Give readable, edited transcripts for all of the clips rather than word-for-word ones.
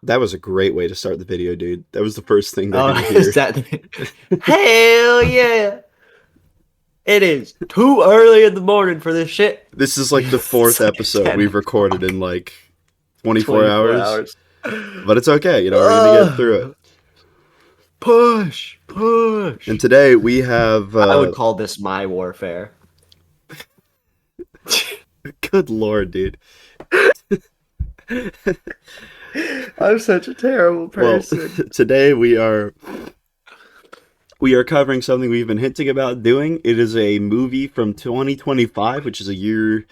That was a great way to start the video, dude. That was the first thing they're Oh, gonna is hear. that? Hell yeah! It is too early in the morning for this shit. This is like the It's fourth like episode 10 we've recorded o'clock, in like 24 24 hours, hours. but it's okay. We're gonna get through it. Uh, push, And push. today we have, I would call this my warfare. good lord, dude. I'm such a terrible Well, person. today we are covering something we've been hinting about doing. It is a movie from 2025, which is a year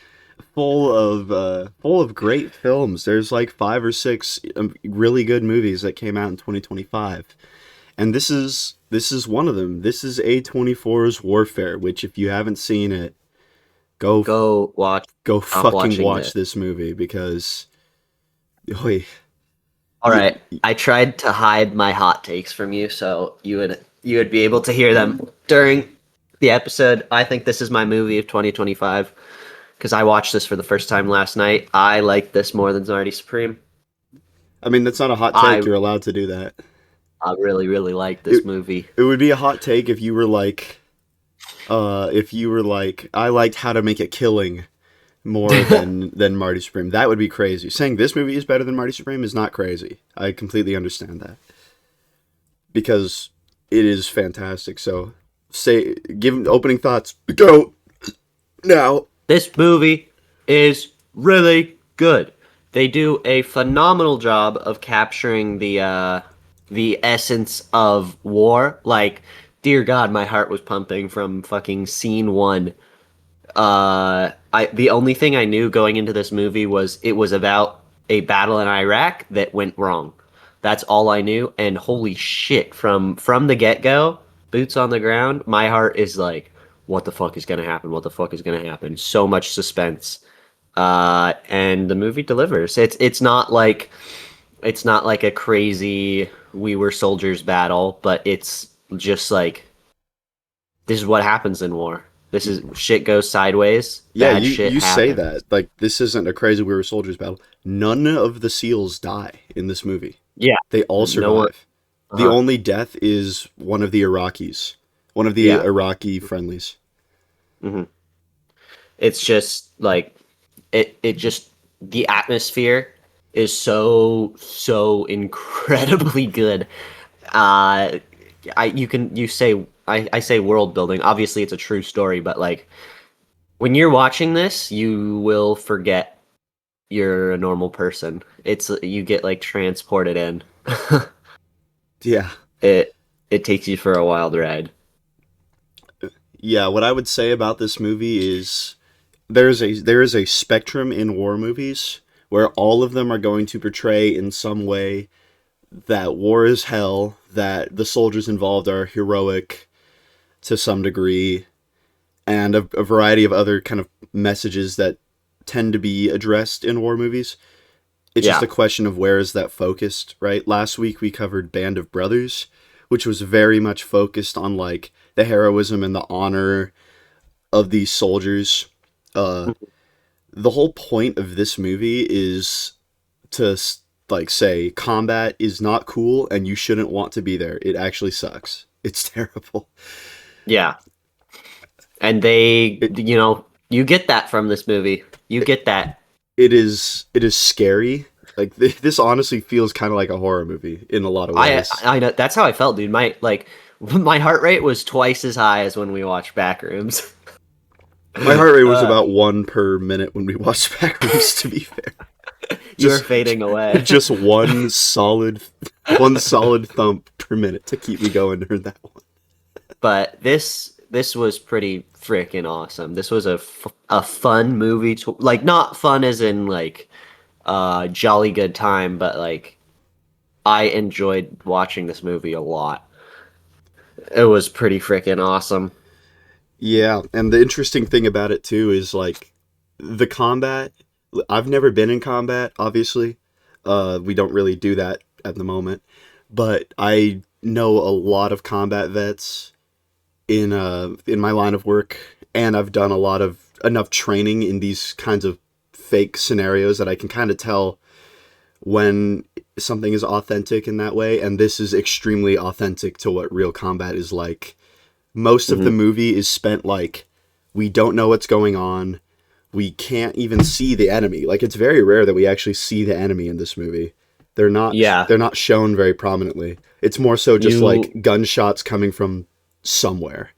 full of great films. There's like five or six really good movies that came out in 2025, and this is one of them. This is A24's Warfare, which if you haven't seen it, go Go watch. go Stop fucking watching watch this. this movie because, oy, All y- right. I tried to hide my hot takes from you, so you would be able to hear them during the episode. I think this is my movie of 2025 because I watched this for the first time last night. I like this more than Zardy Supreme. I mean that's not a hot take. I You're allowed to do that. I really really like It this movie. it would be a hot take if you were like, I liked How to Make a Killing more than Marty Supreme. That would be crazy. Saying this movie is better than Marty Supreme is not crazy. I completely understand that because it is fantastic. So, give opening thoughts. Go now. This movie is really good. They do a phenomenal job of capturing the essence of war. Like, dear God, my heart was pumping from fucking scene one. I the only thing I knew going into this movie was it was about a battle in Iraq that went wrong. That's all I knew, and holy shit, from the get go, boots on the ground, my heart is like, what the fuck is gonna happen? What the fuck is gonna happen? So much suspense, and the movie delivers. It's not like a crazy we were soldiers battle, but it's just like this is what happens in war. This is shit goes sideways, Yeah, bad you shit you say happens. that like this isn't a crazy We Were Soldiers battle. None of the SEALs die in this movie. Yeah, They all no one. survive. The Uh-huh. only death is one of the Iraqis, one of the Yeah. Iraqi friendlies. hmm It's just like it just the atmosphere is so incredibly good. Uh I say world building. Obviously it's a true story, but like when you're watching this, you will forget you're a normal person. It's you get like transported in. Yeah, it it takes you for a wild ride. yeah. What I would say about this movie is there is a spectrum in war movies where all of them are going to portray in some way that war is hell, that the soldiers involved are heroic to some degree, and a variety of other kind of messages that tend to be addressed in war movies. It's just Yeah. a question of where is that focused, right? Last week we covered Band of Brothers, which was very much focused on like the heroism and the honor of these soldiers. Uh, the whole point of this movie is to like say combat is not cool and you shouldn't want to be there. It actually sucks. It's terrible. Yeah. And they, It you get that from this movie. You get that. it is scary. Like this honestly feels kind of like a horror movie in a lot of I ways. I know that's how I felt, dude. My like my heart rate was twice as high as when we watched Backrooms. My heart rate was uh, about 1 per minute when we watched Backrooms. To be fair, you were just fading away. just one solid thump per minute to keep me going during that one. But this was pretty freaking awesome. This was a fun movie to like not fun as in like jolly good time, but like I enjoyed watching this movie a lot. It was pretty freaking awesome. Yeah, and the interesting thing about it too is like the combat. I've never been in combat, obviously. We don't really do that at the moment, but I know a lot of combat vets in my line of work, and I've done a lot of enough training in these kinds of fake scenarios that I can kind of tell when something is authentic in that way, and this is extremely authentic to what real combat is like. Most of the Hmm. movie is spent like we don't know what's going on. We can't even see the enemy. Like it's very rare that we actually see the enemy in this movie. Yeah. They're not shown very prominently. It's more so just like You. gunshots coming from somewhere.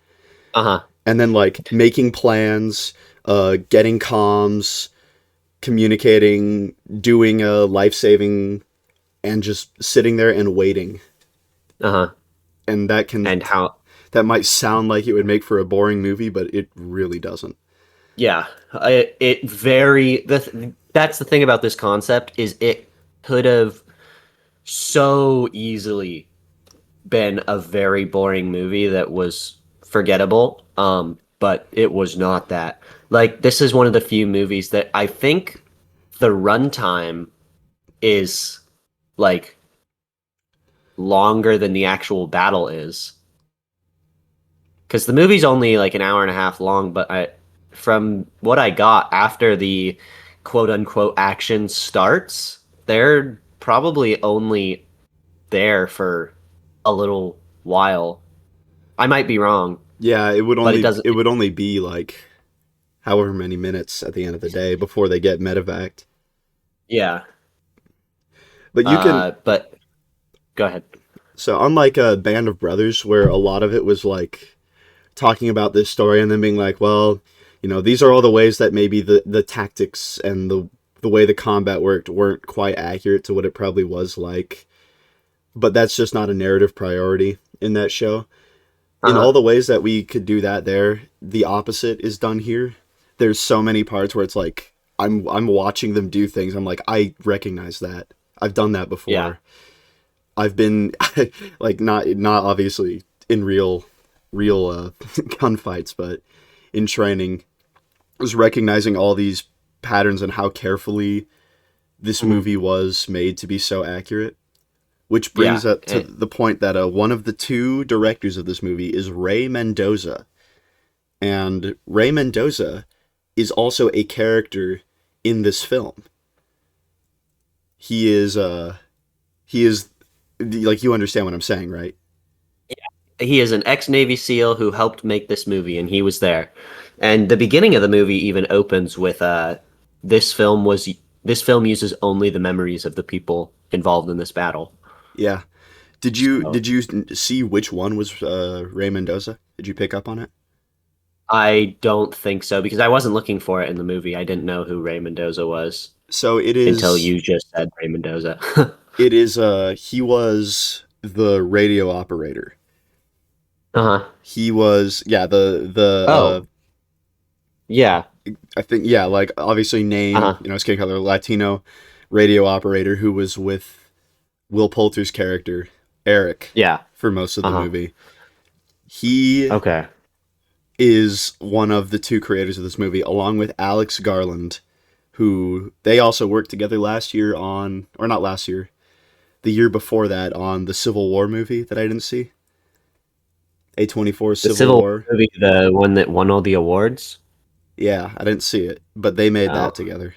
Uh huh. And then like making plans, getting comms, communicating, doing a life-saving and just sitting there and waiting. Uh huh. And And how? that might sound like it would make for a boring movie, but it really doesn't. Yeah. It very. That's the thing about this concept is it could have so easily been a very boring movie that was forgettable. But it was not that. Like this is one of the few movies that I think the runtime is like longer than the actual battle is. Because the movie's only like an hour and a half long, but from what I got after the quote unquote action starts, they're probably only there for a little while. I might be wrong, Yeah, but it doesn't. it would only be like however many minutes at the end of the day before they get medevaced. Yeah. But you can But go ahead. so unlike a Band of Brothers where a lot of it was like talking about this story and then being like, well, you know, these are all the ways that maybe the tactics and the way the combat worked weren't quite accurate to what it probably was like. But that's just not a narrative priority in that show. Uh In all huh. the ways that we could do that there, the opposite is done here. There's so many parts where it's like I'm watching them do things. I'm like, I recognize that. I've done that Yeah. before. I've been like not obviously in real gunfights, but in training, I was recognizing all these patterns and how carefully this Mhm. movie was made to be so accurate. Which brings Yeah. up to the point that one of the two directors of this movie is Ray Mendoza, and Ray Mendoza is also a character in this film. He is he is like you understand what I'm saying, right? He is an ex-Navy SEAL who helped make this movie, and he was there. And the beginning of the movie even opens with this film was this film uses only the memories of the people involved in this battle. Yeah. So Did you see which one was Ray Mendoza? Did you pick up on it? I don't think so because I wasn't looking for it in the movie. I didn't know who Ray Mendoza was So until you just said Ray Mendoza. it is he was the radio operator. Uh-huh. He was yeah, Oh, yeah. I think yeah, like obviously name, Uh-huh. you know, skin color Latino radio operator who was with Will Poulter's character, Eric, Yeah. for most of the Uh-huh. movie. He Okay. is one of the two creators of this movie, along with Alex Garland, who they also worked together last year on, or not last year, the year before that on the Civil War movie that I didn't see. A24 The Civil Civil War War. movie, the one that won all the awards. Yeah, I didn't see it, but they made Oh. that together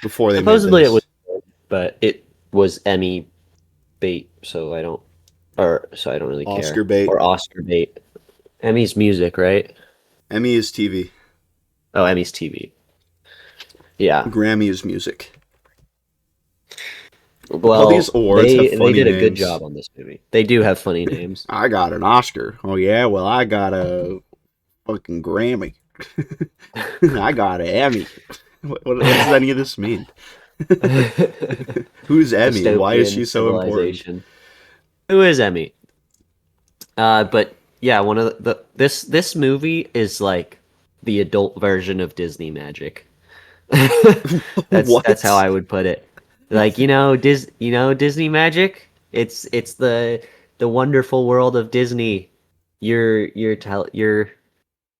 before they made Supposedly it was this. good, but it was Emmy bait, so I don't really Oscar care. bait. Or Oscar bait. Emmy's music, right? Emmy is TV. Oh, Emmy's TV. Yeah. Grammy is music. All these Well, awards have they funny did a good names. job on this movie. They do have funny names. I got an Oscar. Oh yeah, well I got a fucking Grammy. I got an Emmy. What does any of this mean? Who's Emmy and why is Dystopian she so important? civilization. Who is Emmy? But yeah, one of this movie is like the adult version of Disney magic. That's how What? I would put it. Like Disney magic. It's the wonderful world of Disney. You're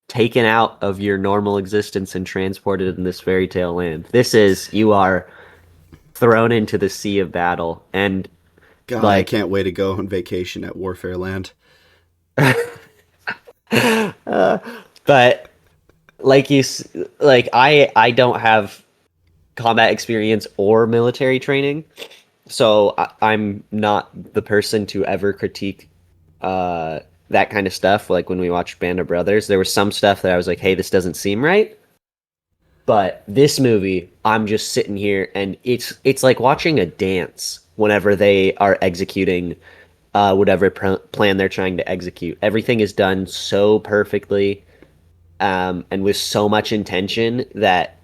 taken out of your normal existence and transported in this fairy tale land. This is you are thrown into the sea of battle and God, I like can't wait to go on vacation at Warfare Land. but like like I don't have combat experience or military training. So I'm not the person to ever critique uh, that kind of stuff. Like when we watched Band of Brothers, there was some stuff that I was like, "Hey, this doesn't seem right." But this movie, I'm just sitting here, and it's like watching a dance whenever they are executing whatever plan they're trying to execute. Everything is done so perfectly, and with so much intention that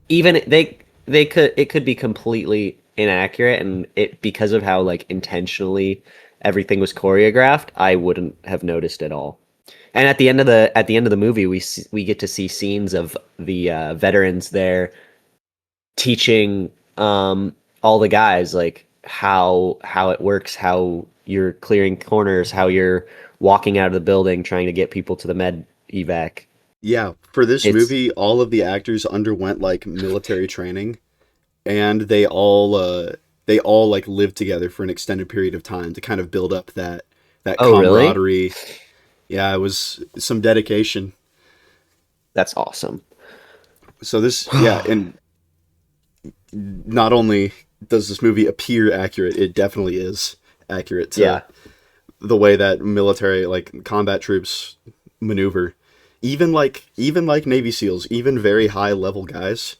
even they could it could be completely inaccurate, and it because of how like intentionally everything was choreographed, I wouldn't have noticed at all. And at the end of the movie, we get to see scenes of the veterans there teaching all the guys like how it works, how you're clearing corners, how you're walking out of the building trying to get people to the med evac. Yeah, for this It's movie, all of the actors underwent like military training, and they all like lived together for an extended period of time to kind of build up that oh really? camaraderie. Yeah, it was some dedication. That's awesome. So this, yeah, and not only does this movie appear accurate, it definitely is accurate to Yeah. the way that military like combat troops maneuver. Even like Navy SEALs, even very high level guys.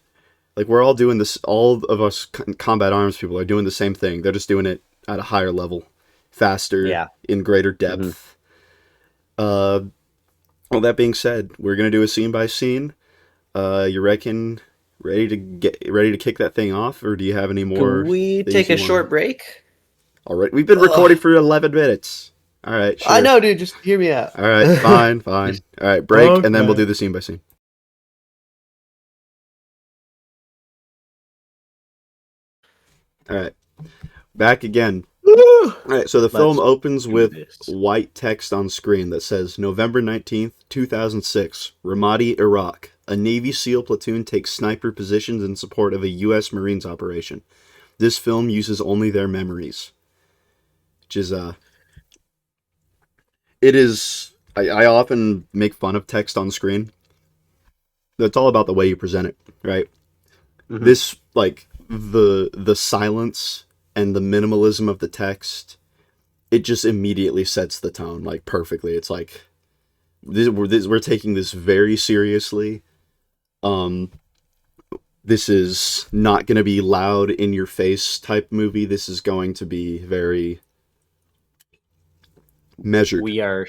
Like we're all doing this. All of us combat arms people are doing the same thing. They're just doing it at a higher level, faster, Yeah. in greater Hmm. depth. Uh, well, that being said, we're gonna do a scene by scene. You reckon ready to kick that thing off, or do you have any Can more we things take you a want to? short break? All right, we've been recording Ugh. for 11 minutes. All right, I sure. know, dude. Just hear me out. All right, fine, Just fine. All right, break, and then we'll okay. do the scene by scene. All right, back again. All right, so the film Let's opens do with this. white text on screen that says November 19th, 2006, Ramadi, Iraq. A Navy SEAL platoon takes sniper positions in support of a U.S. Marines operation. This film uses only their memories, which is it is. I often make fun of text on screen. It's all about the way you present it, right? Hmm. This like the silence and the minimalism of the text, it just immediately sets the tone like perfectly. It's like we're taking this very seriously. Um, this is not going to be loud in your face type movie. This is going to be very measured. We are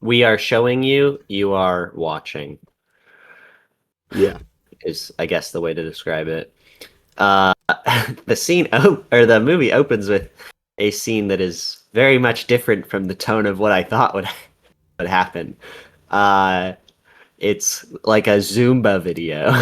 we are showing you. You are watching. Yeah. Is I guess the way to describe it. The or the movie opens with a scene that is very much different from the tone of what I thought would happen. Uh, it's like a Zumba video.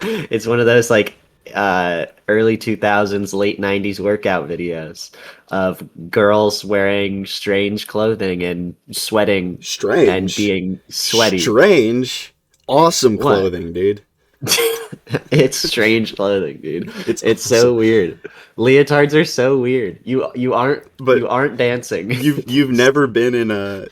It's one of those like early 2000s, late 90s workout videos of girls wearing strange clothing and sweating and Strange. being sweaty. Strange. Awesome What? clothing, dude. It's strange clothing, dude. It's It's awesome. so weird. Leotards are so weird. But You aren't dancing. you've never been in a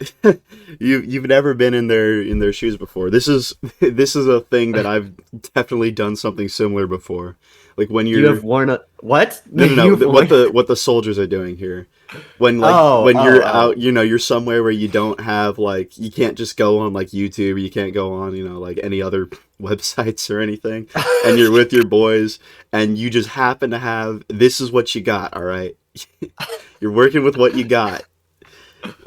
you've never been in their shoes before. This is this is a thing that I've definitely done something similar before. Like when You have you're worn a what? no no no You've worn what the soldiers are doing here. Oh, When oh, you're oh. out, you know, you're somewhere where you don't have like you can't just go on like YouTube, you can't go on, you know, like any other websites or anything, and you're with your boys and you just happen to have this is what you got, all right? You're working with what you got.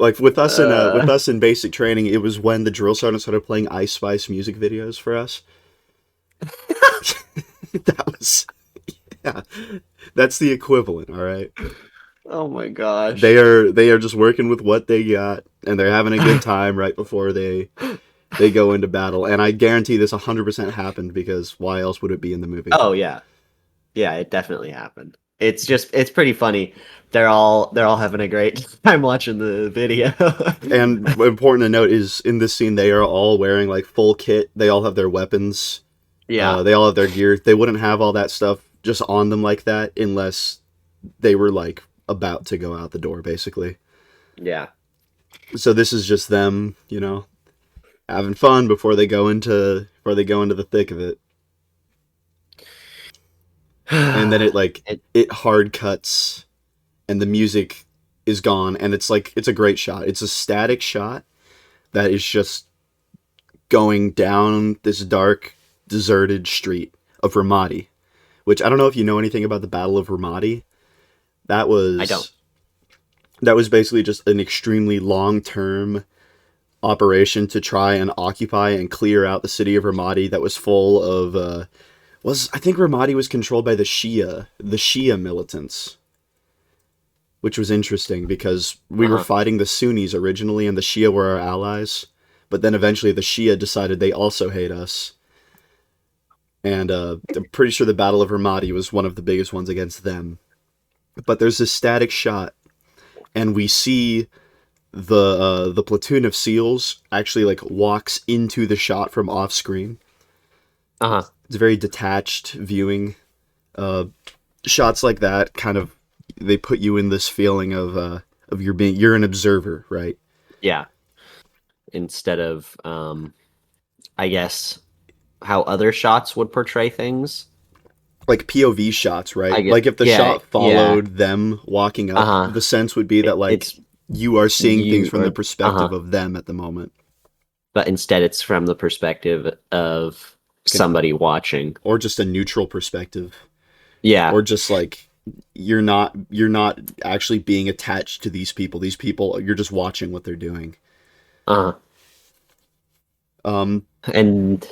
Like with Uh, us in basic training, it was when the drill sergeant started playing Ice Spice music videos for us. That was yeah, that's the equivalent, all right? oh my gosh. They are just working with what they got and they're having a good time right before they go into battle. And I guarantee this 100% happened because why else would it be in the movie? Oh yeah. Yeah, it definitely happened. It's pretty funny. They're all having a great time watching the video. And important to note is in this scene they are all wearing like full kit. They all have their weapons. Yeah. They all have their gear. They wouldn't have all that stuff just on them like that unless they were like about to go out the door basically. Yeah. So this is just them, you know, having fun before they go into the thick of it. and then it like It, it hard cuts and the music is gone, and it's like it's a great shot. It's a static shot that is just going down this dark, deserted street of Ramadi, which I don't know if you know anything about the Battle of Ramadi. That I don't. was that was basically just an extremely long-term operation to try and occupy and clear out the city of Ramadi that was full of was I think Ramadi was controlled by the Shia militants, which was interesting because we were Uh-huh. fighting the Sunnis originally and the Shia were our allies, but then eventually the Shia decided they also hate us. And I'm pretty sure the Battle of Ramadi was one of the biggest ones against them. But there's this static shot, and we see the platoon of SEALs actually like walks into the shot from off screen. Uh-huh. It's a very detached viewing. Uh, Shots like that kind of they put you in this feeling of you're an observer, right? Yeah. Instead of I guess how other shots would portray things. Like POV shots, right? I get Like if the yeah, shot yeah. followed them walking up, Uh-huh. the sense would be that like It's you are seeing things you from the or perspective uh-huh. of them at the moment. But instead it's from the perspective of Can, somebody watching. or just a neutral perspective. Yeah. Or just like you're not actually being attached to these people. These people you're just watching what they're doing. Uh-huh. Um And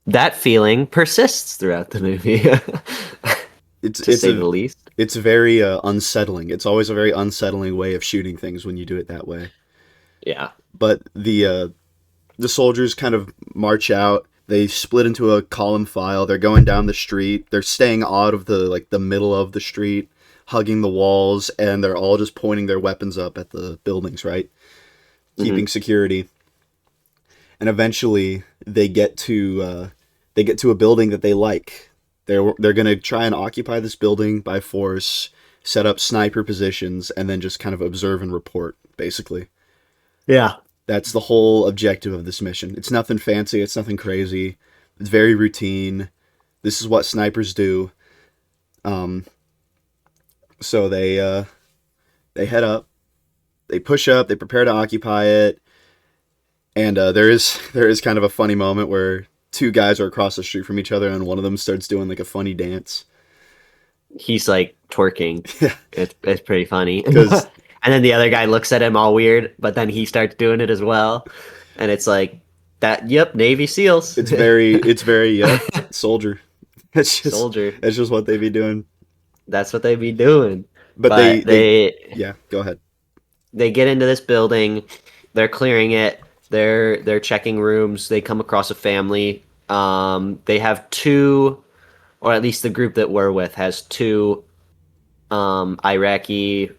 that feeling persists throughout the movie, it's to it's say the a least. it's very unsettling. It's always a very unsettling way of shooting things when you do it that way. Yeah. But the soldiers kind of march out. They split into a column file. They're going down the street. They're staying out of the middle of the street, hugging the walls, and they're all just pointing their weapons up at the buildings, right? Keeping Hmm. security. And eventually they get to a building that they like. They're gonna try and occupy this building by force, set up sniper positions, and then just kind of observe and report, basically. Yeah. That's the whole objective of this mission. It's nothing fancy, it's nothing crazy. It's very routine. This is what snipers do. Um, so they head up, they push up, they prepare to occupy it, and there is kind of a funny moment where two guys are across the street from each other, and one of them starts doing like a funny dance. He's like twerking. Yeah, It's pretty funny. because And then the other guy looks at him all weird, but then he starts doing it as well. And it's like that, yep, Navy SEALs. it's very yep, soldier. It's just Soldier. it's just what they be doing. That's what they be doing. But But yeah, go ahead. they get into this building, they're clearing it, they're checking rooms, they come across a family. They have two, or at least the group that we're with has two Iraqi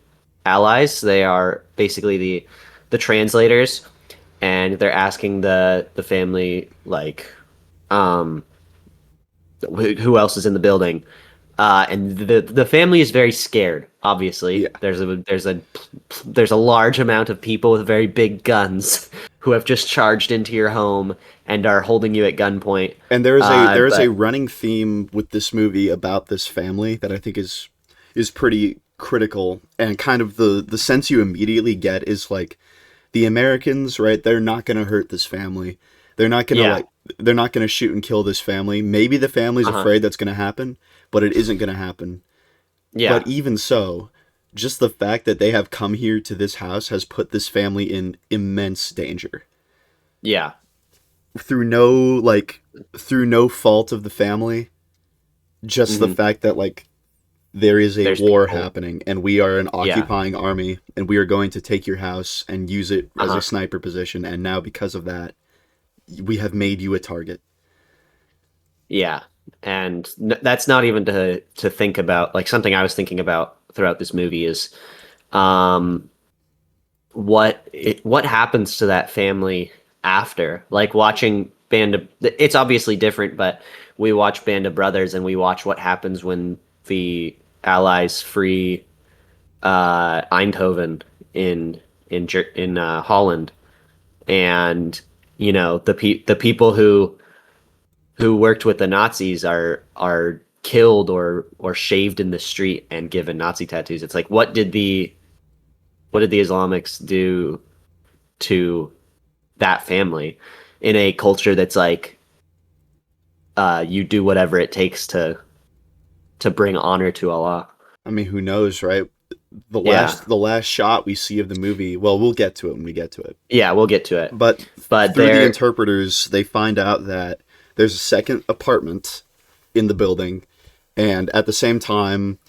allies. They are basically the translators, and they're asking the family like um who else is in the building. And the family is very scared. Obviously, Yeah. there's a large amount of people with very big guns who have just charged into your home and are holding you at gunpoint. And there is a But running theme with this movie about this family that I think is pretty critical, and kind of the sense you immediately get is like the Americans, right? They're not going to hurt this family. They're not going to yeah, like they're not going to shoot and kill this family. Maybe the family's uh huh, afraid that's going to happen, but it isn't going to happen. But yeah, even so, just the fact that they have come here to this house has put this family in immense danger yeah. through no fault of the family. Just the Hmm. fact that like there is a There's war people. happening and we are an Yeah, occupying army and we are going to take your house and use it uh as a huh. sniper position, and now because of that we have made you a target. Yeah, and that's not even to think about. Like something I was thinking about throughout this movie is um what happens to that family after, like watching Band of, it's obviously different, but we watch Band of Brothers and we watch what happens when the allies free Eindhoven in in Holland. And the people who worked with the Nazis are killed or shaved in the street and given Nazi tattoos. It's like what did the Islamics do to that family in a culture that's like you do whatever it takes to bring honor to Allah. I mean, who knows, right? Yeah. The last shot we see of the movie. Well, we'll get to it when we get to it. Yeah, we'll get to it. But But through the there interpreters, they find out that there's a second apartment in the building, and at the same time,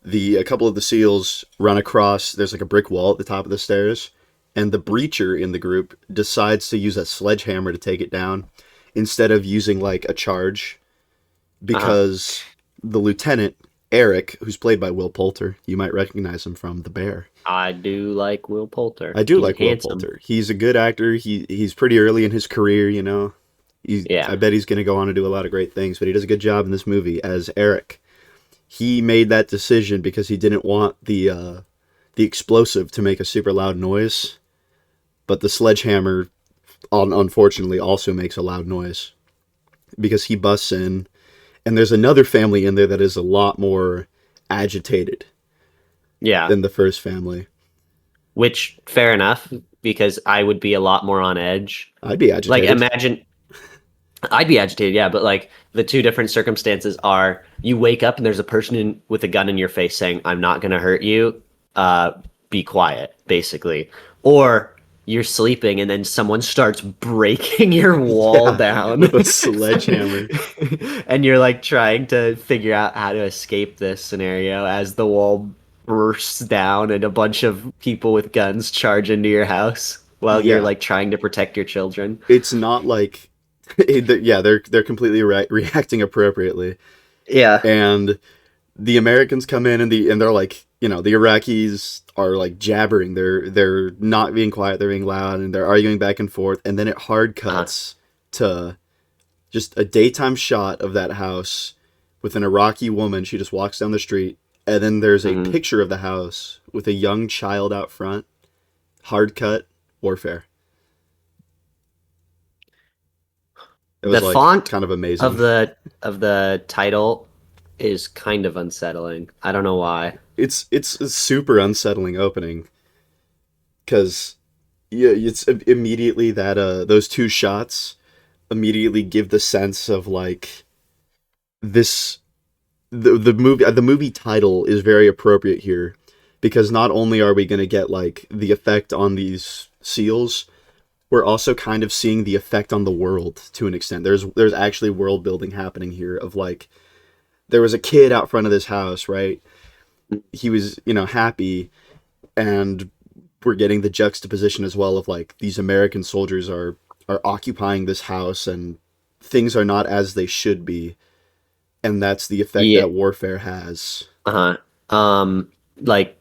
a couple of the SEALs run across. There's like a brick wall at the top of the stairs, and the breacher in the group decides to use a sledgehammer to take it down instead of using like a charge, uh because the lieutenant Eric, who's played by Will Poulter, you might recognize him from The Bear. I do like Will Poulter. I do He's like Will handsome. Poulter. He's a good actor. He's pretty early in his career, you know. I Yeah. bet he's going to go on to do a lot of great things, but he does a good job in this movie as Eric. He made that decision because he didn't want the explosive to make a super loud noise, but the sledgehammer unfortunately also makes a loud noise because he busts in, and there's another family in there that is a lot more agitated Yeah. than the first family. Which fair enough because I would be a lot more on edge. I'd be Like agitated. imagine I'd be agitated, yeah, but like the two different circumstances are you wake up and there's a person with a gun in your face saying, "I'm not going to hurt you. Uh, be quiet," basically. Or you're sleeping and then someone starts breaking your wall Yeah, down. with a sledgehammer. And you're like trying to figure out how to escape this scenario as the wall bursts down and a bunch of people with guns charge into your house while you're Yeah, like trying to protect your children. it's not like yeah, they're completely reacting appropriately, Yeah. and the Americans come in and they're like, you know, the Iraqis are like jabbering. They're not being quiet. They're being loud and they're arguing back and forth. And then it hard Uh-huh. cuts to just a daytime shot of that house with an Iraqi woman. She just walks down the street, and then there's a Hmm. picture of the house with a young child out front. Hard cut warfare. It was The like font kind of of amazing. the title is kind of unsettling. I don't know why. It's a super unsettling opening because yeah, it's immediately that those two shots immediately give the sense of like this the movie title is very appropriate here because not only are we going to get like the effect on these seals, we're also kind of seeing the effect on the world to an extent. There's actually world building happening here of like there was a kid out front of this house, right? He was, you know, happy, and we're getting the juxtaposition as well of like these American soldiers are occupying this house and things are not as they should be, and that's the effect Yeah. that warfare has. Uh-huh. Like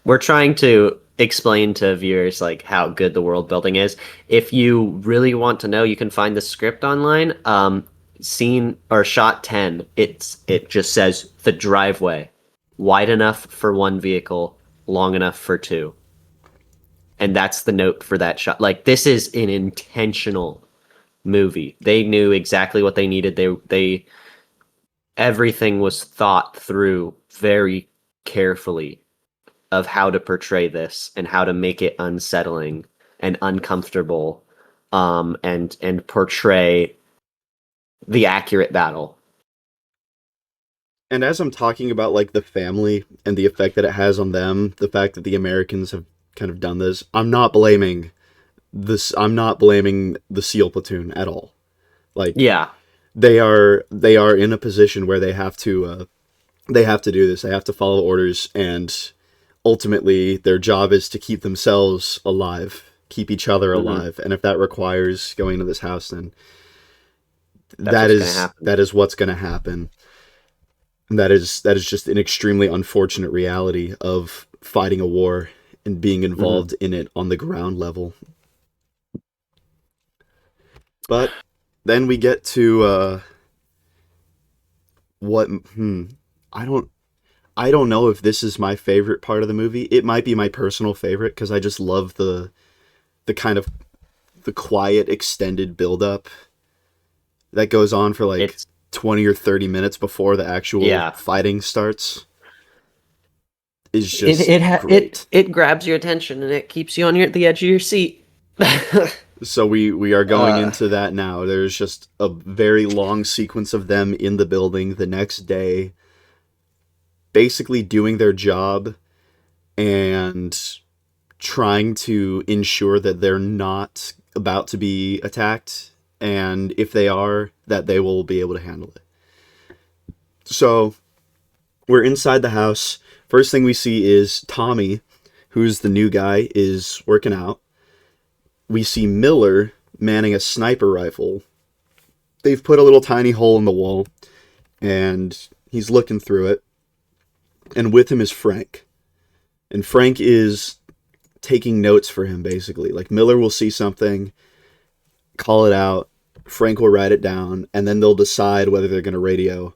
we're trying to explain to viewers like how good the world building is. If you really want to know, you can find the script online. Scene or shot 10, it just says the driveway, wide enough for one vehicle, long enough for two. And that's the note for that shot. Like this is an intentional movie. They knew exactly what they needed. They everything was thought through very carefully of how to portray this and how to make it unsettling and uncomfortable and portray the accurate battle. And as I'm talking about like the family and the effect that it has on them, the fact that the Americans have kind of done this, I'm not blaming the SEAL platoon at all. Like Yeah. they are in a position where they have to do this. They have to follow orders, and ultimately their job is to keep themselves alive, keep each other Hmm. alive. And if that requires going to this house, then That's what's gonna happen. that is what's going to happen. And that is just an extremely unfortunate reality of fighting a war and being Hmm. involved in it on the ground level. But then we get to what I don't I don't know if this is my favorite part of the movie. It might be my personal favorite because I just love the kind of the quiet extended build up that goes on for like It's 20 or 30 minutes before the actual Yeah. fighting starts is It just it ha- it great. it grabs your attention and it keeps you on the edge of your seat. So we are going uh, into that now. There's just a very long sequence of them in the building the next day, basically doing their job and trying to ensure that they're not about to be attacked, and if they are, that they will be able to handle it. So we're inside the house. First thing we see is Tommy, who's the new guy, is working out. We see Miller manning a sniper rifle. They've put a little tiny hole in the wall, and he's looking through it. And with him is Frank. And Frank is taking notes for him, basically. Like, Miller will see something, call it out, Frank will write it down, and then they'll decide whether they're going to radio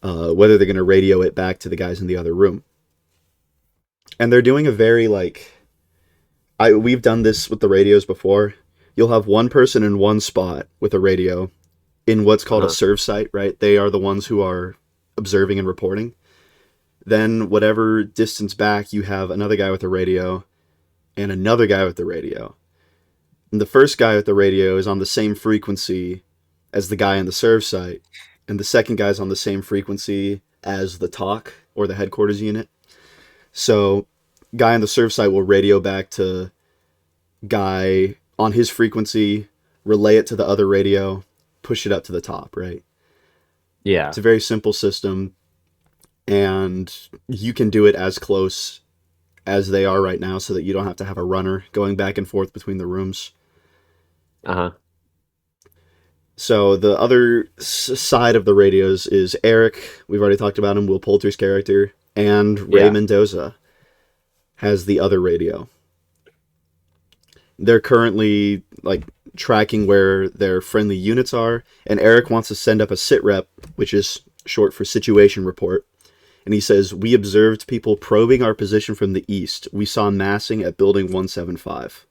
it back to the guys in the other room. And they're doing a very, like, we've done this with the radios before. You'll have one person in one spot with a radio in what's called a uh-huh. serve site, right? They are the ones who are observing and reporting. Then, whatever distance back, you have another guy with a radio and another guy with the radio. And the first guy with the radio is on the same frequency as the guy in the serve site, and the second guy's on the same frequency as the talk or the headquarters unit. So, guy on the serve site will radio back to guy on his frequency, relay it to the other radio, push it up to the top, right? Yeah. It's a very simple system, and you can do it as close as they are right now so that you don't have to have a runner going back and forth between the rooms. Uh-huh. So the other side of the radios is Eric. We've already talked about him, Will Poulter's character, and Ray Yeah. Mendoza has the other radio. They're currently like tracking where their friendly units are, and Eric wants to send up a sit rep, which is short for situation report. And he says, "We observed people probing our position from the east. We saw massing at building 175."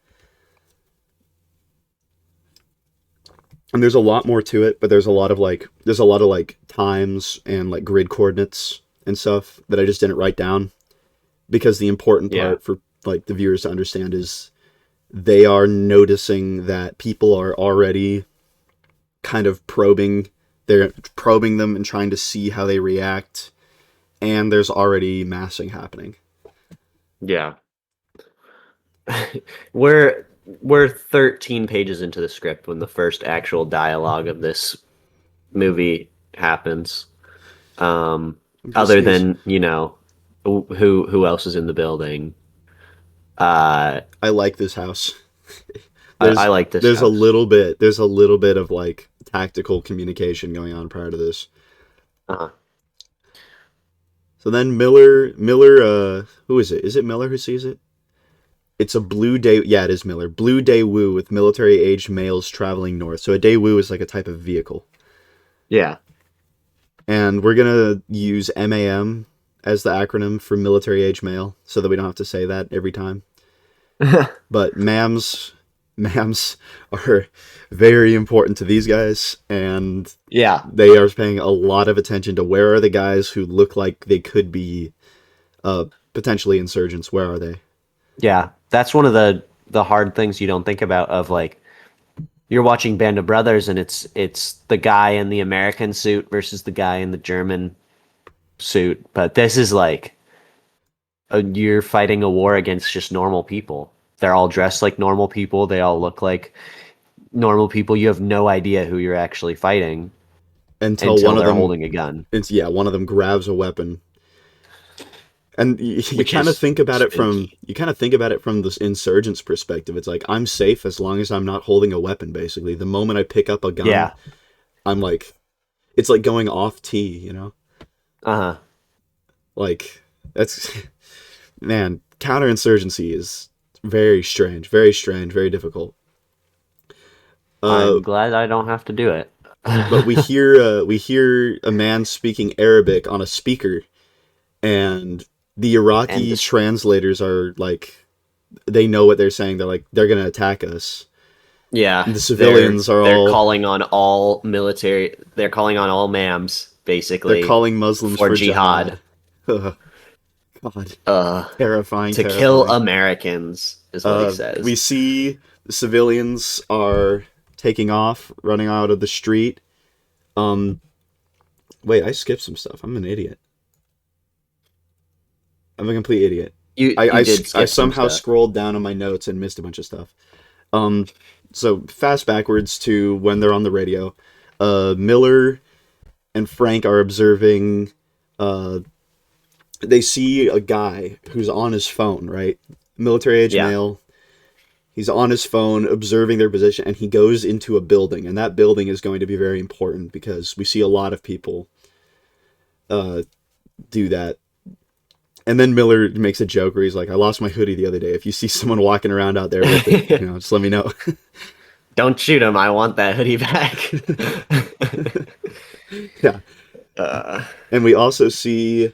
And there's a lot more to it, but there's a lot of times and like grid coordinates and stuff that I just didn't write down, because the important Yeah. part for like the viewers to understand is they are noticing that people are already kind of they're probing them and trying to see how they react, and there's already massing happening. Yeah. we're we're 13 pages into the script when the first actual dialogue of this movie happens. Um, Just other sneeze. than, who else is in the building? Uh, I like this house. I there's like this there's a house. little bit of like tactical communication going on prior to this. Uh-huh. So then Miller, who is it? Is it Miller who sees it? It's a blue day. Yeah, it is Miller. Blue Daewoo with military-aged males traveling north. So a Daewoo is like a type of vehicle, Yeah. and we're gonna use MAM as the acronym for military-aged male, so that we don't have to say that every time. But MAMs are very important to these guys, and Yeah. they are paying a lot of attention to where are the guys who look like they could be uh, potentially insurgents. Where are they? Yeah. That's one of the hard things you don't think about of like you're watching Band of Brothers and it's the guy in the American suit versus the guy in the German suit, but this is like you're fighting a war against just normal people. They're all dressed like normal people. They all look like normal people. You have no idea who you're actually fighting Until until they're holding a gun, one of them grabs a weapon, and you which kind of is think about it from spooky. this insurgent's perspective. It's like, I'm safe as long as I'm not holding a weapon. Basically, the moment I pick up a gun, Yeah. I'm like, it's like going off tee, you know? Uh-huh. Like, that's man, counterinsurgency is very strange, very difficult. Uh, I'm glad I don't have to do it. but we hear a man speaking Arabic on a speaker, and the And Iraqi this, translators are like, they know what they're saying. They're like, they're gonna attack us. Yeah, And the civilians are they're all calling on all military. They're calling on all mams they're basically calling Muslims for for jihad. jihad. Ugh, God, Uh, terrifying, to kill terrifying. Americans is what he We says. see the civilians are taking off, running out of the street. Um, Wait, I skipped some stuff. I'm an idiot. I'm a complete idiot. You did I skip some somehow stuff. scrolled down on my notes and missed a bunch of stuff. Um, so fast backwards to when they're on the radio. Miller and Frank are observing. Uh, they see a guy who's on his phone, right? Military age Yeah. male. He's on his phone observing their position, and he goes into a building, and that building is going to be very important because we see a lot of people uh, do that. And then Miller makes a joke where he's like, "I lost my hoodie the other day. If you see someone walking around out there with it, just let me know." Don't shoot him. I want that hoodie back. Yeah. uh, And we also see,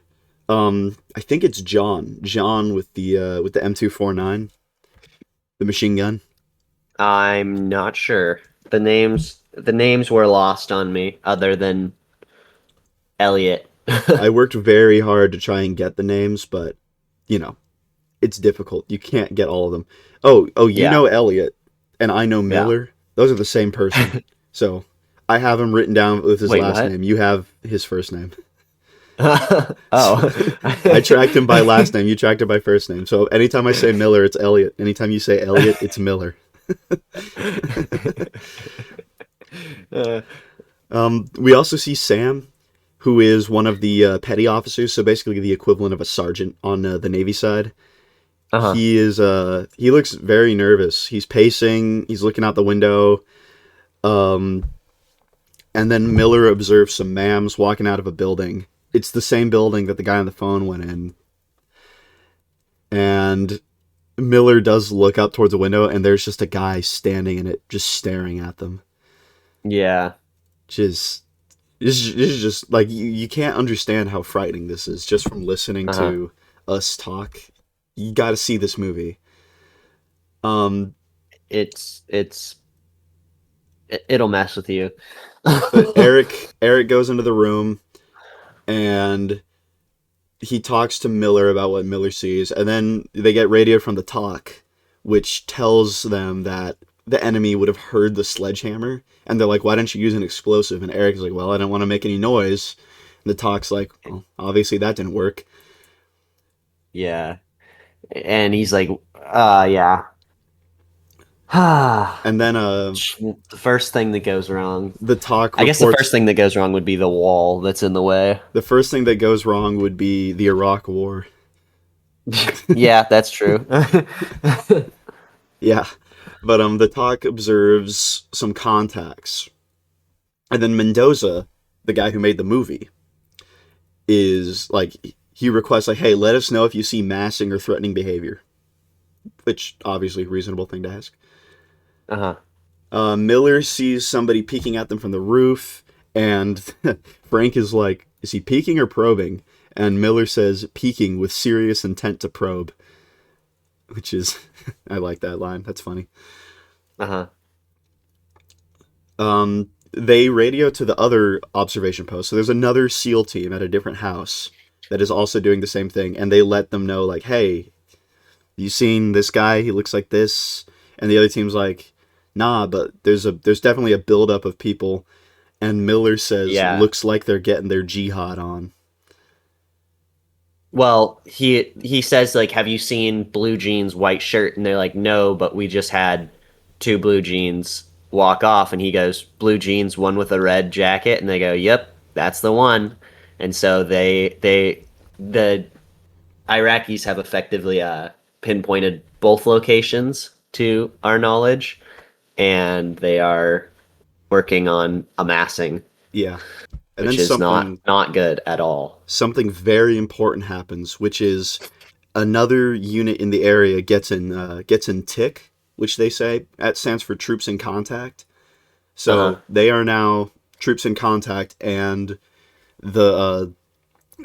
I think it's John with the M249, the machine gun. I'm not sure. The names were lost on me other than Elliot. I worked very hard to try and get the names, but you know, it's difficult. You can't get all of them. Oh, you Yeah. know Elliot, and I know Yeah. Miller. Those are the same person. So I have him written down with his Wait, last what? name. You have his first name. So Oh. I tracked him by last name. You tracked him by first name. So anytime I say Miller, it's Elliot. Anytime you say Elliot, it's Miller. uh, We also see Sam, who is one of the petty officers, so basically the equivalent of a sergeant on the Navy side. uh-huh. He looks very nervous. He's pacing. He's looking out the window. Um, and then Miller observes some mams walking out of a building. It's the same building that the guy on the phone went in. And Miller does look up towards the window, and there's just a guy standing in it, just staring at them. Yeah. Just this is just like you can't understand how frightening this is just from listening Uh-huh. to us talk. You got to see this movie. Um, It's it'll mess with you. but Eric goes into the room and he talks to Miller about what Miller sees, and then they get radio from the talk, which tells them that the enemy would have heard the sledgehammer, and they're like, "Why didn't you use an explosive?" And Eric's like, "Well, I didn't want to make any noise." And the talk's like, "Well, obviously that didn't work." Yeah. And he's like, yeah. And then The first thing that goes wrong. the talk I guess the first reports thing that goes wrong would be the wall that's in the way. the first thing that goes wrong would be the Iraq War. Yeah, that's true. Yeah, but the talk observes some contacts, and then Mendoza, the guy who made the movie, is like he requests like, "Hey, let us know if you see massing or threatening behavior," which obviously a reasonable thing to ask. Uh-huh. Miller sees somebody peeking at them from the roof, and Frank is like, "Is he peeking or probing?" And Miller says, "Peeking with serious intent to probe," which is I like that line. That's funny. Uh-huh. They radio to the other observation post. So there's another SEAL team at a different house that is also doing the same thing, and they let them know like, "Hey, you seen this guy? He looks like this." And the other team's like, "Nah, but there's definitely a buildup of people." And Miller says, Yeah. "Looks like they're getting their jihad on." Well, he says like, "Have you seen blue jeans, white shirt?" And they're like, "No, but we just had two blue jeans walk off." And he goes, "Blue jeans, one with a red jacket." And they go, "Yep, that's the one." And so the Iraqis have effectively pinpointed both locations to our knowledge, and they are working on amassing, Yeah. And then which is not good at all. something very important happens, which is another unit in the area gets in tick, which they say that stands for troops in contact. Uh-huh. So they are now troops in contact, and the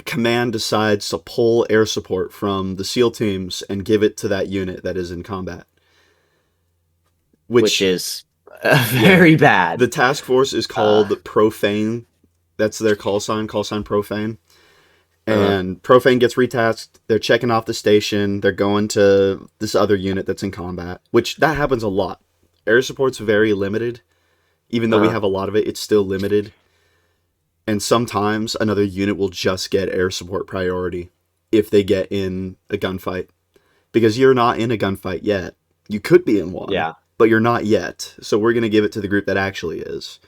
command decides to pull air support from the SEAL teams and give it to that unit that is in combat. Which Which is Yeah. Very bad. The task force is Uh, called Profane. That's their call sign Profane. uh, And Profane gets retasked. They're checking off the station. They're going to this other unit that's in combat, which that happens a lot. Air support's very limited. Even though we uh, have a lot of it, it's still limited. And sometimes another unit will just get air support priority if they get in a gunfight. Because you're not in a gunfight yet. You could be in one, yeah. but you're not yet. So we're going to give it to the group that actually is.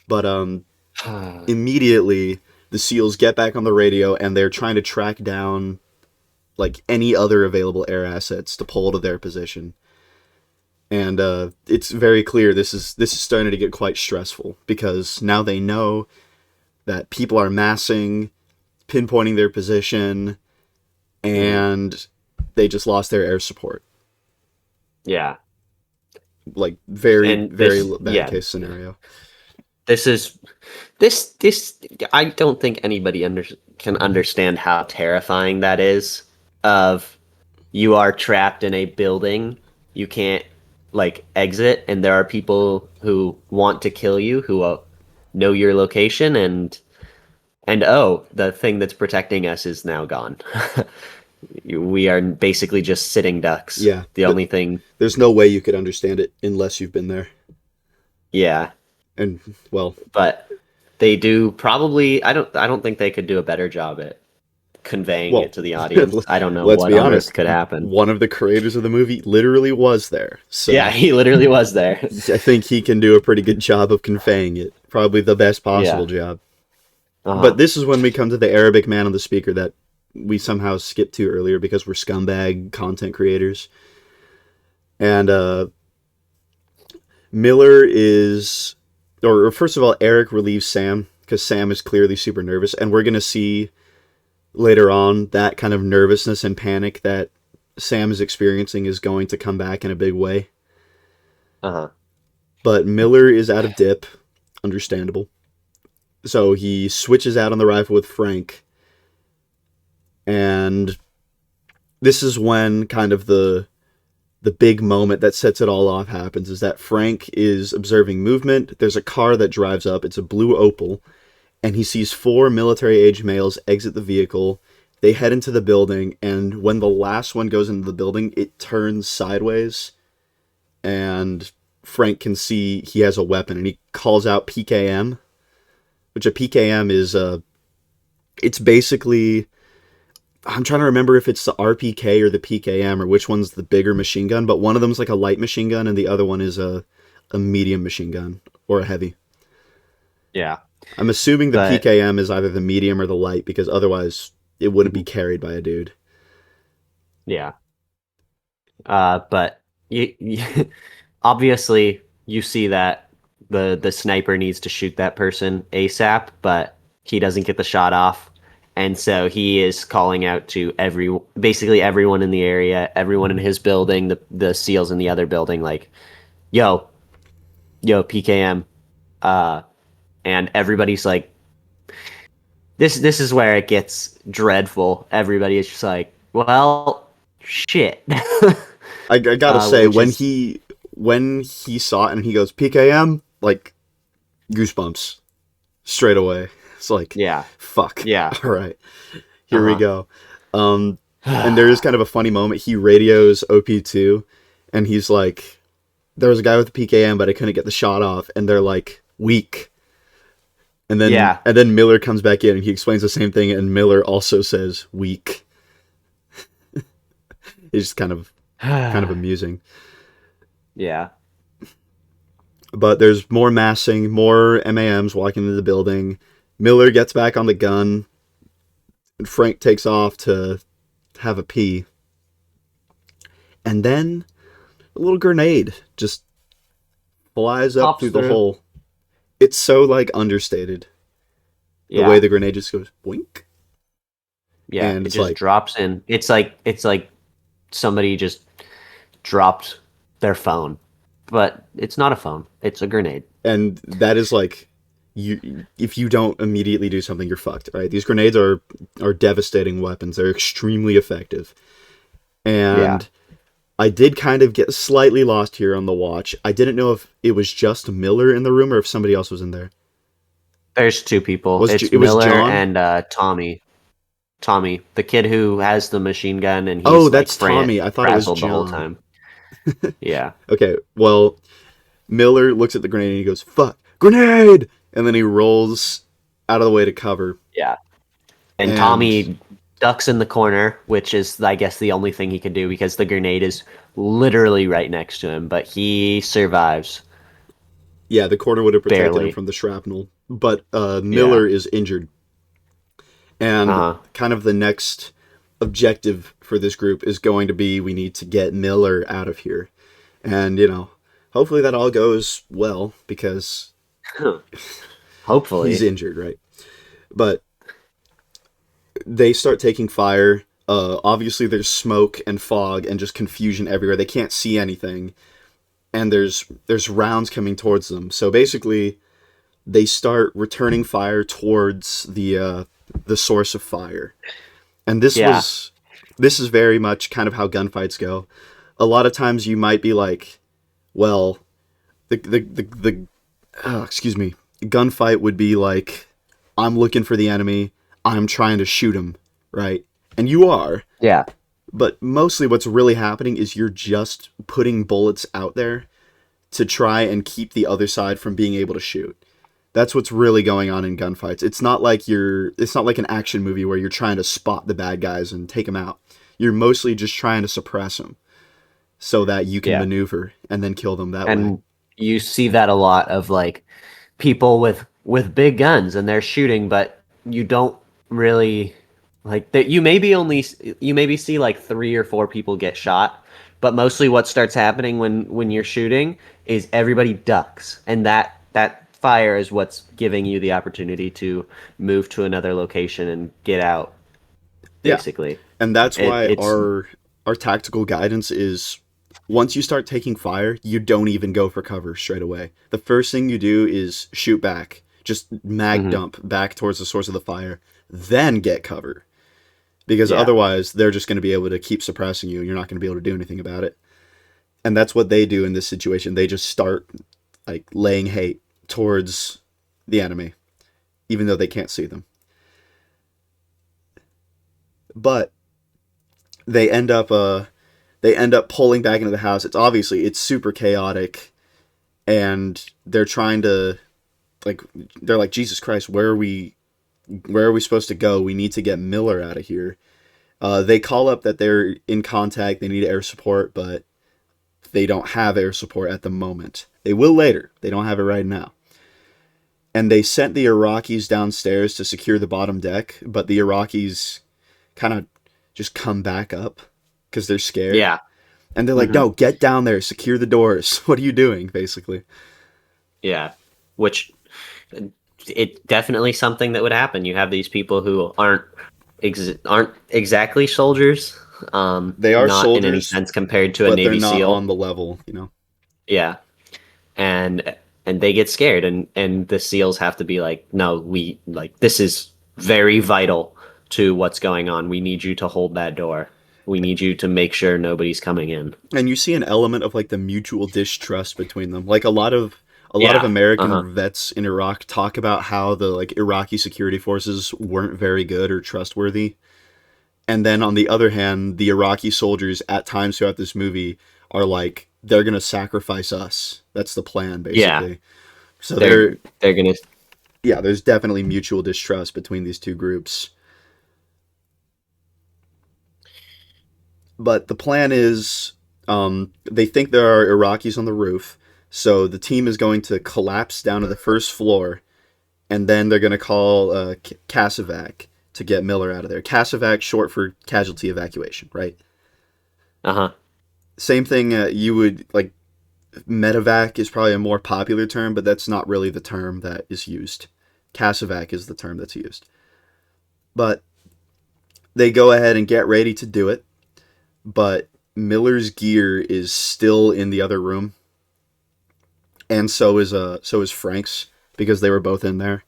But immediately the SEALs get back on the radio and they're trying to track down like any other available air assets to pull to their position. And it's very clear this is starting to get quite stressful because now they know that people are massing, pinpointing their position, Mhm. and they just lost their air support. Yeah. Like very And very this, bad yeah, case scenario. this is this. I don't think anybody can understand how terrifying that is. Of you are trapped in a building, you can't like exit, and there are people who want to kill you who know your location, and oh, the thing that's protecting us is now gone. We are basically just sitting ducks. Yeah, The only thing, there's no way you could understand it unless you've been there. yeah, And well, but they do probably. I don't think they could do a better job at conveying well, it to the audience. I don't know let's what be on earth honest. could happen. One of the creators of the movie literally was there, Yeah, so he literally was there. I think he can do a pretty good job of conveying it. Probably the best possible Yeah. job. But Uh-huh. this is when we come to the Arabic man on the speaker that we somehow skipped to earlier because we're scumbag content creators. And Miller is, or first of all, Eric relieves Sam because Sam is clearly super nervous, and we're gonna see later on that kind of nervousness and panic that Sam is experiencing is going to come back in a big way. Uh-huh. But Miller is out of dip, understandable. So he switches out on the rifle with Frank, and this is when kind of the big moment that sets it all off happens is that Frank is observing movement. There's a car that drives up. It's a blue Opel, and he sees four military-age males exit the vehicle. They head into the building, and when the last one goes into the building, it turns sideways, and Frank can see he has a weapon, and he calls out PKM, which a PKM is it's basically I'm trying to remember if it's the RPK or the PKM or which one's the bigger machine gun, but one of them's like a light machine gun and the other one is a medium machine gun or a heavy. Yeah. I'm assuming the But PKM is either the medium or the light because otherwise it wouldn't be mhm, carried by a dude. yeah. But you obviously you see that the sniper needs to shoot that person ASAP, but he doesn't get the shot off. And so he is calling out to basically everyone in the area, everyone in his building, the SEALs in the other building, like, yo, yo, PKM. Uh, and everybody's like, this is where it gets dreadful. Everybody is just like, well, shit. I gotta say Which is when he saw it and he goes PKM like goosebumps straight away. It's like yeah, fuck. yeah. All right, here we Uh-huh. go. Um, and there is kind of a funny moment. He radios OP2, and he's like, "There was a guy with a PKM, but I couldn't get the shot off." And they're like, "Weak." Yeah. And then Miller comes back in, and he explains the same thing, and Miller also says, "Weak." It's just kind of amusing. Yeah. But there's more massing, more MAMs walking into the building. Miller gets back on the gun, and Frank takes off to have a pee. And then a little grenade just flies up Pops through the through. hole. It's so like understated. The way Yeah. the grenade just goes boink, Yeah. and It it's just like, drops in. It's like somebody just dropped their phone. But it's not a phone. It's a grenade. and that is like, you if you don't immediately do something, you're fucked. Right? These grenades are devastating weapons. They're extremely effective, Yeah. and I did kind of get slightly lost here on the watch. I didn't know if it was just Miller in the room or if somebody else was in there. There's two people. It's It was Miller John? and Tommy. Tommy, the kid who has the machine gun and Oh, he's like that's Tommy. I thought it was frazzled the whole John. time. Yeah, Okay, well, Miller looks at the grenade and he goes, "Fuck, grenade!" And then he rolls out of the way to cover. yeah. And And Tommy ducks in the corner, which is, I guess, the only thing he could do because the grenade is literally right next to him. But he survives yeah, the corner would have protected him barely. from the shrapnel. But Yeah. Miller is injured. And Uh huh. kind of the next objective for this group is going to be we need to get Miller out of here. And, hopefully that all goes well because he's Hopefully. injured, right? But they start taking fire. Obviously, there's smoke and fog and just confusion everywhere. They can't see anything, and there's rounds coming towards them. So basically, they start returning fire towards the source of fire. And Yeah. this is very much kind of how gunfights go. A lot of times you might be like, well, the excuse me, gunfight would be like, I'm looking for the enemy, I'm trying to shoot him, right? And you are, Yeah. but mostly what's really happening is you're just putting bullets out there to try and keep the other side from being able to shoot. That's what's really going on in gunfights. It's not like an action movie where you're trying to spot the bad guys and take them out. You're mostly just trying to suppress them so that you can Yeah. maneuver and then kill them that way. And you see that a lot of like people with big guns and they're shooting, but you don't really like that. You maybe see like three or four people get shot, but mostly what starts happening when you're shooting is everybody ducks, and that fire is what's giving you the opportunity to move to another location and get out. Yeah. Basically, And that's why it's our tactical guidance is once you start taking fire, you don't even go for cover straight away. The first thing you do is shoot back. Just mag mhm, dump back towards the source of the fire, then get cover. Because yeah, otherwise, they're just going to be able to keep suppressing you. You're not going to be able to do anything about it. And that's what they do in this situation. They just start like laying hate towards the enemy, even though they can't see them. But they end up they end up pulling back into the house. It's super chaotic, and they're trying to like they're like, Jesus Christ, where are we supposed to go? We need to get Miller out of here. They call up that they're in contact. They need air support, but they don't have air support at the moment. They will later. They don't have it right now. And they sent the Iraqis downstairs to secure the bottom deck, but the Iraqis kind of just come back up because they're scared. yeah. And they're like, Hmm. no, get down there, secure the doors. What are you doing, basically? Yeah, which it definitely something that would happen. You have these people who aren't exactly soldiers, They are not in any soldiers, sense compared to a but they're Navy not SEAL. on the level. Yeah, and they get scared, and the SEALs have to be like, no, we like this is very vital to what's going on. We need you to hold that door. We need you to make sure nobody's coming in. And you see an element of like the mutual distrust between them. Like a lot of Yeah. Uh huh. American vets in Iraq talk about how the like Iraqi security forces weren't very good or trustworthy. And then on the other hand, the Iraqi soldiers at times throughout this movie are like they're going to sacrifice us. That's the plan Yeah. basically. So They're there they're gonna. yeah, there's definitely mutual distrust between these two groups. But the plan is they think there are Iraqis on the roof, so the team is going to collapse down to the first floor, and then they're going to call Casevac to get Miller out of there. Casevac, short for casualty evacuation, right? Uh huh. Same thing you would like. Medevac is probably a more popular term, but that's not really the term that is used. Casevac is the term that's used. But they go ahead and get ready to do it, but Miller's gear is still in the other room, and so is Frank's because they were both in there.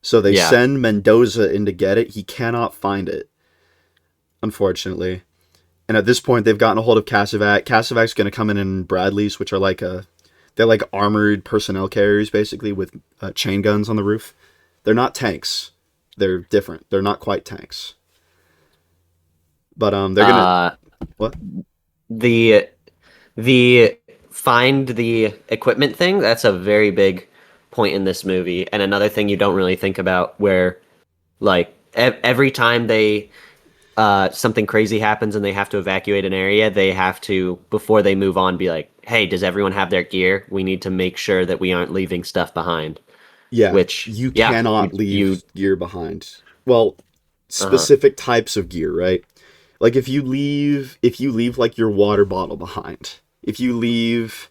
So they Yeah. send Mendoza in to get it. He cannot find it, unfortunately. And at this point, they've gotten a hold of Casavac. Casavac's going to come in Bradleys, which are like they're like armored personnel carriers, basically, with chain guns on the roof. They're not tanks. They're different. They're not quite tanks. But they're gonna Uh, what? the the find the equipment thing, that's a very big point in this movie, and another thing you don't really think about, where like every time they something crazy happens and they have to evacuate an area, they have to, before they move on, be like, hey, does everyone have their gear? We need to make sure that we aren't leaving stuff behind. Yeah, Which, you yeah, cannot you leave gear behind. Well, uh-huh, specific types of gear, right? Like if you leave like your water bottle behind, if you leave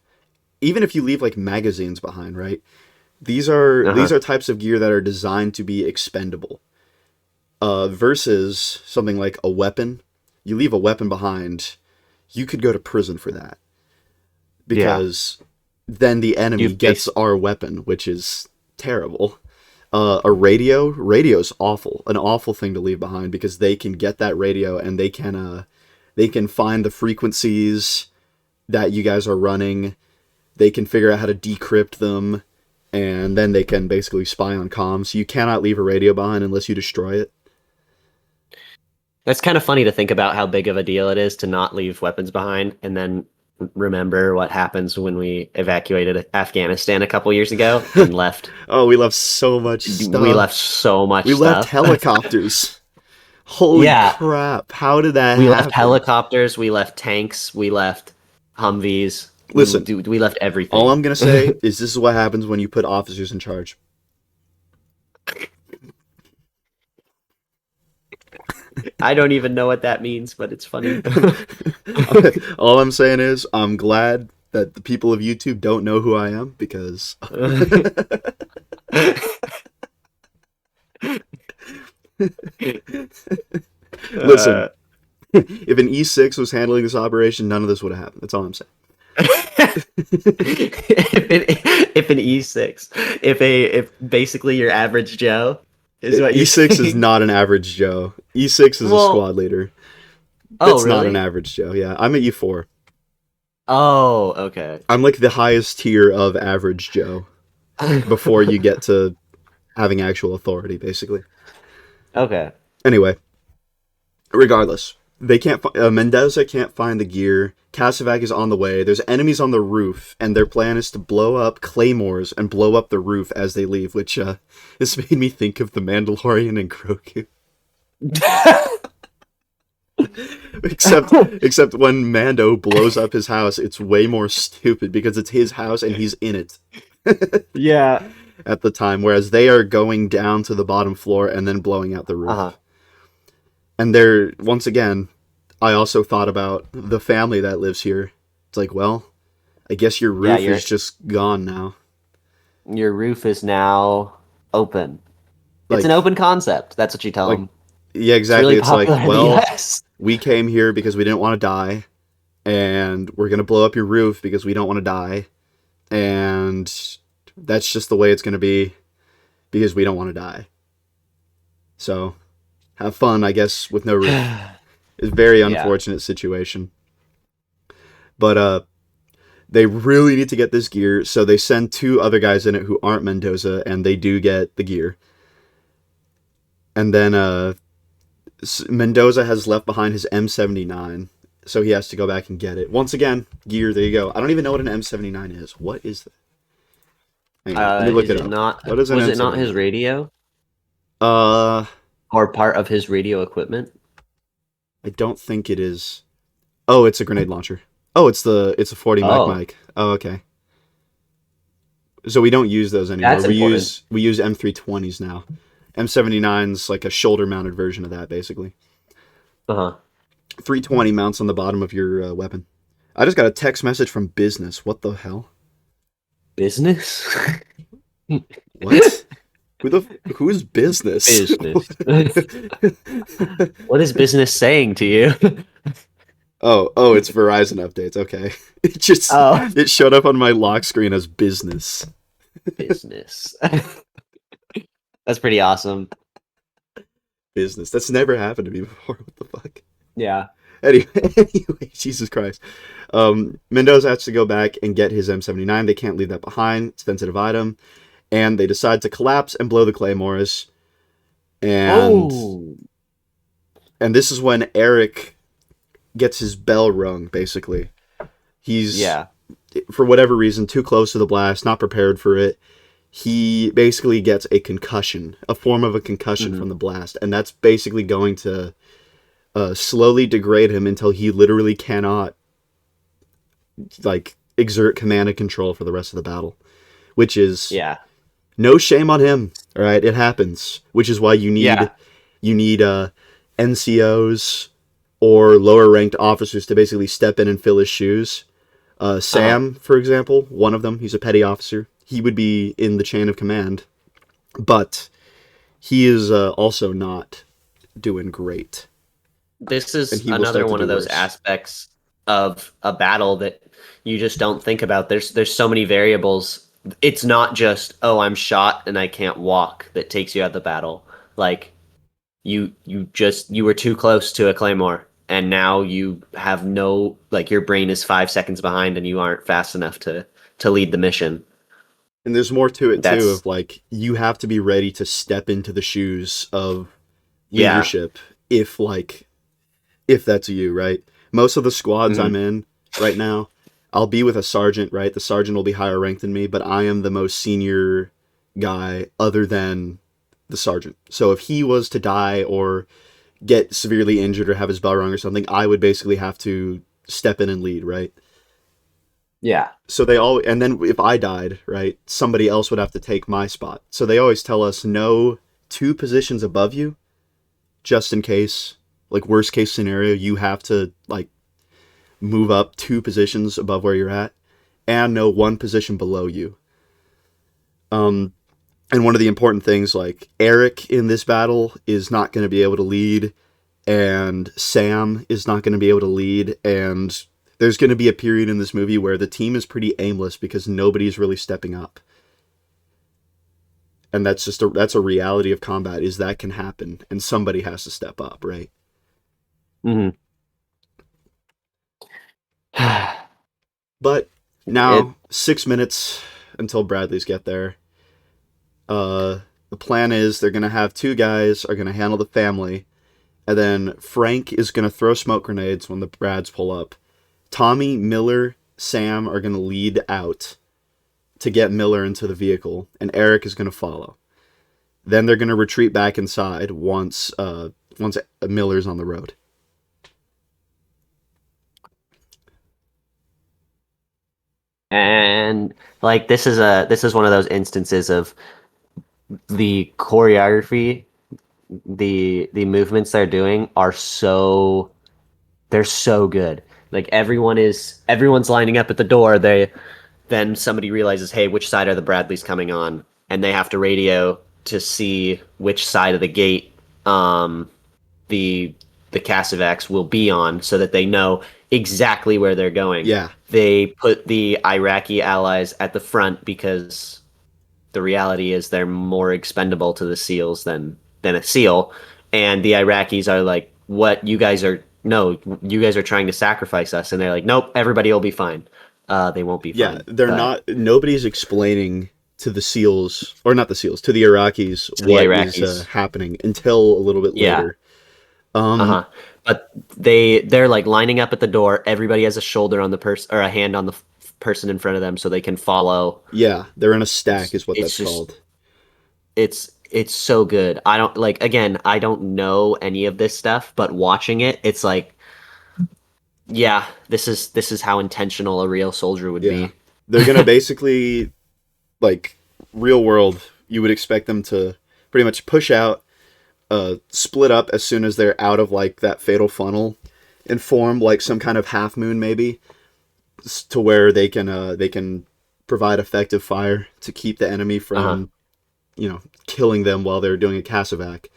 even if you leave like magazines behind, right? These uh-huh, are types of gear that are designed to be expendable. Versus something like a weapon. You leave a weapon behind, you could go to prison for that yeah. because then the You enemy gets base our weapon, which is terrible. A radio's awful, an awful thing to leave behind because they can get that radio and they can find the frequencies that you guys are running. They can figure out how to decrypt them, and then they can basically spy on comms. So you cannot leave a radio behind unless you destroy it. That's kind of funny to think about how big of a deal it is to not leave weapons behind, and then remember what happens when we evacuated Afghanistan a couple years ago and left. Oh, we left so much We left stuff. so We much left stuff. helicopters. Holy Yeah, crap! How did that we left happen? helicopters, we left tanks, we left Humvees, Listen, we left all everything. I'm gonna say is this is what happens when you put officers in charge. I don't even know what that means, but it's funny. All I'm saying is I'm glad that the people of YouTube don't know who I am because listen, Uh, if an E6 was handling this operation, none of this would have happened. That's all I'm saying. if an E6, if basically your average Joe is what you're E6 is saying. not an average Joe. E6 is a Well, squad leader. oh That's not an really? average Joe. Yeah, I'm at E4. Oh, okay. I'm like the highest tier of average Joe before you get to having actual authority, basically. Okay. Anyway, regardless, they can't. Mendoza can't find the gear. Casavac is on the way. There's enemies on the roof, and their plan is to blow up claymores and blow up the roof as they leave. Which this made me think of the Mandalorian and Grogu. Except when Mando blows up his house, it's way more stupid because it's his house and he's in it Yeah. at the time, whereas they are going down to the bottom floor and then blowing out the Uh-huh. roof. And they're once again, I also thought about the family that lives here. It's like, well, I guess your Yeah, roof is just gone now. your roof is now open. It's an Like, open concept. That's what you tell like, them. yeah, It's exactly. really It's like, popular in the well, US. we came here because we didn't want to die, and we're gonna blow up your roof because we don't want to die, and that's just the way it's gonna be because we don't want to die. So, have fun, I guess, with no roof. It's a very Yeah. unfortunate situation. But they really need to get this gear, so they send two other guys in it who aren't Mendoza, and they do get the gear. And then Mendoza has left behind his M79, so he has to go back and get it. Once again, gear, there you go. I don't even know what an M79 is. What is that? Hang on, let me look Is it it up. not, What is an was it not his M79? radio Uh, or part of his radio equipment? I don't think it is. Oh, it's a grenade launcher. Oh, it's a 40 Mac Oh, mic. Oh, okay. So we don't use those anymore. that's We important. use we use M320s now. M79's like a shoulder mounted version of that, basically. Uh-huh. 320 mounts on the bottom of your weapon. I just got a text message from business. What the hell? Business? What? Who's business? Business. What is business saying to you? Oh, it's Verizon updates. Okay. Oh, It showed up on my lock screen as business. business. That's pretty awesome. Business. That's never happened to me before. What the fuck? Yeah. Anyway, Jesus Christ. Mendoza has to go back and get his M79. They can't leave that behind. It's a sensitive item. And they decide to collapse and blow the claymores. And Oh, and this is when Eric gets his bell rung, basically. He's, yeah. for whatever reason, too close to the blast, not prepared for it. He basically gets a concussion, a form of a concussion Hmm. from the blast. And that's basically going to slowly degrade him until he literally cannot, like, exert command and control for the rest of the battle. Which is Yeah. no shame on him. All right, it happens. Which is why Yeah. you need NCOs or lower ranked officers to basically step in and fill his shoes. Uh-huh. Sam, for example, one of them, he's a petty officer. He would be in the chain of command, but he is also not doing great, This and is he will another start to one do of those worse. aspects of a battle that you just don't think about. There's so many variables. It's not just, oh, I'm shot and I can't walk that takes you out of the battle. Like you were too close to a claymore and now you have no, like, your brain is 5 seconds behind and you aren't fast enough to lead the mission. And there's more to it too. That's Of like you have to be ready to step into the shoes of yeah. leadership if that's you, right? Most of the squads Hmm. I'm in right now, I'll be with a sergeant, right? The sergeant will be higher ranked than me, but I am the most senior guy other than the sergeant. So if he was to die or get severely injured or have his bell rung or something, I would basically have to step in and lead, right? Yeah. So they all, and then if I died, right, somebody else would have to take my spot. So they always tell us no two positions above you, just in case, like worst case scenario, you have to like move up two positions above where you're at, and no one position below you. Um, and one of the important things, like Eric in this battle is not going to be able to lead, and Sam is not going to be able to lead, and there's going to be a period in this movie where the team is pretty aimless because nobody's really stepping up. And that's a reality of combat is that can happen and somebody has to step up, right? Hmm. But It now 6 minutes until Bradley's get there. The plan is they're gonna have two guys are gonna handle the family, and then Frank is gonna throw smoke grenades when the Brads pull up. Tommy, Miller, Sam are gonna lead out to get Miller into the vehicle, and Eric is gonna follow. Then they're gonna retreat back inside once Miller's on the road. and like this is one of those instances of the choreography, the movements they're doing are so they're so good. Like everyone's lining up at the door. They then somebody realizes, hey, which side are the Bradleys coming on? And they have to radio to see which side of the gate the the Casavax will be on so that they know exactly where they're going. Yeah, They put the Iraqi allies at the front because the reality is they're more expendable to the SEALs than a SEAL, and the Iraqis are like, "What you guys are? No, you guys are trying to sacrifice us," and they're like, "Nope, everybody will be fine." They won't be yeah, fine, they're but not. Nobody's explaining to the SEALs, or not the SEALs, to the Iraqis to the what is Iraqis, happening until a little bit yeah, later. Um, uh-huh. But they're like lining up at the door. Everybody has a shoulder on the person or a hand on the person in front of them, so they can follow. yeah, they're in a stack, It's is what it's that's just called. it's so good. I don't like again, I don't know any of this stuff, but watching it, it's like, yeah, this is how intentional a real soldier would Yeah, be. they're gonna basically like real world. You would expect them to pretty much push out, split up as soon as they're out of like that fatal funnel, and form like some kind of half moon maybe, to where they can provide effective fire to keep the enemy Uh-huh. from killing them while they're doing a Casavac.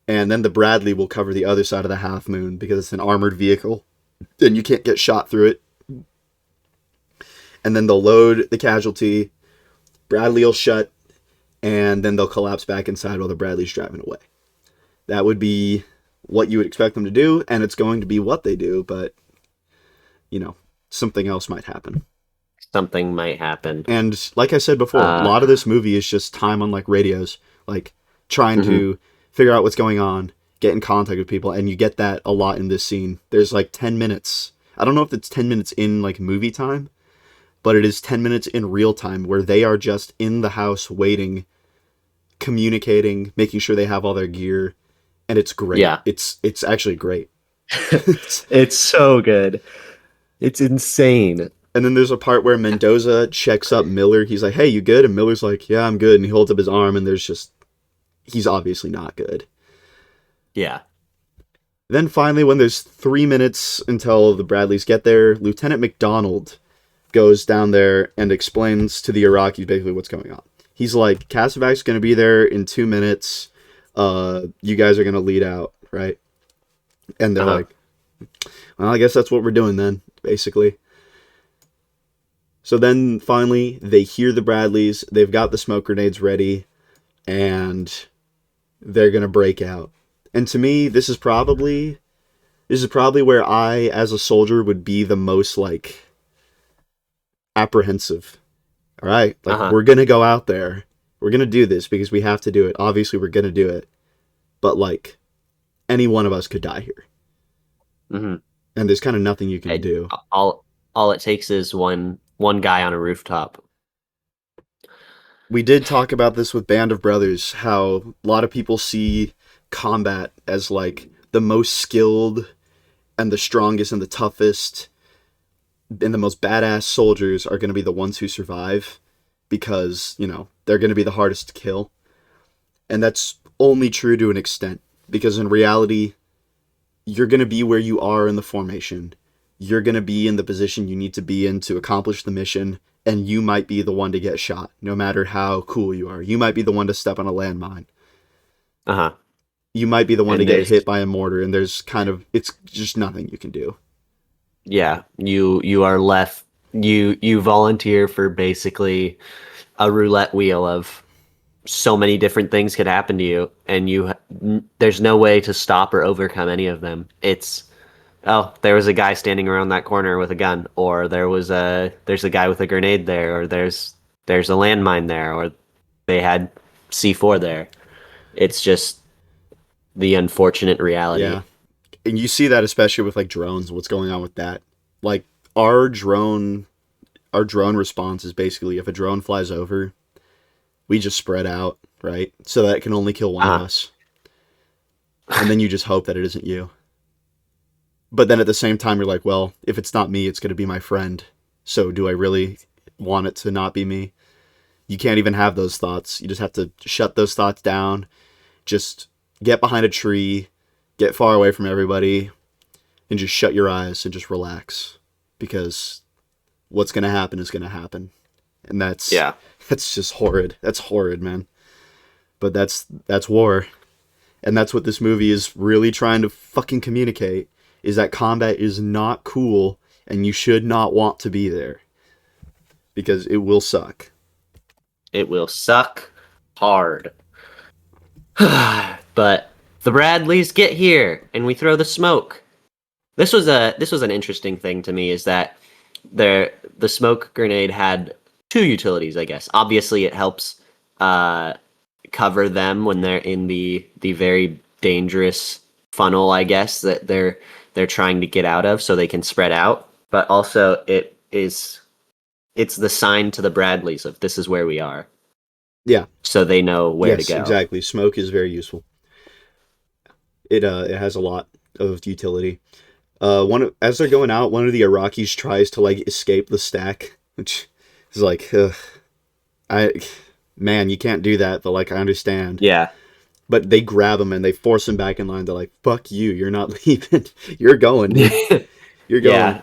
And then the Bradley will cover the other side of the half moon because it's an armored vehicle and you can't get shot through it. And then they'll load the casualty, Bradley will shut, and then they'll collapse back inside while the Bradley's driving away. That would be what you would expect them to do, and it's going to be what they do, but, you know, something else might happen. Something might happen. And like I said before, a Uh, lot of this movie is just time on like radios, like trying mhm. to figure out what's going on, get in contact with people, and you get that a lot in this scene. There's like 10 minutes. I don't know if it's 10 minutes in like movie time, but it is 10 minutes in real time where they are just in the house waiting, communicating, making sure they have all their gear, and it's great. Yeah. It's actually great. It's so good. It's insane. And then there's a part where Mendoza checks up Miller. He's like, "Hey, you good?" And Miller's like, "Yeah, I'm good." And he holds up his arm, and there's just he's obviously not good. Yeah. Then finally, when there's 3 minutes until the Bradleys get there, Lieutenant McDonald goes down there and explains to the Iraqis basically what's going on. He's like, "Casavac's going to be there in 2 minutes. You guys are going to lead out, right?" And they're Uh-huh. like, "Well, I guess that's what we're doing then, basically." So then finally, they hear the Bradleys. They've got the smoke grenades ready, and they're going to break out. And to me, this is probably where I, as a soldier, would be the most like apprehensive. All right, like Uh-huh. we're gonna go out there, we're gonna do this because we have to do it. Obviously, we're gonna do it, but like any one of us could die here, Hmm. and there's kind of nothing you can It, do. all it takes is one guy on a rooftop. We did talk about this with Band of Brothers, how a lot of people see combat as like the most skilled and the strongest and the toughest and the most badass soldiers are going to be the ones who survive because, they're going to be the hardest to kill. And that's only true to an extent because in reality, you're going to be where you are in the formation. You're going to be in the position you need to be in to accomplish the mission, and you might be the one to get shot, no matter how cool you are. You might be the one to step on a landmine. Uh-huh. You might be the one to And get there's hit by a mortar, and it's just nothing you can do. yeah, you are left you volunteer for basically a roulette wheel of so many different things could happen to you, and there's no way to stop or overcome any of them. It's, oh, there was a guy standing around that corner with a gun, or there's a guy with a grenade there, or there's a landmine there, or they had C4 there. It's just the unfortunate reality. Yeah. And you see that especially with like drones, what's going on with that. Like our drone our drone response is basically if a drone flies over, we just spread out, right? So that it can only kill one of Uh-huh. us. And then you just hope that it isn't you. But then at the same time you're like, well, if it's not me, it's going to be my friend. So do I really want it to not be me? You can't even have those thoughts. You just have to shut those thoughts down. Just get behind a tree, get far away from everybody, and just shut your eyes and just relax because what's going to happen is going to happen. And that's Yeah. that's just horrid. That's horrid, man. But that's war. And that's what this movie is really trying to fucking communicate is that combat is not cool and you should not want to be there because it will suck. It will suck hard. But the Bradleys get here and we throw the smoke. This was an interesting thing to me is that the smoke grenade had two utilities, I guess. Obviously it helps uh cover them when they're in the very dangerous funnel, I guess, that they're trying to get out of so they can spread out. But also it's the sign to the Bradleys of this is where we are. Yeah. So they know where to Yes, go. exactly. Smoke is very useful. It has a lot of utility. As they're going out, one of the Iraqis tries to like escape the stack, which is like, I, man, you can't do that. But like, I understand. Yeah. But they grab him and they force him back in line. They're like, "Fuck you! You're not leaving. You're going, dude. You're going." Yeah.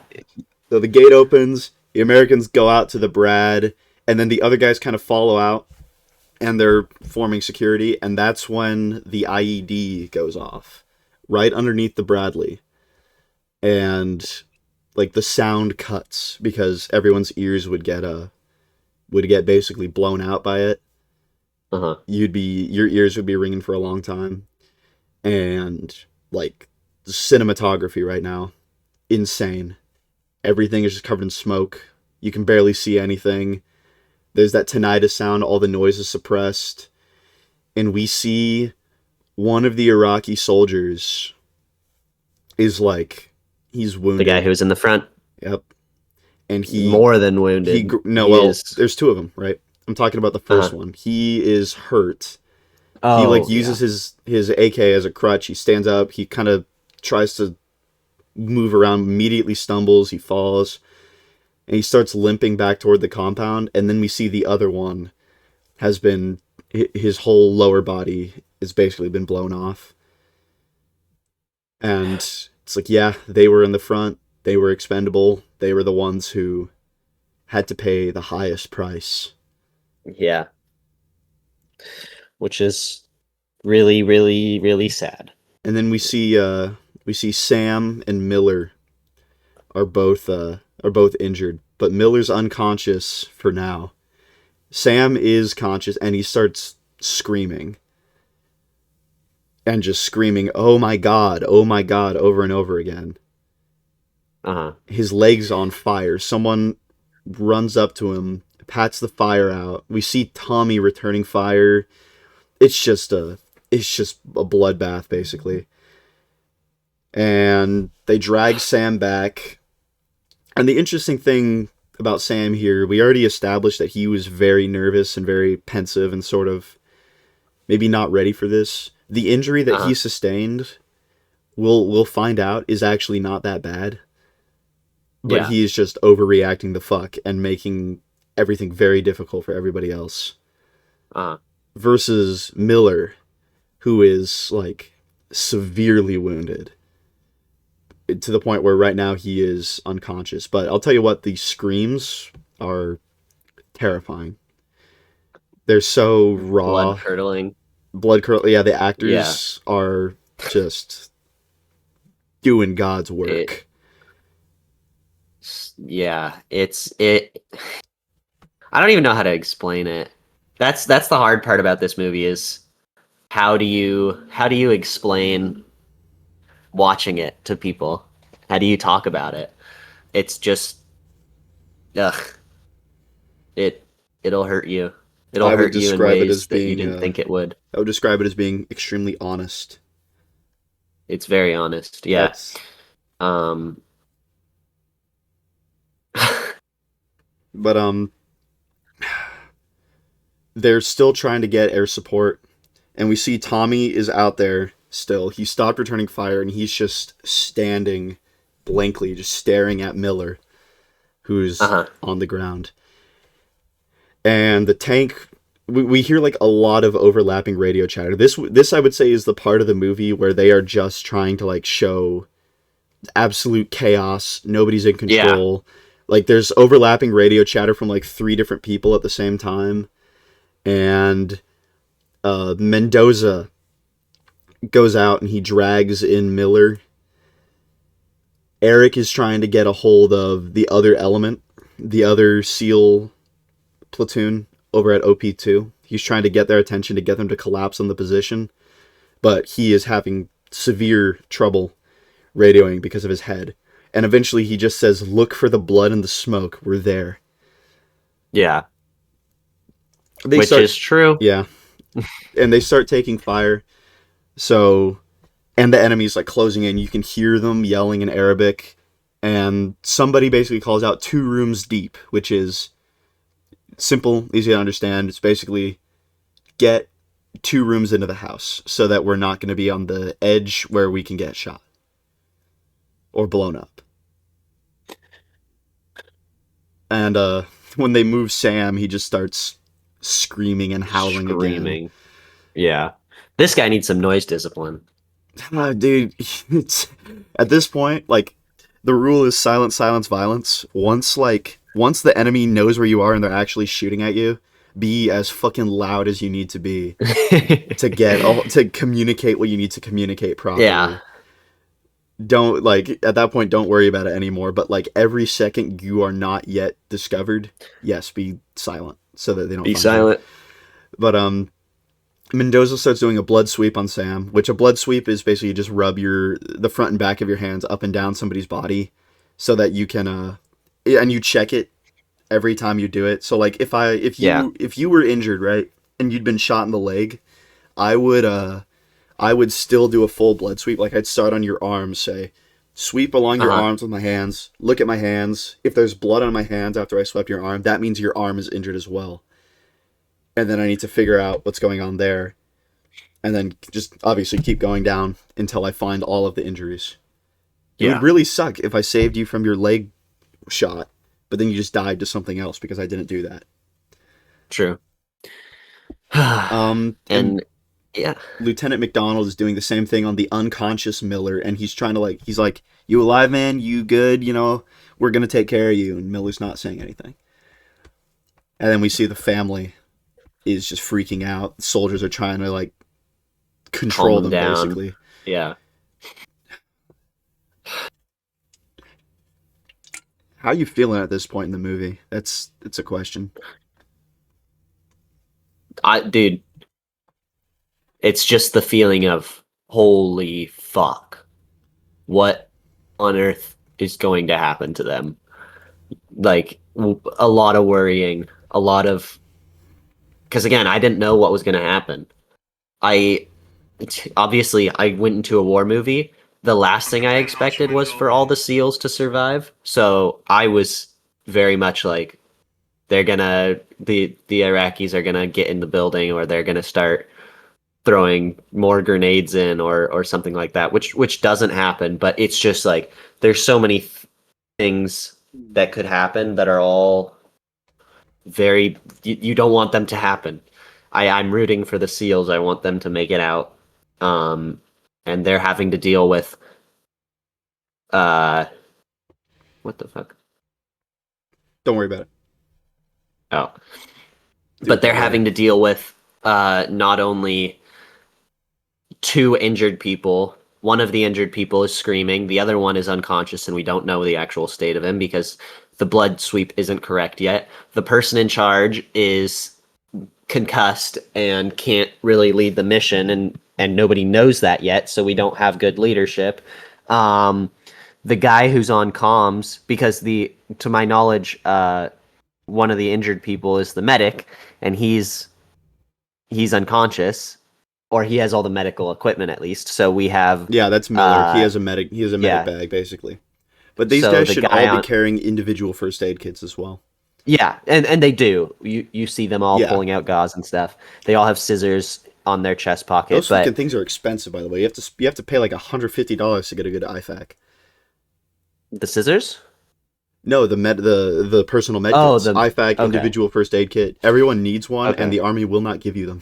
So the gate opens. The Americans go out to the Brad, and then the other guys kind of follow out, and they're forming security. And that's when the IED goes off, right underneath the Bradley, and like the sound cuts because everyone's ears would get basically blown out by it. Uh-huh. Your ears would be ringing for a long time, and like the cinematography right now, insane. Everything is just covered in smoke. You can barely see anything. There's that tinnitus sound, all the noise is suppressed. And we see one of the Iraqi soldiers is like, he's The guy wounded. who's in the front, Yep. And more than wounded. no, He well, is. there's two of them, right? I'm talking about the first Uh-huh. one. He is hurt. He like Oh yeah. uses his AK as a crutch. He stands up. He kind of tries to move around, immediately stumbles. He falls, and he starts limping back toward the compound. And then we see the other one has been, his whole lower body has basically been blown off. And it's like, yeah, they were in the front. They were expendable. They were the ones who had to pay the highest price. Yeah. Which is really, really, really sad. And then we see Sam and Miller are both injured, but Miller's unconscious for now. Sam is conscious, and he starts screaming and just screaming, oh my god," over and over again. Uh-huh. His legs on fire. Someone runs up to him, pats the fire out. We see Tommy returning fire. It's just a bloodbath basically. And they drag Sam back. And the interesting thing about Sam here, we already established that he was very nervous and very pensive and sort of maybe not ready for this. The injury that Uh-huh. he sustained, we'll find out, is actually not that bad. But Yeah. he is just overreacting the fuck and making everything very difficult for everybody else. Uh-huh. Versus Miller, who is like severely wounded to the point where right now he is unconscious. But I'll tell you what, the screams are terrifying. They're so Blood raw, curdling. blood curdling. Yeah, the Yeah. actors are just doing God's It work. yeah, it I don't even know how to explain it. That's the hard part about this movie is how do you explain watching it to people? How do you talk about it? It's just ugh, it it'll hurt you. It'll I would hurt you in describe it as ways that you being. didn't think it would. I would describe it as being extremely honest. It's very honest. Yeah. That's. Um But they're still trying to get air support, and we see Tommy is out there still. He stopped returning fire, and he's just standing blankly, just staring at Miller, who's uh-huh. on the ground. And the tank, we hear like a lot of overlapping radio chatter. This I would say is the part of the movie where they are just trying to like show absolute chaos. Nobody's in Yeah. control. Like there's overlapping radio chatter from like three different people at the same time, and Mendoza goes out and he drags in Miller. Eric is trying to get a hold of the other element, the other SEAL platoon over at OP2. He's trying to get their attention to get them to collapse on the position, but he is having severe trouble radioing because of his head. And eventually he just says, "Look for the blood and the smoke. We're there." Yeah. They Which start, is true. yeah, and they start taking fire. So, and the enemy's like closing in. You can hear them yelling in Arabic, and somebody basically calls out 2 rooms deep, which is simple, easy to understand. It's basically get 2 rooms into the house so that we're not going to be on the edge where we can get shot or blown up. And when they move Sam, he just starts screaming and howling again. Screaming. Yeah. This guy needs some noise discipline. Dude, it's at this point like the rule is silence, silence, violence. Once the enemy knows where you are and they're actually shooting at you, be as fucking loud as you need to be to communicate what you need to communicate Yeah. properly. Don't like at that point don't worry about it anymore, but like every second you are not yet discovered, yes, be silent so that they don't Be find you. silent. But Mendoza starts doing a blood sweep on Sam, which a blood sweep is basically you just rub the front and back of your hands up and down somebody's body, so that you can and you check it every time you do it. So like Yeah. if you were injured, right, and you'd been shot in the leg, I would I would still do a full blood sweep. Like I'd start on your arms, say, sweep along your Uh-huh. arms with my hands. Look at my hands. If there's blood on my hands after I swept your arm, that means your arm is injured as well. And then I need to figure out what's going on there, and then just obviously keep going down until I find all of the injuries. It would Yeah. really suck if I saved you from your leg shot, but then you just died to something else because I didn't do that. True. And And yeah. Lieutenant McDonald is doing the same thing on the unconscious Miller, and he's trying to he's like, "You alive, man? You good? You know, we're gonna take care of you." And Miller's not saying anything. And then we see the family is just freaking out. The soldiers are trying to Calm control them them, down. basically. Yeah. How are you feeling at this point in the movie? It's a question. Dude, it's just the feeling of holy fuck. What on earth is going to happen to them? Like a lot of worrying, a lot of because again, I didn't know what was going to happen. I obviously I went into a war movie. The last thing I expected was for all the SEALs to survive. So I was very much like the Iraqis are gonna get in the building or they're gonna start throwing more grenades in or something like that, which doesn't happen. But it's just like there's so many things that could happen that are all very you don't want them to happen. I'm rooting for the SEALs. I want them to make it out. Um, and they're having to deal with uh what the fuck? Don't worry about it. Oh. Do But it they're later. having to deal with not only two injured people. One of the injured people is screaming, the other one is unconscious, and we don't know the actual state of him because the blood sweep isn't correct yet. The person in charge is concussed and can't really lead the mission, and nobody knows that yet, so we don't have good leadership. Um, the guy who's on comms, because the to my knowledge, one of the injured people is the medic, and he's unconscious, or he has all the medical equipment at least. So we have, Yeah, that's Miller. uh, He has a medic yeah. bag basically. But these So guys the should all guy be on, carrying individual first aid kits as well. yeah, and they do. You see them all Yeah. pulling out gauze and stuff. They all have scissors on their chest pocket, Those fucking but things are expensive, by the way. You have to pay like $150 to get a good IFAC. the scissors. No, the personal med Oh, kits, the IFAC, okay, individual first aid kit. Everyone needs one, and okay. the army will not give you them.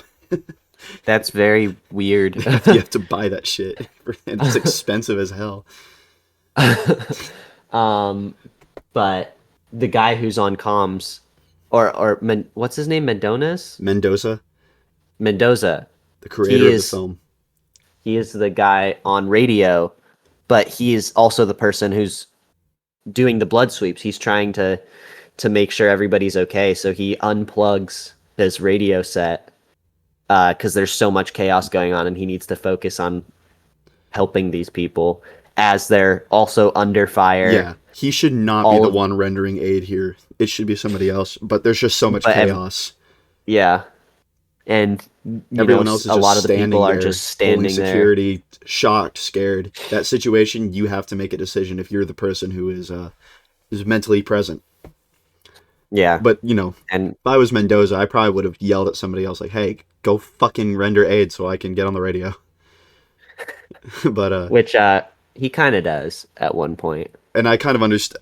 That's very weird. You have to buy that shit, and it's expensive as hell. um, but the guy who's on comms, what's his name? Mendoza, Mendoza. the He creator of the is film. he is the guy on radio, but he is also the person who's doing the blood sweeps. He's trying to make sure everybody's okay. So he unplugs his radio set because there's so much chaos going on, and he needs to focus on helping these people as they're also under fire. Yeah, he should not be All the of, one rendering aid here. It should be somebody else. But there's just so much but chaos. yeah, and Everyone else is a just lot of the people standing are there, just pulling standing there. security, shocked, scared. That situation, you have to make a decision if you're the person who is mentally present. Yeah, But you know, and if I was Mendoza, I probably would have yelled at somebody else like, "Hey, go fucking render aid so I can get on the radio." But which he kind of does at one point. and I kind of understand.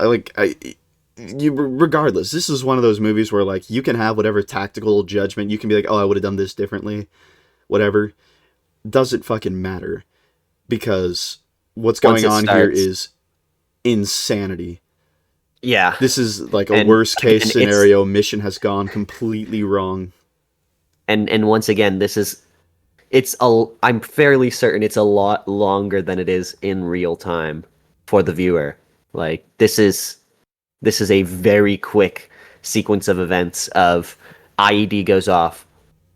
You regardless, this is one of those movies where like you can have whatever tactical judgment. You can be like, "Oh, I would have done this differently," whatever. Doesn't fucking matter because what's Once going it on here starts, is insanity. yeah, This is like a and worst case again, scenario. Mission has gone completely wrong. and once again, I'm fairly certain it's a lot longer than it is in real time for the viewer. Like this is a very quick sequence of events of IED goes off,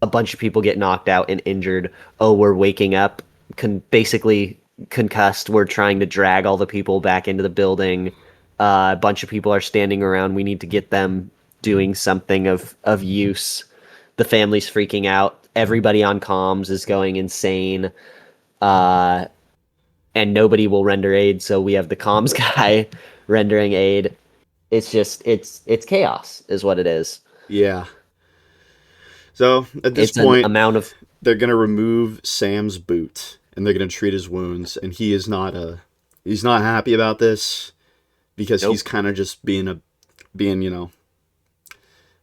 a bunch of people get knocked out and injured. Oh, we're waking up, basically concussed. We're trying to drag all the people back into the building. A bunch of people are standing around. We need to get them doing something of use. The family's freaking out. Everybody on comms is going insane. Uh, and nobody will render aid, so we have the comms guy rendering aid. It's just it's chaos is what it is. Yeah. So at this It's an point, amount of they're gonna remove Sam's boot and they're gonna treat his wounds, and he's not happy about this because he's nope. kind of just being a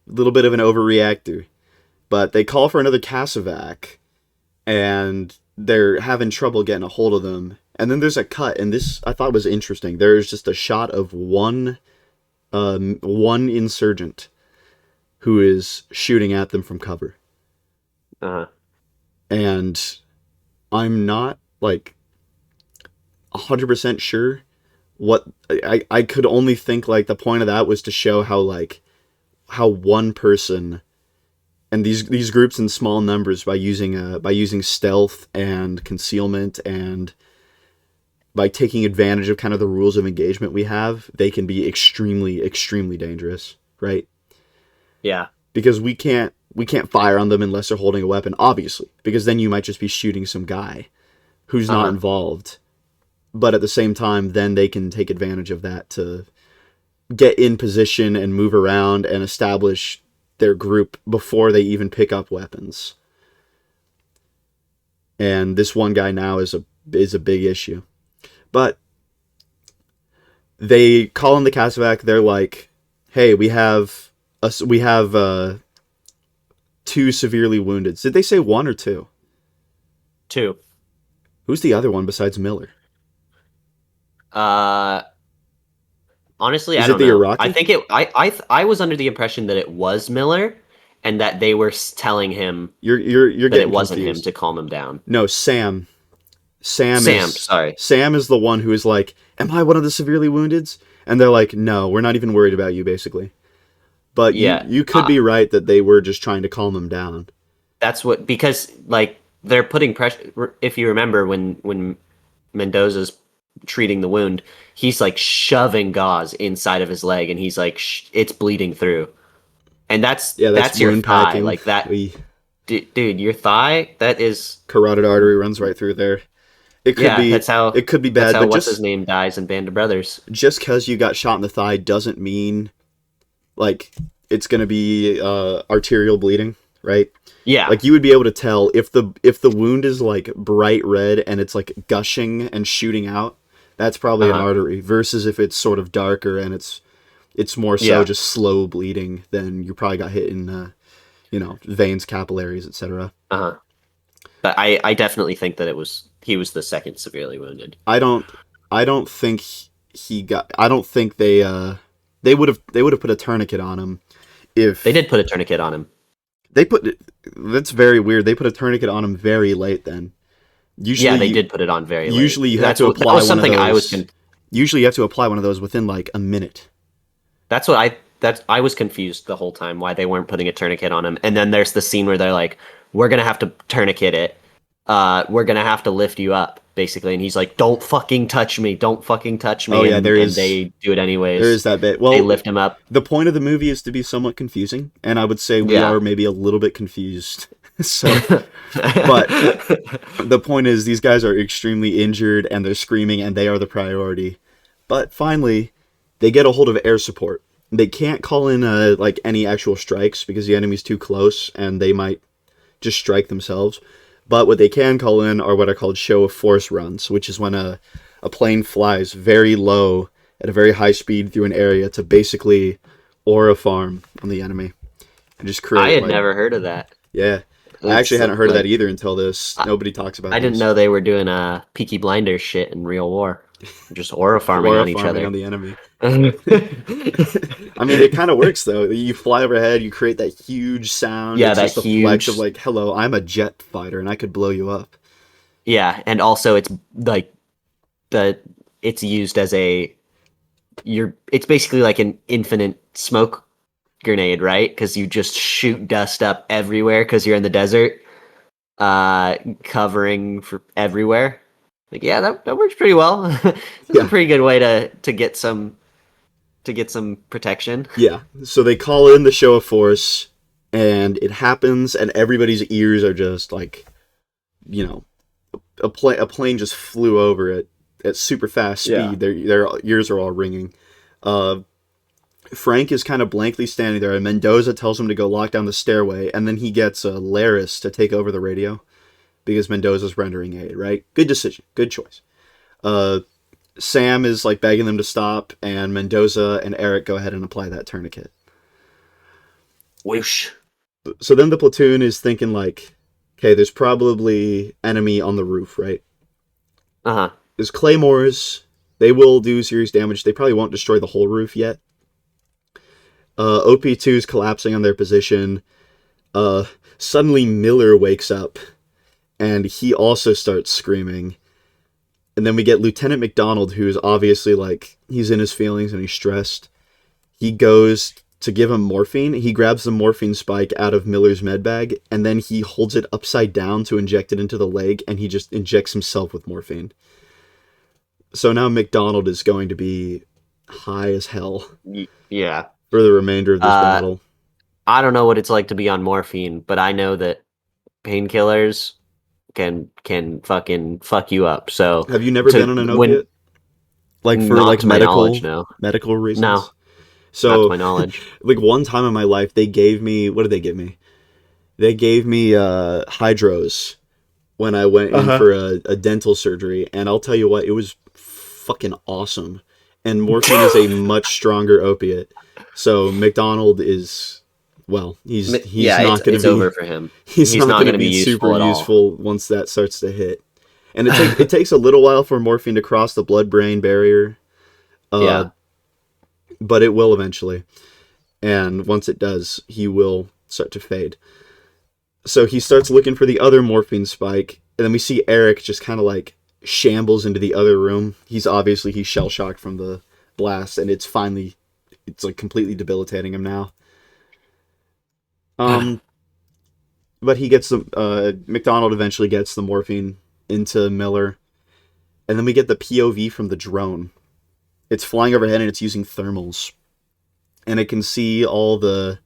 little bit of an overreactor. But they call for another Cassavac, and they're having trouble getting a hold of them. And then there's a cut, and this I thought was interesting. There's just a shot of one insurgent who is shooting at them from cover. Uh-huh. And I'm not like 100% sure what I could only think like the point of that was to show how one person and these groups in small numbers by using stealth and concealment and by taking advantage of kind of the rules of engagement we have, they can be extremely dangerous, right? Yeah. Because we can't fire on them unless they're holding a weapon, obviously, because then you might just be shooting some guy who's not Uh-huh. involved. But at the same time, then they can take advantage of that to get in position and move around and establish their group before they even pick up weapons. And this one guy now is a big issue. But they call in the Cassavac. They're like, "Hey, we have two severely wounded." Did they say one or two? Two. Who's the other one besides Miller? Uh Honestly, I Is it don't the know. I Iraqi? think I was under the impression that it was Miller and that they were telling him You're that it getting wasn't him confused. to calm him down. No, Sam. Sam Sam, is sorry. Sam is the one who is like, "Am I one of the severely wounded?" And they're like, "No, we're not even worried about you, basically." But Yeah. you could be right that they were just trying to calm him down. That's what because like they're putting pressure. If you remember when Mendoza's treating the wound, he's like shoving gauze inside of his leg, and he's like it's bleeding through, and Yeah, that's that's your wound thigh, packing. like that, We dude. Your thigh, that is carotid artery runs right through there. It could yeah. be it could be That's bad, how but what's his name dies in Band of Brothers. just because you got shot in the thigh doesn't mean like it's gonna be arterial bleeding, right? Yeah. Like you would be able to tell if the wound is like bright red and it's like gushing and shooting out, that's probably Uh an huh. artery. Versus if it's sort of darker and it's more so Yeah. just slow bleeding, then you probably got hit in veins, capillaries, etc. Uh huh. But I definitely think that he was the second severely wounded. I don't I don't think he got. I don't think they would have put a tourniquet on him They if did put a tourniquet on him. they put. That's very weird. They put a tourniquet on him very late. Then Yeah, usually they did put it on very late. usually you have That's to what that apply was one of something I was those. Usually you have to apply one of those within like a minute. that's what I was confused the whole time why they weren't putting a tourniquet on him. And then there's the scene where they're like, "We're gonna have to tourniquet it. We're gonna have to lift you up." Basically, and he's like, "Don't fucking touch me! Don't fucking touch Oh me!" yeah, And they do it there anyways. is that bit. They Well, lift him up. the point of the movie is to be somewhat confusing, and I would say we Yeah. are maybe a little bit confused. So, but the point is, these guys are extremely injured and they're screaming, and they are the priority. But finally, they get a hold of air support. They can't call in like any actual strikes because the enemy's too close, and they might just strike themselves. But what they can call in are what are called show of force runs, which is when a plane flies very low at a very high speed through an area to basically aura farm on the enemy and just I create had like, never heard of that. yeah. I It's actually hadn't heard of that like either until this. Nobody talks about I didn't these. know they were doing Peaky Blinders shit in real war, just aura farming Aura on each farming other. on the enemy. I mean, it kind of works though. You fly overhead, you create that huge sound. Yeah, It's that just a flex of huge. like, "Hello, I'm a jet fighter, and I could blow you up." Yeah, and also it's like the it's used as a you're it's basically like an infinite smoke grenade, right? Because you just shoot dust up everywhere because you're in the desert, covering for everywhere. Like, yeah, that works pretty well. That's a Yeah. pretty good way to get some protection. Yeah. So they call in the show of force, and it happens, and everybody's ears are just like, you know, a plane just flew over it at super fast Yeah. speed. Their ears are all ringing. Uh, Frank is kind of blankly standing there, and Mendoza tells him to go lock down the stairway, and then he gets Laris to take over the radio because Mendoza's rendering aid. Right? Good decision. Good choice. Uh, Sam is like begging them to stop, and Mendoza and Eric go ahead and apply that tourniquet. Whoosh. So then the platoon is thinking like, okay, there's probably enemy on the roof, right? Uh huh. There's claymores. They will do serious damage. They probably won't destroy the whole roof yet. OP2 is collapsing on their position. Uh, Suddenly Miller wakes up, and he also starts screaming. And then we get Lieutenant McDonald, who's obviously like, he's in his feelings and he's stressed. He goes to give him morphine. He grabs the morphine spike out of Miller's med bag, and then he holds it upside down to inject it into the leg, and he just injects himself with morphine. So now McDonald is going to be high as hell Yeah. for the remainder of this Uh, battle. I don't know what it's like to be on morphine, but I know that painkillers can fucking fuck you up. So Have you never to been on an when opiate? Like for not like to my knowledge, no, medical no, reasons? not to So my knowledge. like one time in my life they gave me, what did they give me? They gave me hydros when I went Uh in huh. for a dental surgery, and I'll tell you what, it was fucking awesome. And morphine is a much stronger opiate. So McDonald is, well, he's Yeah, not going to it's be over for him. he's He's not not going to going to be be super useful at all. useful once that starts to hit. And it takes a little while for morphine to cross the blood brain barrier, uh, Yeah. but it will eventually. And once it does, he will start to fade. So he starts looking for the other morphine spike, and then we see Eric just kind of like shambles into the other room. He's shell shocked from the blast, and it's like completely debilitating him now. Um, but he gets the McDonald eventually gets the morphine into Miller, and then we get the POV from the drone. It's flying overhead and it's using thermals, and it can see all the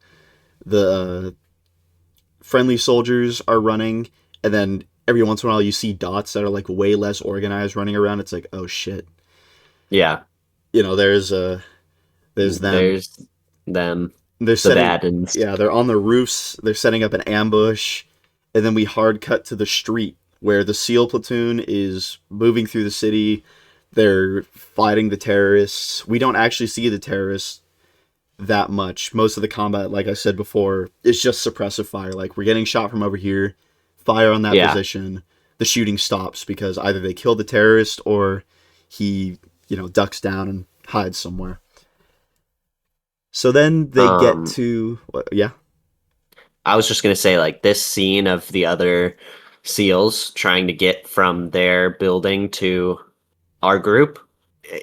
friendly soldiers are running, and then every once in a while you see dots that are like way less organized running around. It's like, oh shit, Yeah. there's them. There's them, They're the setting, bad ones. yeah, they're on the roofs. They're setting up an ambush, and then we hard cut to the street where the SEAL platoon is moving through the city. They're fighting the terrorists. We don't actually see the terrorists that much. Most of the combat, like I said before, is just suppressive fire. Like, we're getting shot from over here, fire on that Yeah. position. The shooting stops because either they kill the terrorist or he, ducks down and hides somewhere. So then they get Um, to, yeah, I was just gonna say, like, this scene of the other SEALs trying to get from their building to our group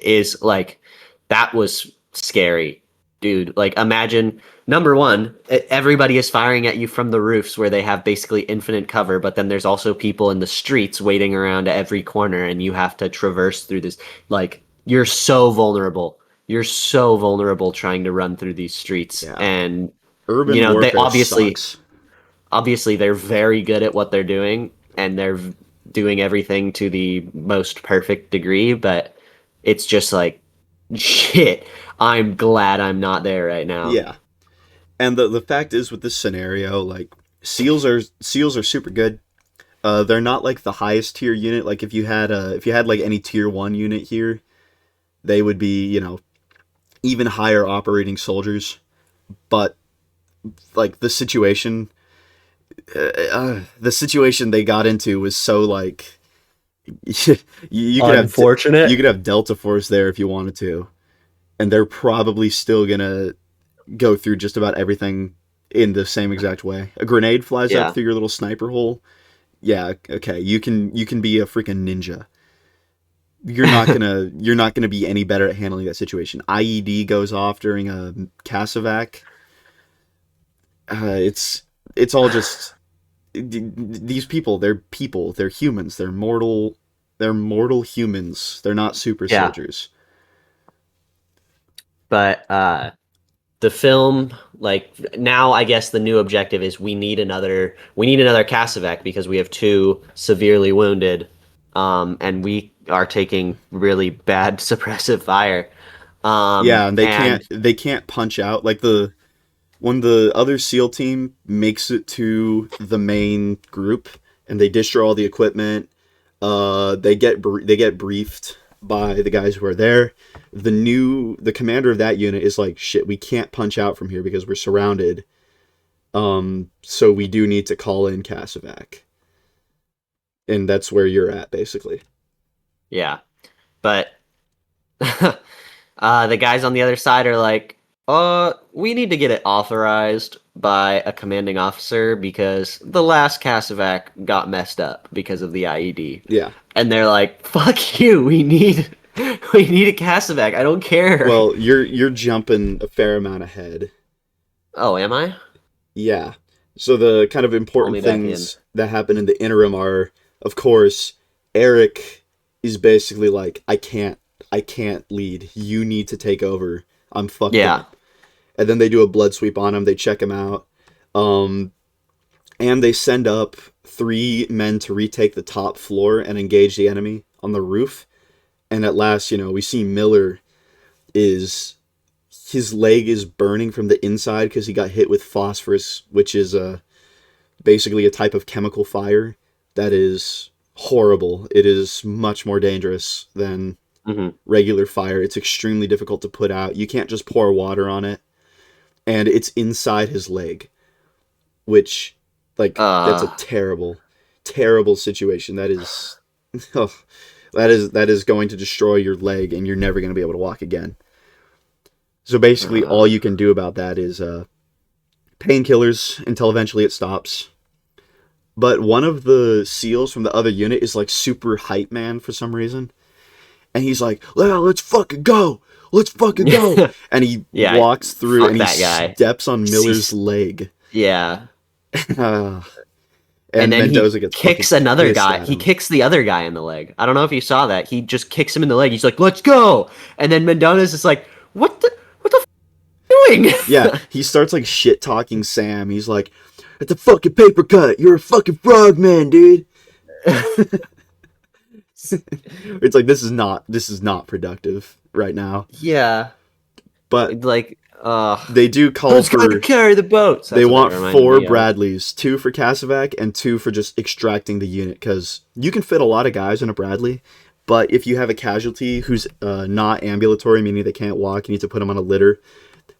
is like, that was scary, dude. Like, imagine, number one, everybody is firing at you from the roofs where they have basically infinite cover, but then there's also people in the streets waiting around every corner, and you have to traverse through this. Like, you're so vulnerable. You're so vulnerable trying to run through these streets. yeah. And Urban they warfare obviously sucks. they're very good at what they're doing, and they're doing everything to the most perfect degree, but it's just like, shit, I'm glad I'm not there right now. Yeah. And the fact is with this scenario, like SEALs are super good. They're not like the highest tier unit. Like if you had like any tier 1 unit here, they would be, even higher operating soldiers. But like the situation they got into was so like you could have you Unfortunate. could have Delta Force there if you wanted to, and they're probably still gonna go through just about everything in the same exact way. A grenade flies up Yeah. through your little sniper hole. Yeah, okay, you can be a freaking ninja. You're not gonna be any better at handling that situation. IED goes off during a Casavac. it's all just these people. They're people. They're humans. They're mortal. They're mortal humans. They're not super Yeah, soldiers. but the film, like, now I guess the new objective is we need another Kasavek because we have two severely wounded, and we are taking really bad suppressive fire. Yeah, and And they can't punch out like the when the other SEAL team makes it to the main group and they destroy all the equipment. They get briefed by the guys who are there. The commander of that unit is like, shit, we can't punch out from here because we're surrounded. So we do need to call in Kasavak, and that's where you're at basically. yeah, but the guys on the other side are like, we need to get it authorized by a commanding officer because the last Kasavak got messed up because of the IED. Yeah. And they're like, fuck you, we need a Kasavak. I don't care. Well, you're jumping a fair amount ahead. Oh, am I? Yeah. So the kind of Pull important me back in. things that happen in the interim are, of course, Eric is basically like, I can't lead. You need to take over. I'm fucked Yeah. up. And then they do a blood sweep on him. They check him out. Um, and they send up three men to retake the top floor and engage the enemy on the roof. And at last, we see Miller is his leg is burning from the inside because he got hit with phosphorus, which is basically a type of chemical fire that is horrible. It is much more dangerous than Hmm. regular fire. It's extremely difficult to put out. You can't just pour water on it. And it's inside his leg, which, like, that's a Uh, terrible, terrible situation. That is, oh, that is going to destroy your leg, and you're never going to be able to walk again. So basically, uh, all you can do about that is painkillers until eventually it stops. But one of the SEALs from the other unit is like super hype man for some reason, and he's like, "Yeah, let's fucking go, let's fucking go!" And he yeah. walks through Fuck and he that guy. steps on Miller's He's- leg, yeah. and And then he Mendoza gets fucking kicks another pissed guy. at He him. kicks the other guy in the leg. I don't know if you saw that. He just kicks him in the leg. He's like, "Let's go!" And then Mendoza's just like, What the f- doing?" Yeah, he starts like shit talking Sam. He's like, "It's a fucking paper cut. You're a fucking frogman, dude." It's like this is not productive right now. Yeah, But like, they do call who's going to for carry the boats? they That's what that want reminded four me of. Bradleys, two for Kasavak and two for just extracting the unit because you can fit a lot of guys in a Bradley. But if you have a casualty who's not ambulatory, meaning they can't walk, you need to put them on a litter.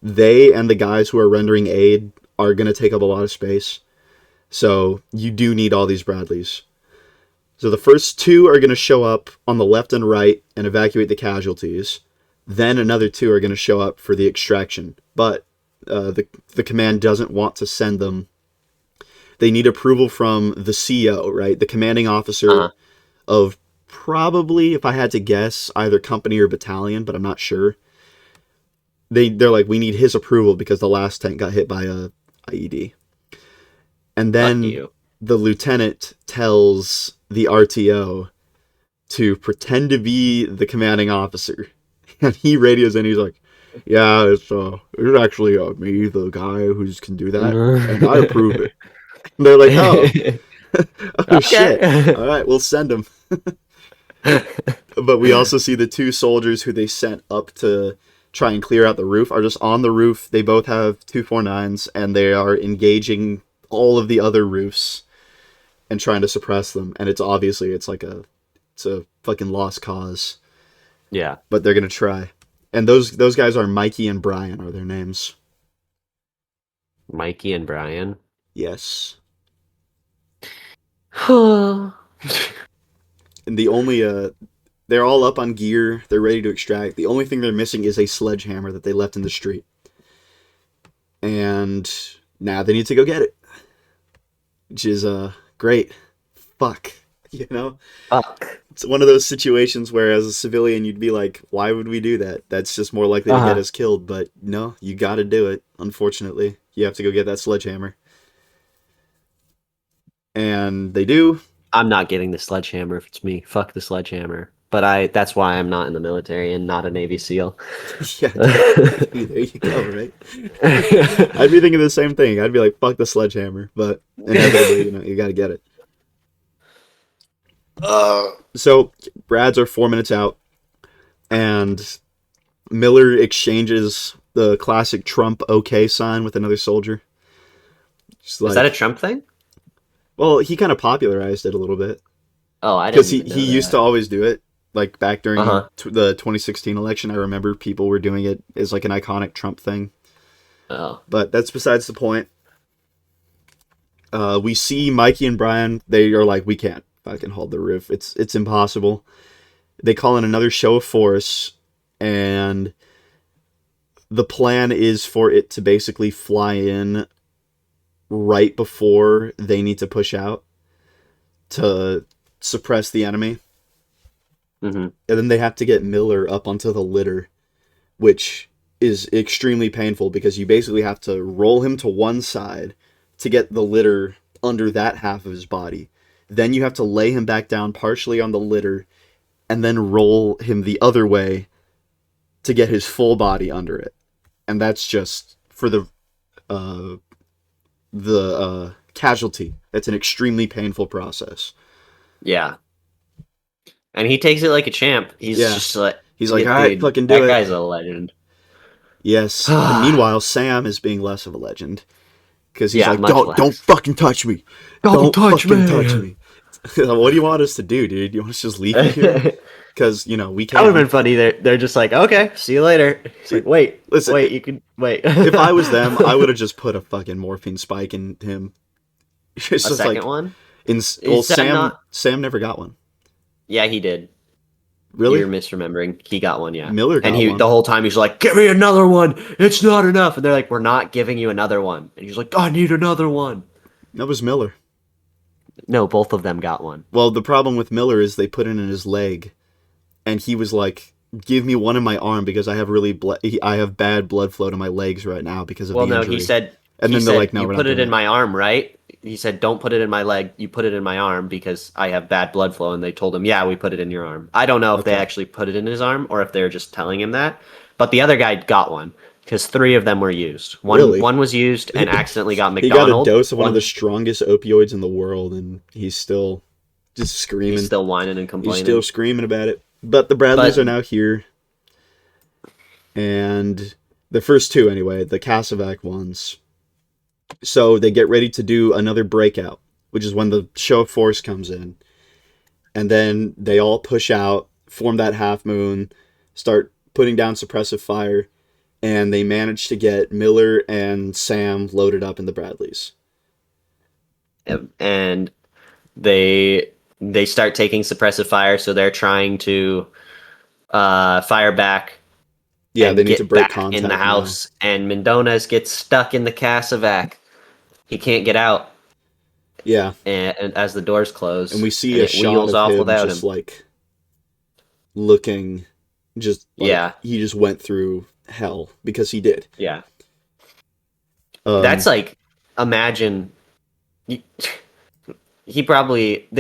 They and the guys who are rendering aid are going to take up a lot of space. So you do need all these Bradleys. So the first two are going to show up on the left and right and evacuate the casualties. Then another two are going to show up for the extraction. But the command doesn't want to send them. They need approval from the CO, right? The commanding officer Uh-huh. of probably, if I had to guess, either company or battalion, but I'm not sure. They're like, we need his approval because the last tank got hit by a IED. And Fuck then you. the lieutenant tells the RTO to pretend to be the commanding officer. And he radios in, he's like, "Yeah, it's actually me, the guy who can do that, and I approve it." And they're like, "Oh, oh shit. Okay. All right, we'll send him." But we also see the two soldiers who they sent up to try and clear out the roof are just on the roof. They both have 249s and they are engaging all of the other roofs and trying to suppress them. And it's a fucking lost cause, Yeah, but they're gonna try. And those guys are Mikey and Brian are their names. Mikey and Brian. Yes. Yeah. And they're all up on gear. They're ready to extract. The only thing they're missing is a sledgehammer that they left in the street. And now they need to go get it, which is great. Fuck. You know, Fuck. it's one of those situations where, as a civilian, you'd be like, "Why would we do that? That's just more likely to get Uh-huh. us killed." But no, you got to do it. Unfortunately, you have to go get that sledgehammer, and they do. I'm not getting the sledgehammer if it's me. Fuck the sledgehammer. But that's why I'm not in the military and not a Navy SEAL. Yeah, there you go, right? I'd be thinking the same thing. I'd be like, "Fuck the sledgehammer," but inevitably, you got to get it. So Brads are 4 minutes out, and Miller exchanges the classic Trump OK sign with another soldier. Just Is that a like, Trump thing? well, he kind of popularized it a little bit Oh, I because didn't he even he know used to that. always do it. Like back during Uh-huh. the 2016 election, I remember people were doing it as like an iconic Trump thing. Oh. But that's besides the point. We see Mikey and Brian. They are like, we can't fucking hold the roof. It's impossible. They call in another show of force, and the plan is for it to basically fly in right before they need to push out to suppress the enemy. Hmm. And then they have to get Miller up onto the litter, which is extremely painful because you basically have to roll him to one side to get the litter under that half of his body. Then you have to lay him back down partially on the litter and then roll him the other way to get his full body under it. And that's just for uh, the casualty. That's an extremely painful process. Yeah. And he takes it like a champ. He's Yeah. just like, He's like, yeah, all right, dude, fucking do that it. guy's a legend. Yes. And meanwhile, Sam is being less of a legend because he's Yeah, like, much don't less. fucking touch me. Don't Don't touch fucking touch me. me. What do you want us to do, dude? You want us to just leave you here? That Because we would have can. been funny. They're just like, okay, see you later. It's like, wait, Listen, wait, you can wait. if I was them, I would have just put a fucking morphine spike in him. It's A just second like, one? well, Is Sam Sam not? Sam never got one. Yeah, he did. You're Really? misremembering. He got one, yeah. Miller And got the one. whole time he's like, "Give me another one. It's not enough." And they're like, "We're not giving you another one." And he's like, "I need another one." That was Miller. No, both of them got one. Well, the problem with Miller is they put it in his leg, and he was like, "Give me one in my arm because I have I have bad blood flow to my legs right now because of Well, the no, injury." And he then they're like, said "No, you we're not put it doing in it." my arm, right? He said, "Don't put it in my leg. You put it in my arm because I have bad blood flow." And they told him, "Yeah, we put it in your arm." I don't know if they Okay. actually put it in his arm or if they're just telling him that. But the other guy got one because three of them were used. Really? One was used and accidentally got He got a McDonald. dose of one of the One strongest opioids in the world, and he's still just he's screaming. still whining and He's still complaining. screaming about it. But the Bradleys But are now here, and the first two, anyway, the Casavac ones. So they get ready to do another breakout, which is when the show of force comes in. And then they all push out, form that half moon, start putting down suppressive fire, and they manage to get Miller and Sam loaded up in the Bradleys. and they start taking suppressive fire, so they're trying to fire back Yeah, they and need to get break back in the contact now. house. And Mendones gets stuck in the Casavac. He can't get out, Yeah, and as the doors and close, we see and a it shot wheels of off him without just him. like looking, just like Yeah, he just went through hell because he did. yeah. That's Um, like, imagine. He, they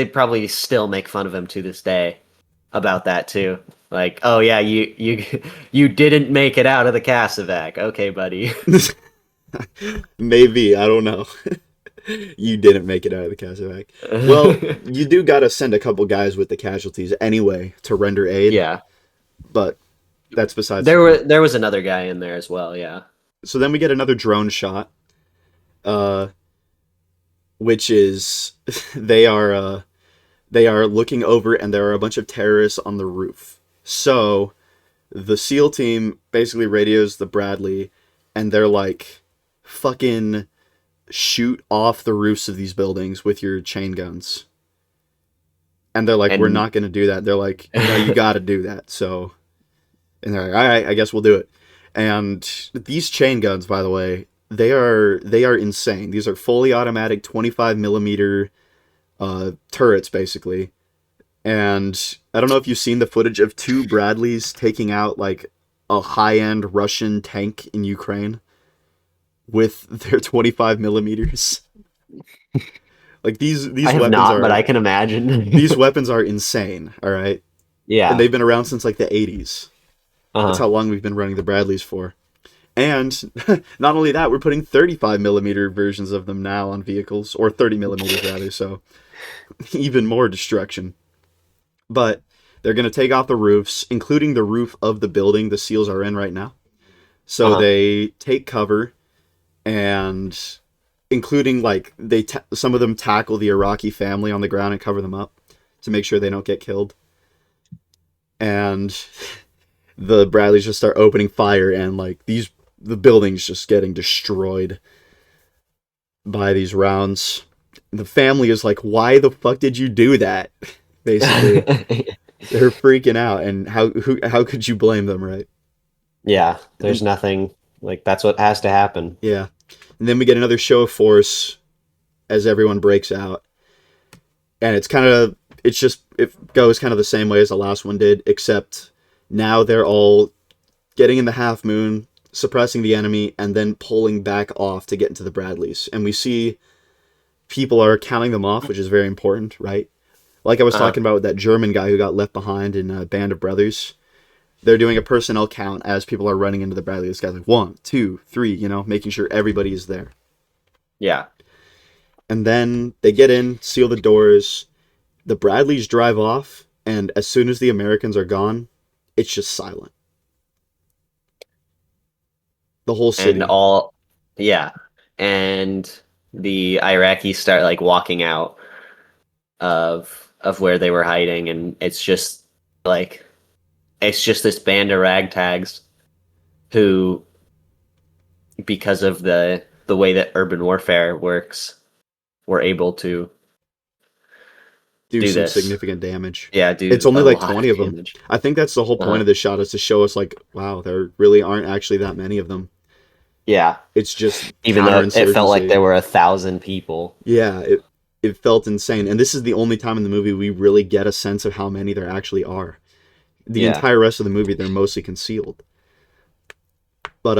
probably still make fun of him to this day about that too. Like, oh yeah, you didn't make it out of the Casavac. Okay, buddy. maybe I don't know. You didn't make it out of the Casevac. Well, you do got to send a couple guys with the casualties anyway to render aid, Yeah. but that's besides the point. There was another guy in there as well, yeah. So then we get another drone shot, uh, which is they are they are looking over and there are a bunch of terrorists on the roof. So the SEAL team basically radios the Bradley, and they're like, "Fucking shoot off the roofs of these buildings with your chain guns." And they're like, "We're And not going to do that." They're like, "No, you got to do that." So, and they're like, "All right, I guess we'll do it." And these chain guns, by the way, they are insane. These are fully automatic 25 millimeter turrets, basically. And I don't know if you've seen the footage of two Bradleys taking out like a high-end Russian tank in Ukraine with their 25 millimeters. Like I these have weapons not, but are I can imagine. these weapons are insane. All right, and Yeah. they've been around since like the 80s. That's Uh-huh. how long we've been running the Bradleys for. And not only that, we're putting 35 millimeter versions of them now on vehicles, or 30 millimeters rather. So even more destruction. But they're going to take off the roofs, including the roof of the building the SEALs are in right now. So Uh-huh. they take cover, and including like some of them tackle the Iraqi family on the ground and cover them up to make sure they don't get killed. And the Bradleys just start opening fire, and like the building's just getting destroyed by these rounds. The family is like, "Why the fuck did you do that?" Basically, they're freaking out, and how could you blame them, right? Yeah, there's And nothing like that's what has to happen. yeah, and then we get another show of force as everyone breaks out, and it goes kind of the same way as the last one did, except now they're all getting in the half moon, suppressing the enemy, and then pulling back off to get into the Bradleys. And we see people are counting them off, which is very important, right? Like I was Uh-huh. talking about with that German guy who got left behind in Band of Brothers. They're doing a personnel count as people are running into the Bradley. This guy's like 1, 2, 3, making sure everybody is there. Yeah. And then they get in, seal the doors. The Bradleys drive off, and as soon as the Americans are gone, it's just silent. The whole And city. all yeah. And the Iraqis start like walking out of where they were hiding, and like it's just this band of ragtags who, because of the way that urban warfare works, were able to Do do some this. significant damage. Yeah, It's do only a like lot 20 of of them. damage. I think that's the whole point Uh-huh. of this shot is to show us like, wow, there really aren't actually that many of them. Yeah, It's just even though it felt like counterinsurgency. there were 1,000 people. Yeah, it felt insane. And this is the only time in the movie we really get a sense of how many there actually are. The Yeah. entire rest of the movie they're mostly concealed. But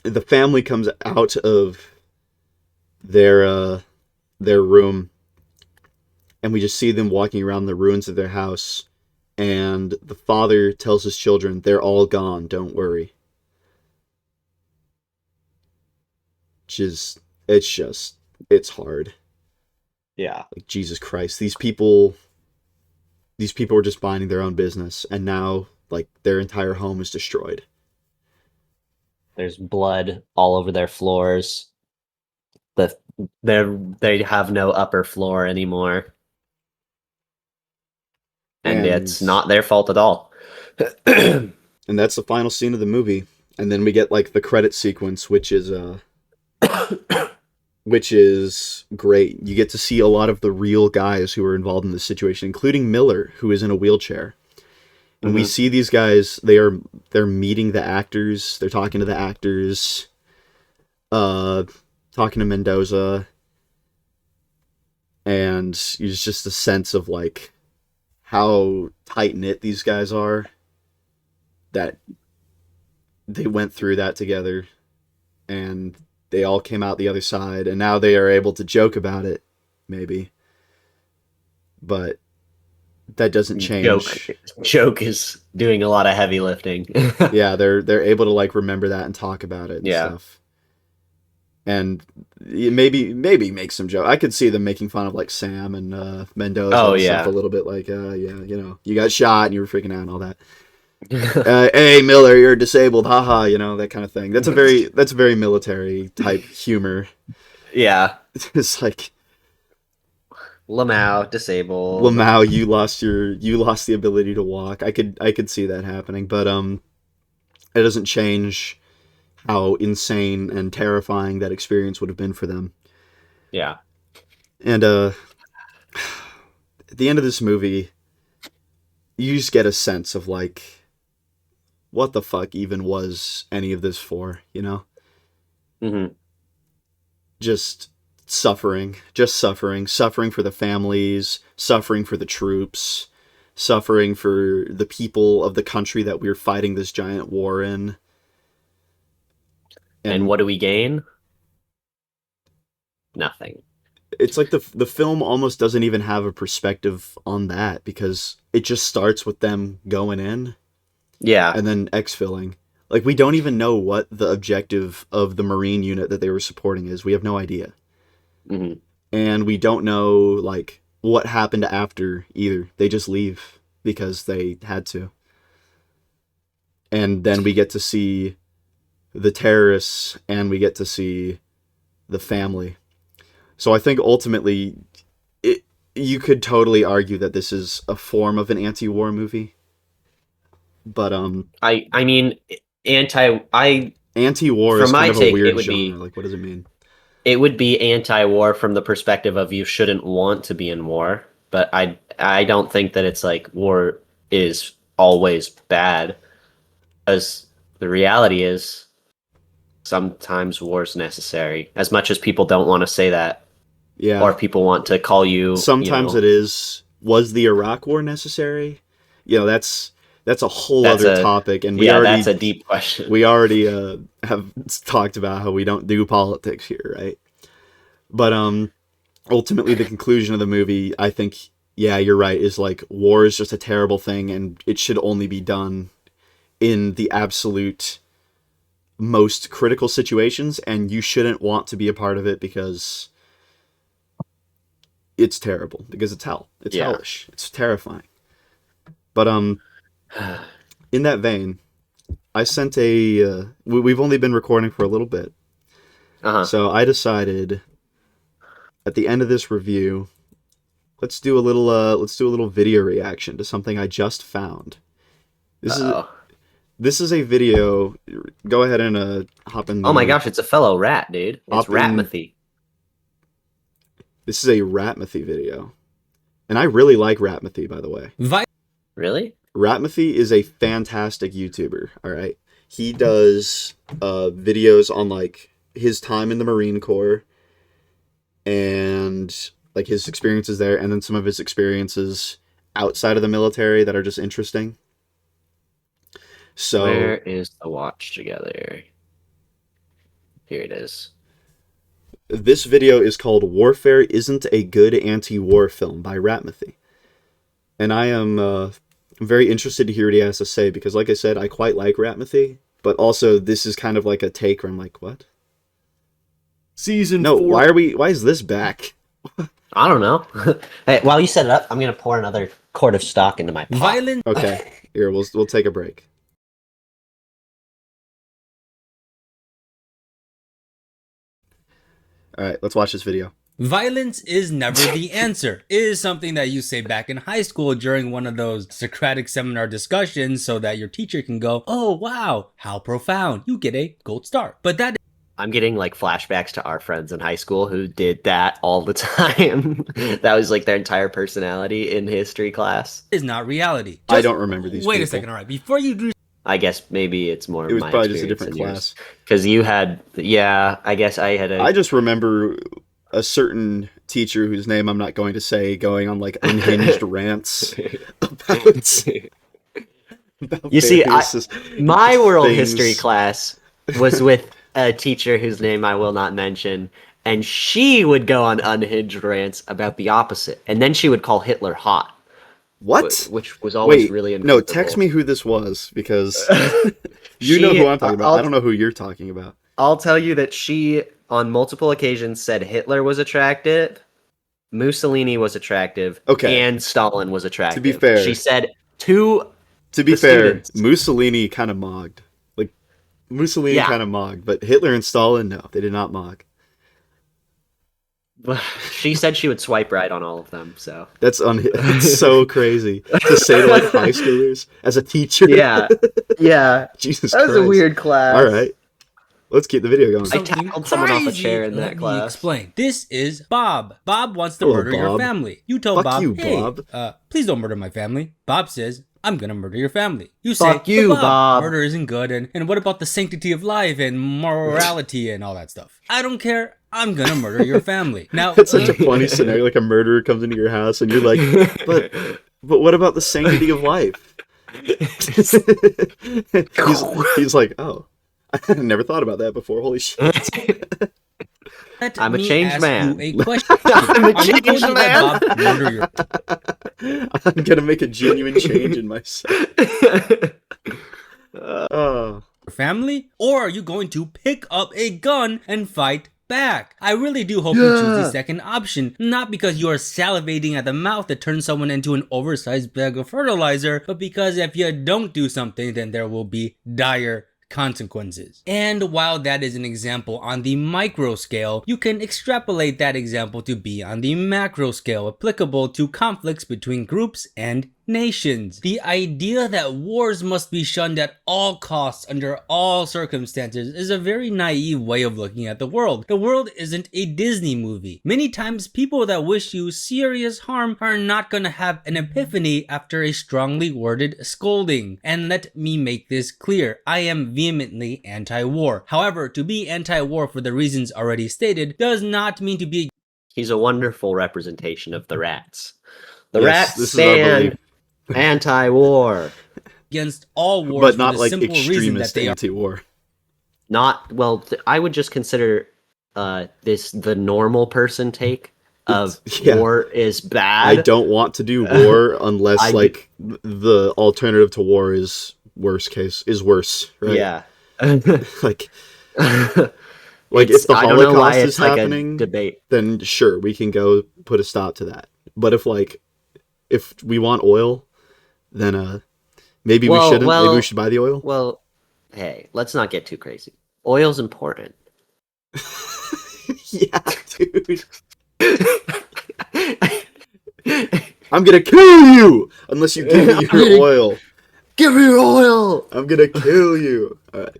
the family comes out of their their room, and we just see them walking around the ruins of their house, and the father tells his children they're all gone, don't worry. Which is it's hard. Yeah. Like Jesus Christ, these people were just minding their own business, and now like their entire home is destroyed. There's blood all over their floors. The they have no upper floor anymore, and it's And not their fault at all. and that's the final scene of the movie. And then we get like the credit sequence, which is great. You get to see a lot of the real guys who were involved in this situation, including Miller, who is in a wheelchair. And we Hmm. see these guys, they're meeting the actors, they're talking to the actors, uh talking to Mendoza, and it's just a sense of like how tight knit these guys are, that they went through that together, and they all came out the other side, and now they are able to joke about it, maybe, but that doesn't Joke change. Joke is doing a lot of heavy lifting. Yeah, they're able to like remember that and talk about it and Yeah. stuff, and maybe make some joke. I could see them making fun of like Sam and Mendoza Oh and stuff a yeah. little bit, like yeah, you got shot and you were freaking out and all that. Hey Miller, you're disabled, haha, that kind of thing. That's very military type humor. Yeah. It's like, Lamau disabled. Lamau, you lost the ability to walk. I could see that happening, but it doesn't change how insane and terrifying that experience would have been for them. Yeah. And at the end of this movie, you just get a sense of like, what the fuck even was any of this for? Hmm. Just suffering, just suffering for the families, suffering for the troops, suffering for the people of the country that we're fighting this giant war in. And And what do we gain? Nothing. it's like the film almost doesn't even have a perspective on that because it just starts with them going in Yeah. and then exfilling. Like we don't even know what the objective of the Marine unit that they were supporting is. We have no idea. Hmm. And we don't know like what happened after either. They just leave because they had to. And then we get to see the terrorists and we get to see the family. So I think ultimately you could totally argue that this is a form of an anti-war movie. But I mean, I anti-war is from kind my of a take, weird genre. Like what does it mean? it would be anti-war from the perspective of you shouldn't want to be in war, but I don't think that it's like war is always bad, as the reality is sometimes war is necessary. As much as people don't want to say that, or Yeah. people want to call you, Sometimes it is. Was the Iraq war necessary? That's a whole that's other a topic and yeah, that's a deep question. we already have talked about how we don't do politics here, right? But ultimately the conclusion of the movie, I think, yeah, you're right, is like war is just a terrible thing and it should only be done in the absolute most critical situations and you shouldn't want to be a part of it because it's terrible, because it's hell. It's Yeah. hellish. It's terrifying. But in that vein, I sent we've only been recording for a little bit. Uh-huh. So I decided at the end of this review, let's do a little video reaction to something I just found. Uh-oh. This is a video. Go ahead and hop in Oh my the gosh, it's a fellow rat, dude. It's hop in. Ratmathy. This is a Ratmathy video. And I really like Ratmathy, by the way. Really? Ratmathy is a fantastic YouTuber, all right? He does videos on like his time in the Marine Corps and like his experiences there and then some of his experiences outside of the military that are just interesting. So Where is the watch together? Here it is. this video is called Warfare Isn't a Good Anti-War Film by Ratmathy. And I am very interested to hear what he has to say because, like I said, I quite like Ratmathy, but also this is kind of like a take where I'm like, what? Season No, 4. why is this back? I don't know. Hey, while you set it up, I'm gonna pour another quart of stock into my pot. Violent. Okay, here, we'll take a break. All right, let's watch this video. Violence is never the answer. It is something that you say back in high school during one of those Socratic seminar discussions so that your teacher can go, oh wow, how profound. You get a gold star. But that I'm getting like flashbacks to our friends in high school who did that all the time. That was like their entire personality in history class. is not reality. I don't remember these Wait a people. second, all right. Before you do I guess maybe it's more It was my probably just a experience different than class. Because you had, yeah, I guess I had a. I just remember a certain teacher whose name I'm not going to say going on like unhinged rants about, You see, various my world things. history class was with a teacher whose name I will not mention, and she would go on unhinged rants about the opposite, and then she would call Hitler hot, What? which was always Wait, really no, uncomfortable. text me who this was because you know who I'm talking about. I don't know who you're talking about. I'll tell you that she, on multiple occasions, said Hitler was attractive, Mussolini was attractive, Okay. and Stalin was attractive. To be fair- she said to To be the fair, students. Mussolini kind of mogged. Like, Mussolini Yeah. kind of mogged, but Hitler and Stalin, no, they did not mog. She said she would swipe right on all of them. So That's so crazy to say to like high schoolers as a teacher. yeah, Jesus that was Christ. a weird class. All right, let's keep the video going. I tackled someone off a chair in that Let me class. explain. This is Bob. Bob wants to Hello, murder your Bob. family. You tell Fuck Bob, you, hey, Bob." please don't murder my family. Bob says, I'm gonna murder your family. You say, Fuck you, "But Bob." murder isn't good, and what about the sanctity of life and morality and all that stuff? I don't care. I'm gonna murder your family. Now, It's such a funny scenario. Like a murderer comes into your house, and you're like, but what about the sanctity of life? he's like, oh, I never thought about that before. Holy shit! I'm a me changed ask man. you a question. I'm a Are you going changed to man. let Bob murder your I'm gonna make a genuine change in myself. Oh. family, or are you going to pick up a gun and fight back? I really do hope you choose the second option, not because you are salivating at the mouth to turn someone into an oversized bag of fertilizer, but because if you don't do something, then there will be dire consequences. And while that is an example on the micro scale, you can extrapolate that example to be on the macro scale, applicable to conflicts between groups and nations. The idea that wars must be shunned at all costs under all circumstances is a very naive way of looking at the world. The world isn't a Disney movie. Many times people that wish you serious harm are not gonna have an epiphany after a strongly worded scolding. And let me make this clear, I am vehemently anti-war. However, to be anti-war for the reasons already stated does not mean to be He's a wonderful representation of the rats. The Yes, rats this is our belief. stand anti-war. against all wars But for not the like simple reason that extremist they are anti-war. Not well. I would just consider this the normal person take of Yeah. war is bad. I don't want to do war unless I like the alternative to war is worse, right? Yeah. Like if the I don't know why Holocaust it's is like happening, a debate. then sure, we can go put a stop to that. But if we want oil, then maybe we shouldn't. Maybe we should buy the oil. Well, hey, let's not get too crazy. Oil's important. Yeah, dude. I'm gonna kill you unless you give me your oil. Give me your oil. I'm gonna kill you. All right.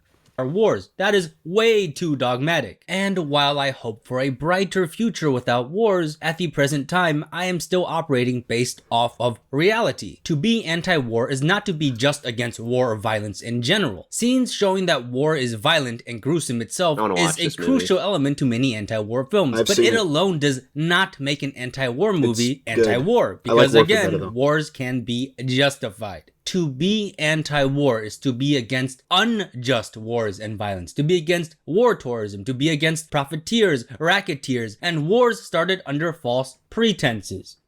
wars. That is way too dogmatic. And while I hope for a brighter future without wars, at the present time, I am still operating based off of reality. To be anti-war is not to be just against war or violence in general. Scenes showing that war is violent and gruesome itself is a crucial element to many anti-war films, but it alone does not make an anti-war movie anti-war, because again, wars can be justified. To be anti-war is to be against unjust wars and violence, to be against war tourism, to be against profiteers, racketeers, and wars started under false pretenses.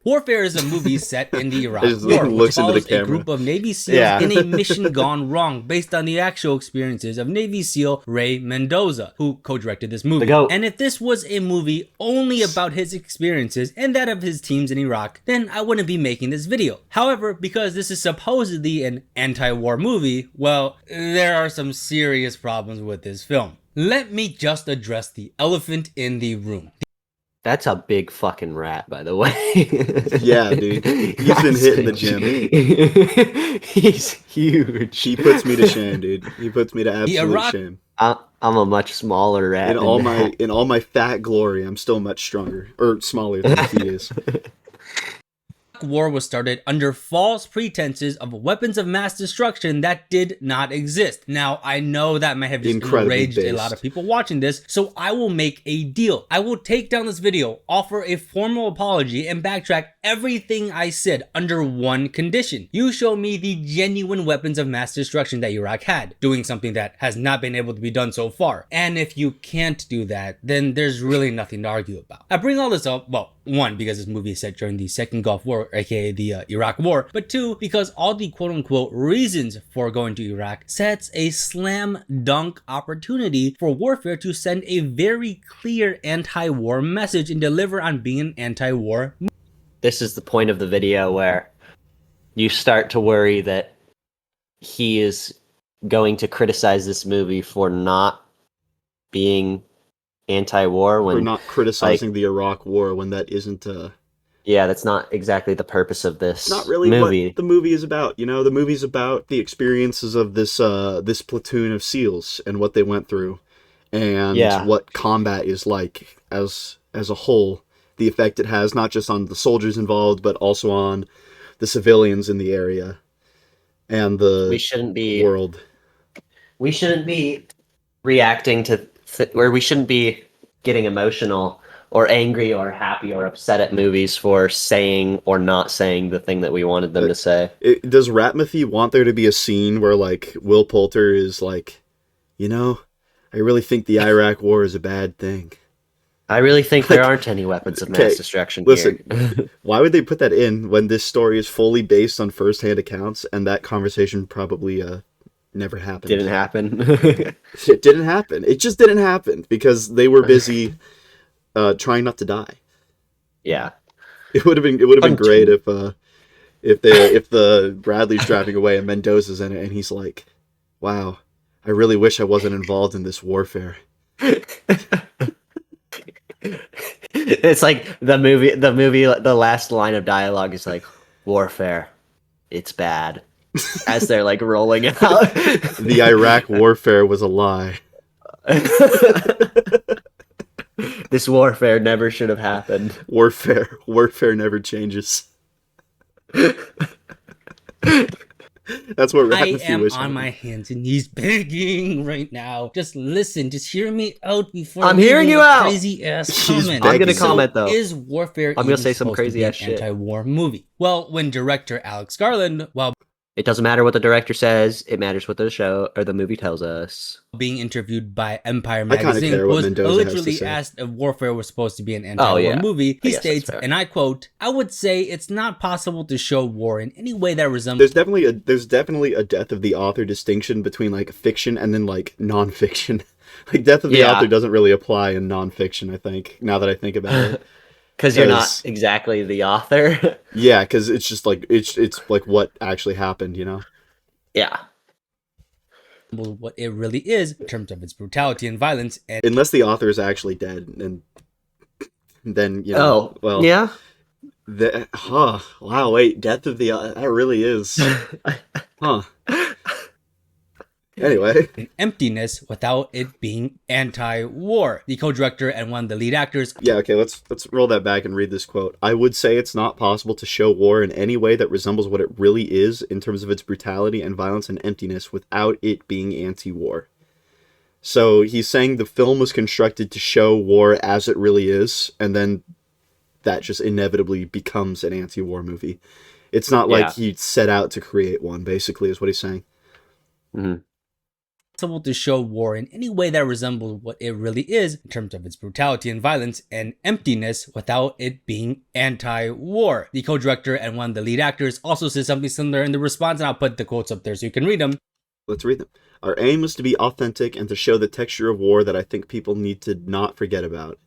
Warfare is a movie set in the Iraq War, which follows a group of Navy SEALs in a mission gone wrong based on the actual experiences of Navy SEAL Ray Mendoza, who co-directed this movie. And if this was a movie only about his experiences and that of his teams in Iraq, then I wouldn't be making this video. However, because this is supposedly an anti-war movie, well, there are some serious problems with this film. Let me just address the elephant in the room. That's a big fucking rat, by the way. Yeah, dude. He's been hitting the gym. He's huge. He puts me to shame, dude. He puts me to absolute shame. I'm a much smaller rat. In all my fat glory, I'm still much stronger or smaller than he is. War was started under false pretenses of weapons of mass destruction that did not exist. Now, I know that might have just enraged a lot of people watching this, so I will make a deal. I will take down this video, offer a formal apology, and backtrack everything I said under one condition. You show me the genuine weapons of mass destruction that Iraq had, doing something that has not been able to be done so far. And if you can't do that, then there's really nothing to argue about. I bring all this up, well, one, because this movie is set during the Second Gulf War, aka the Iraq War, but two, because all the quote-unquote reasons for going to Iraq sets a slam dunk opportunity for warfare to send a very clear anti-war message and deliver on being an anti-war movie. This is the point of the video where you start to worry that he is going to criticize this movie for not being anti-war when we're not criticizing the Iraq War when that isn't yeah, that's not exactly the purpose of this not really movie. What the movie is about. You know, the movie's about the experiences of this this platoon of SEALs and what they went through and what combat is like as a whole, the effect it has not just on the soldiers involved but also on the civilians in the area and We the shouldn't be world. we shouldn't be reacting to where we shouldn't be getting emotional or angry or happy or upset at movies for saying or not saying the thing that we wanted them to say. Does Ratmathy want there to be a scene where like Will Poulter is like, you know, I really think the Iraq War is a bad thing. I really think there Like, aren't any weapons of okay, mass destruction listen, here. why would they put that in when this story is fully based on first-hand accounts and that conversation probably never happened? Didn't happen. It didn't happen. It just didn't happen because they were busy trying not to die. Yeah. It would have been great Hunting. if the Bradley's driving away and Mendoza's in it and he's like, "Wow, I really wish I wasn't involved in this warfare." It's like the last line of dialogue is like, warfare, it's bad. As they're like rolling out. The Iraq warfare was a lie. This warfare never should have happened. Warfare never changes. That's what I Ratmathy am was. on my hands and knees begging right now. Just listen, just hear me out before I'm hearing you out. Crazy ass He's comment. I'm gonna begging. comment though. Is Warfare I'm gonna even say some supposed to crazy be ass an shit. anti-war movie? Well, when director Alex Garland, while It doesn't matter what the director says. It matters what the show or the movie tells us. being interviewed by Empire I kinda magazine, care what was Mendoza has to literally say. asked if Warfare was supposed to be an anti-war yeah. movie. I He guess that's states, fair. and I quote, "I would say it's not possible to show war in any way that resembles." There's definitely a death of the author distinction between like fiction and then like nonfiction. Like death of the Yeah. author doesn't really apply in nonfiction. I think now that I think about it, Because you're not 'Cause- exactly the author. yeah, because it's just like it's like what actually happened, you know. Yeah. what it really is in terms of its brutality and violence, and Unless the author is actually dead, and then you know, Oh, well, yeah. wow, wait, death of the that really is, huh? Anyway, emptiness without it being anti-war. The co-director and one of the lead actors yeah, okay, let's roll that back and read this quote. I would say it's not possible to show war in any way that resembles what it really is in terms of its brutality and violence and emptiness without it being anti-war. So he's saying the film was constructed to show war as it really is, and then that just inevitably becomes an anti-war movie. It's not like Yeah. he set out to create one, basically, is what he's saying. Mhm. possible to show war in any way that resembles what it really is in terms of its brutality and violence and emptiness without it being anti-war. The co-director and one of the lead actors also says something similar in the response, and I'll put the quotes up there so you can read them. Let's read them. Our aim is to be authentic and to show the texture of war that I think people need to not forget about.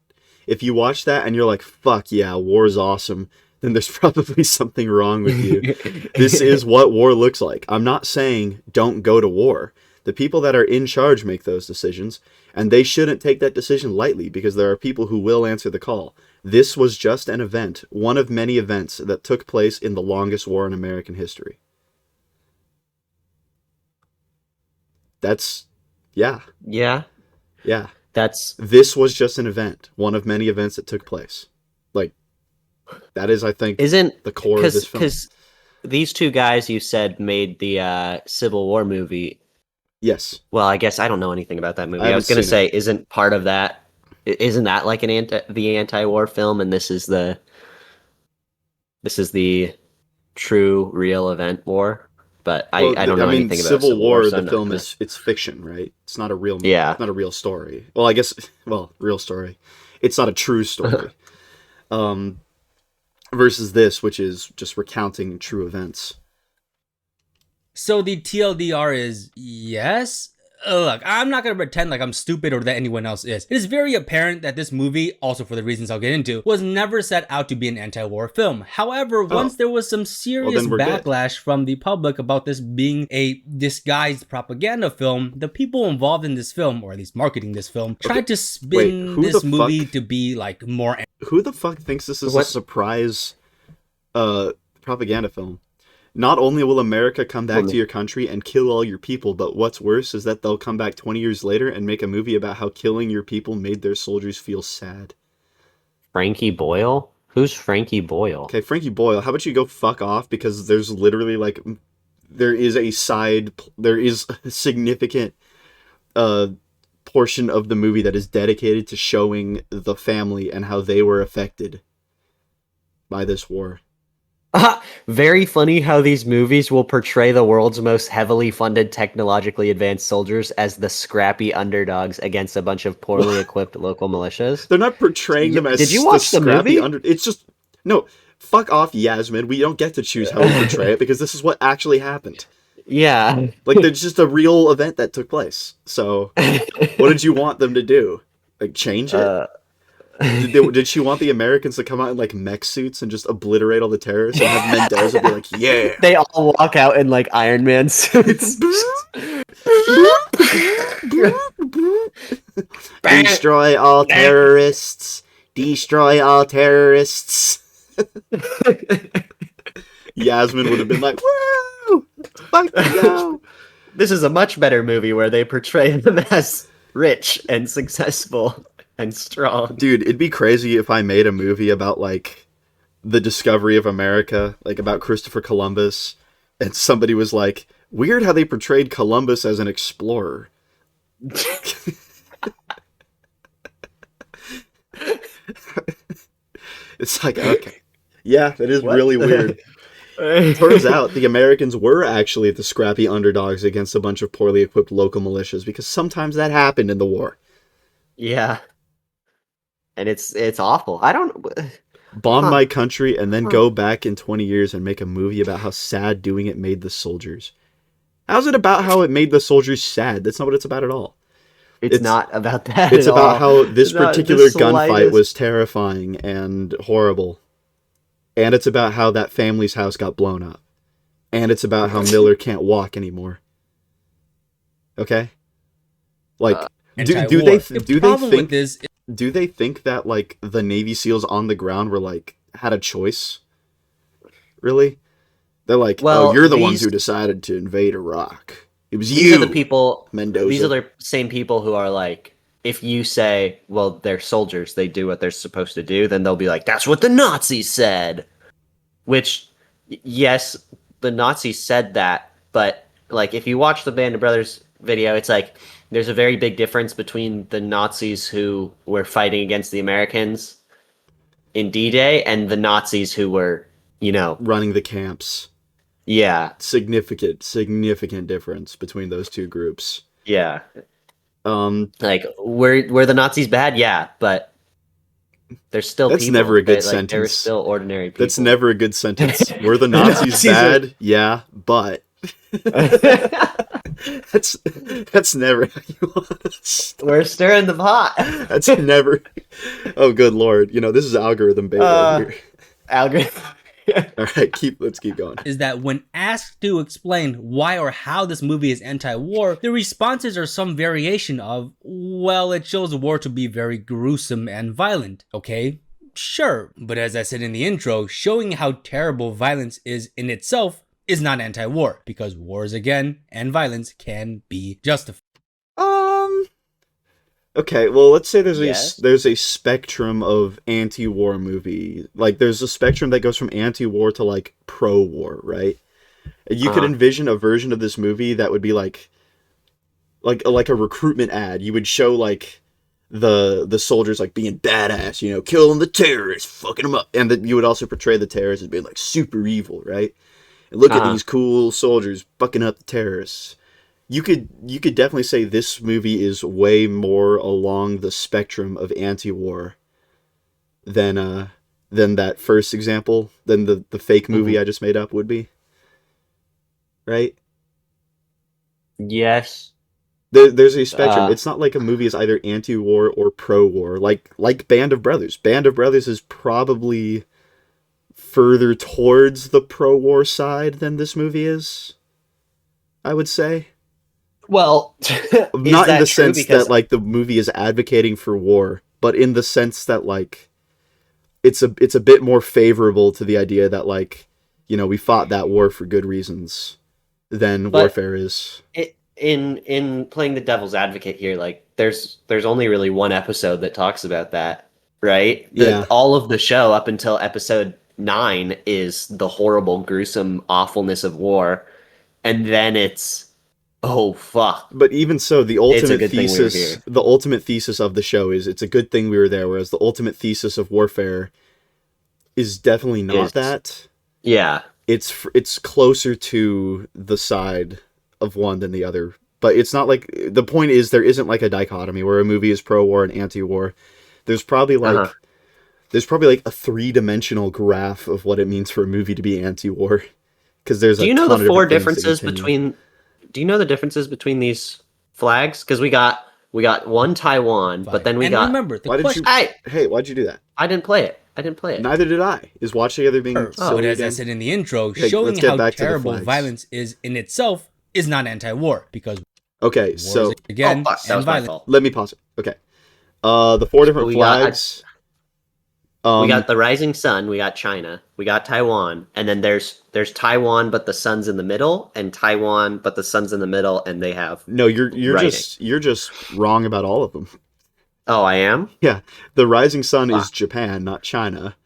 If you watch that and you're like, fuck yeah, war is awesome, then there's probably something wrong with you. This is what war looks like. I'm not saying don't go to war. The people that are in charge make those decisions, and they shouldn't take that decision lightly because there are people who will answer the call. This was just an event, one of many events that took place in the longest war in American history. That's, yeah, Yeah. yeah. That's This was just an event, one of many events that took place. Like, that is, I think, isn't the core of this film. because these two guys you said made the Civil War movie. Yes. Well, I guess I don't know anything about that movie. I I was haven't gonna seen say, isn't part of that? Isn't that like the anti-war film, and this is the true real event war? But Well, I don't know anything about Civil War, so the I'm not film gonna. it's fiction, right? It's not a real, Yeah. it's not a real story. Well, I guess, well, real story. It's not a true story. Versus this, which is just recounting true events. So the TLDR is yes. Look, I'm not gonna pretend like I'm stupid or that anyone else is. It is very apparent that this movie, also for the reasons I'll get into, was never set out to be an anti-war film. However, once there was some serious then we're good. backlash from the public about this being a disguised propaganda film, the people involved in this film, or at least marketing this film, tried to spin who this the movie fuck- to be like more Who the fuck thinks this is a What? surprise propaganda film? Not only will America come back to your country and kill all your people, but what's worse is that they'll come back 20 years later and make a movie about how killing your people made their soldiers feel sad. Frankie Boyle. Who's Frankie Boyle? Okay, Frankie Boyle, how about you go fuck off? Because there's literally like, there is a significant uh portion of the movie that is dedicated to showing the family and how they were affected by this war. Very funny how these movies will portray the world's most heavily funded, technologically advanced soldiers as the scrappy underdogs against a bunch of poorly equipped local militias. They're not portraying them as Did you watch the scrappy movie? It's just no. Fuck off, Yasmin. We don't get to choose how we portray it because this is what actually happened. Yeah. Like, there's just a real event that took place. So, what did you want them to do? Like, change it? Did she want the Americans to come out in like mech suits and just obliterate all the terrorists and have Mendoza be like, yeah? They all walk out in like Iron Man suits. Destroy all terrorists. Destroy all terrorists. Yasmin would have been like, woo! Fuck go! This is a much better movie where they portray them as rich and successful and strong. Dude, it'd be crazy if I made a movie about like the discovery of America, like about Christopher Columbus, and somebody was like, weird how they portrayed Columbus as an explorer. It's like, okay. Yeah, that is What? really weird. Turns out the Americans were actually the scrappy underdogs against a bunch of poorly equipped local militias because sometimes that happened in the war. Yeah. And it's awful. I don't Bomb my country and then go back in 20 years and make a movie about how sad doing it made the soldiers. How's it about how it made the soldiers sad? That's not what it's about at all. It's not about that It's at about all. how this Not particular the gunfight slightest. was terrifying and horrible. And it's about how that family's house got blown up. And it's about how Miller can't walk anymore. Okay? Like, do they Anti-war. do they With think this, do they think that like the Navy SEALs on the ground were like had a choice? Really? They're like, Well, oh, you're the ones these- who decided to invade Iraq. It was These you, are the people Mendoza. These are the same people who are like, if you say, well, they're soldiers, they do what they're supposed to do, then they'll be like, that's what the Nazis said. Which, yes, the Nazis said that, but like if you watch the Band of Brothers video, it's like there's a very big difference between the Nazis who were fighting against the Americans in D-Day and the Nazis who were, running the camps. yeah, Significant difference between those two groups. yeah. Um, Like, were the Nazis bad? Yeah, but there's still That's people. never a good They were sentence. still ordinary people. that's never a good sentence. Were the Nazis Nazis are- bad? Yeah, but that's never how you want to start. We're stirring the pot. That's never. Oh, good lord! This is algorithm bait right here. Algorithm. All right, let's keep going. is that when asked to explain why or how this movie is anti-war, the responses are some variation of, well, it shows the war to be very gruesome and violent. Okay, sure, but as I said in the intro, showing how terrible violence is in itself is not anti-war, because wars again and violence can be justified. Okay, well, let's say Yes. there's a spectrum of anti-war movie. Like, there's a spectrum that goes from anti-war to like pro-war, right? You could envision a version of this movie that would be like a recruitment ad. You would show like the soldiers like being badass, killing the terrorists, fucking them up, and you would also portray the terrorists as being like super evil, right? And look at these cool soldiers bucking up the terrorists. You could definitely say this movie is way more along the spectrum of anti-war than that first example, than the fake movie I just made up would be. Right? Yes. There's a spectrum. It's not like a movie is either anti-war or pro-war. Like Band of Brothers. Band of Brothers is probably further towards the pro-war side than this movie is, I would say. Well, Not in the sense that like the movie is advocating for war, but in the sense that like it's a bit more favorable to the idea that like we fought that war for good reasons than warfare is. In playing the devil's advocate here, like there's only really one episode that talks about that, right? Yeah. All of the show up until episode 9 is the horrible, gruesome awfulness of war, and then it's oh fuck. But even so, the It's a ultimate good thing we were thesis, here. the ultimate thesis of the show is it's a good thing we were there, whereas the ultimate thesis of warfare is definitely not Is that. yeah. It's closer to the side of one than the other. But it's not like the point is there isn't like a dichotomy where a movie is pro-war and anti-war. There's probably like Uh-huh. there's probably like a 3-dimensional graph of what it means for a movie to be anti-war because there's Do a you know ton the of four different things that differences continue. between? Do you know the differences between these flags? Because we got one Taiwan, but then we and got. remember, the Why did question you Hey, why'd you do that? I didn't play it. I didn't play it. Neither did I. Is Watch Together being but silly as I again? said in the intro, Okay, showing let's get how back to the terrible flags. violence is in itself is not anti-war because Okay, war so is again Oh fuck, that and was my violence. fault. let me pause it. Okay. The 4 different We got- flags. We got the rising sun. We got China. We got Taiwan, and then there's Taiwan, but the sun's in the middle, and Taiwan, but the sun's in the middle, and they have. No, you're writing. just wrong about all of them. Oh, I am. Yeah, the rising sun is Fuck. Japan, not China.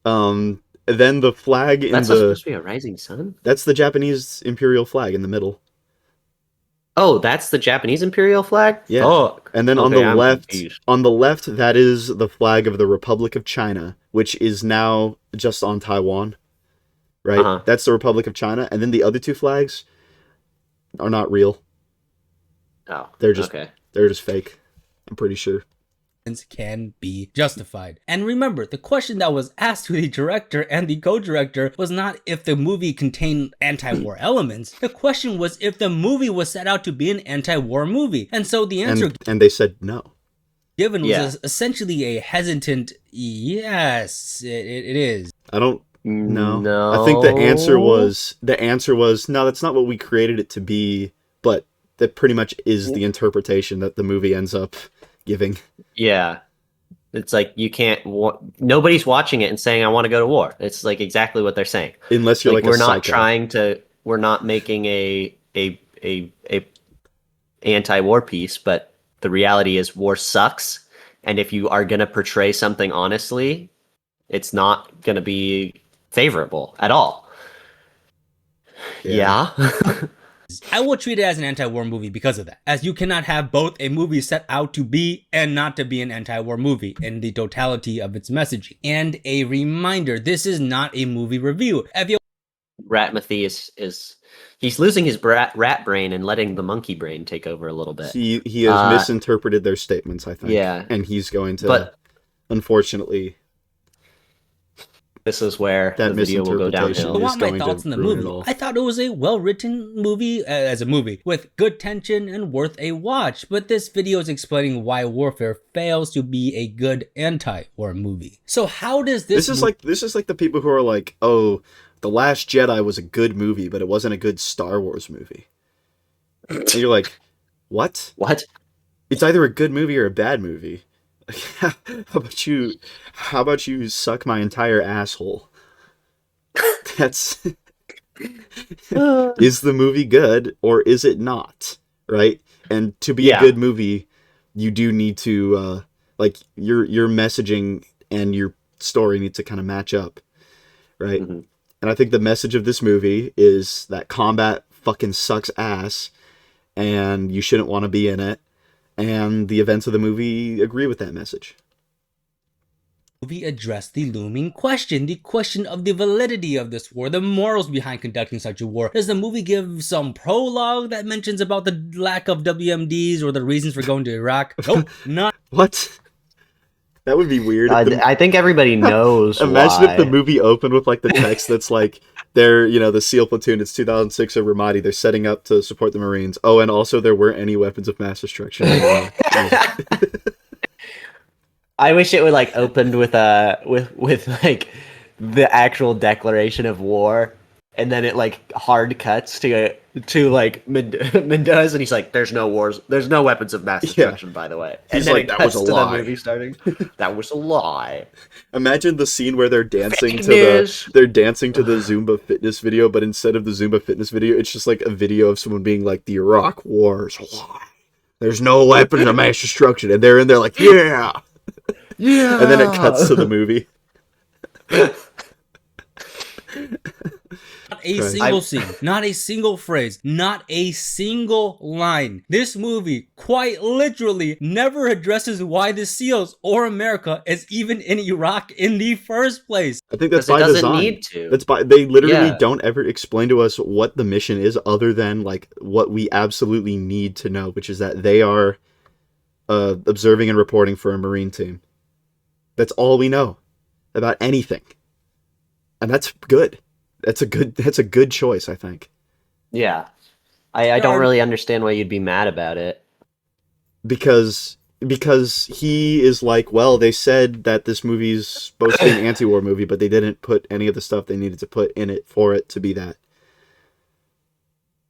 Then the flag in That's not the supposed to be a rising sun. that's the Japanese imperial flag in the middle. Oh, that's the Japanese imperial flag. Yeah. Fuck. And then on Okay, the I'm left, confused. that is the flag of the Republic of China, which is now just on Taiwan. Right? Uh-huh. That's the Republic of China, and then the other 2 flags are not real. Oh, They're just okay. they're just fake. I'm pretty sure. Can be justified. And remember, the question that was asked to the director and the co-director was not if the movie contained anti-war elements. The question was if the movie was set out to be an anti-war movie. And so the answer And they said no. given was Yeah. essentially a hesitant yes, it is. I don't know. No. I think the answer was no, that's not what we created it to be, but that pretty much is the interpretation that the movie ends up giving. Yeah. It's like you can't. Nobody's watching it and saying, "I want to go to war." It's like exactly what they're saying. Unless you're like we're a not psycho. trying to. We're not making a anti-war piece, but the reality is war sucks, and if you are gonna portray something honestly, it's not gonna be favorable at all. Yeah. I will treat it as an anti-war movie because of that, as you cannot have both a movie set out to be and not to be an anti-war movie in the totality of its messaging. And a reminder, this is not a movie review. If you Ratmathy is he's losing his rat brain and letting the monkey brain take over a little bit. He has misinterpreted their statements, I think. Yeah. And he's going to But unfortunately this is where that the video will go misinterpretation downhill. want is my going to thoughts on the ruin it movie, all. I thought it was a well-written movie as a movie with good tension and worth a watch. But this video is explaining why Warfare fails to be a good anti-war movie. So how does this? This is like the people who are like, "Oh, The Last Jedi was a good movie, but it wasn't a good Star Wars movie." And you're like, "What? What? It's either a good movie or a bad movie." How about you suck my entire asshole? That's is the movie good or is it not? Right? And to be Yeah. a good movie, you do need to like your messaging and your story need to kind of match up. Right? Mhm. And I think the message of this movie is that combat fucking sucks ass and you shouldn't want to be in it. And the events of the movie agree with that message. movie addressed the looming question, the question of the validity of this war, the morals behind conducting such a war. Does the movie give some prologue that mentions about the lack of WMDs or the reasons for going to Iraq? Nope, not. What? That would be weird. if the- I think everybody knows. Imagine why. if the movie opened with like the text that's like, they're, the SEAL platoon, it's 2006 at Ramadi, they're setting up to support the Marines. Oh, and also there weren't any weapons of mass destruction. I wish it would like opened with like the actual declaration of war, and then it like hard cuts to like Mendoza, and he's like, "There's no wars, there's no weapons of mass destruction, by the way." And He's then like, it "That cuts was a to lie." the movie starting. That was a lie. Imagine the scene where they're dancing Fake to news. they're dancing to the Zumba fitness video, but instead of the Zumba fitness video, it's just like a video of someone being like, "The Iraq War is a lie. There's no weapons of mass destruction," and they're in there like, "Yeah." Yeah. And then it cuts to the movie. Not a Right. single scene, not a single phrase, not a single line. This movie quite literally never addresses why the SEALs or America is even in Iraq in the first place. I think that's Because it by doesn't design. need to. They literally Yeah. don't ever explain to us what the mission is other than like what we absolutely need to know, which is that they are observing and reporting for a Marine team. That's all we know about anything. And that's good. That's a good choice, I think. Yeah. I don't really understand why you'd be mad about it. Because he is like, well, they said that this movie's supposed to be an anti-war movie, but they didn't put any of the stuff they needed to put in it for it to be that.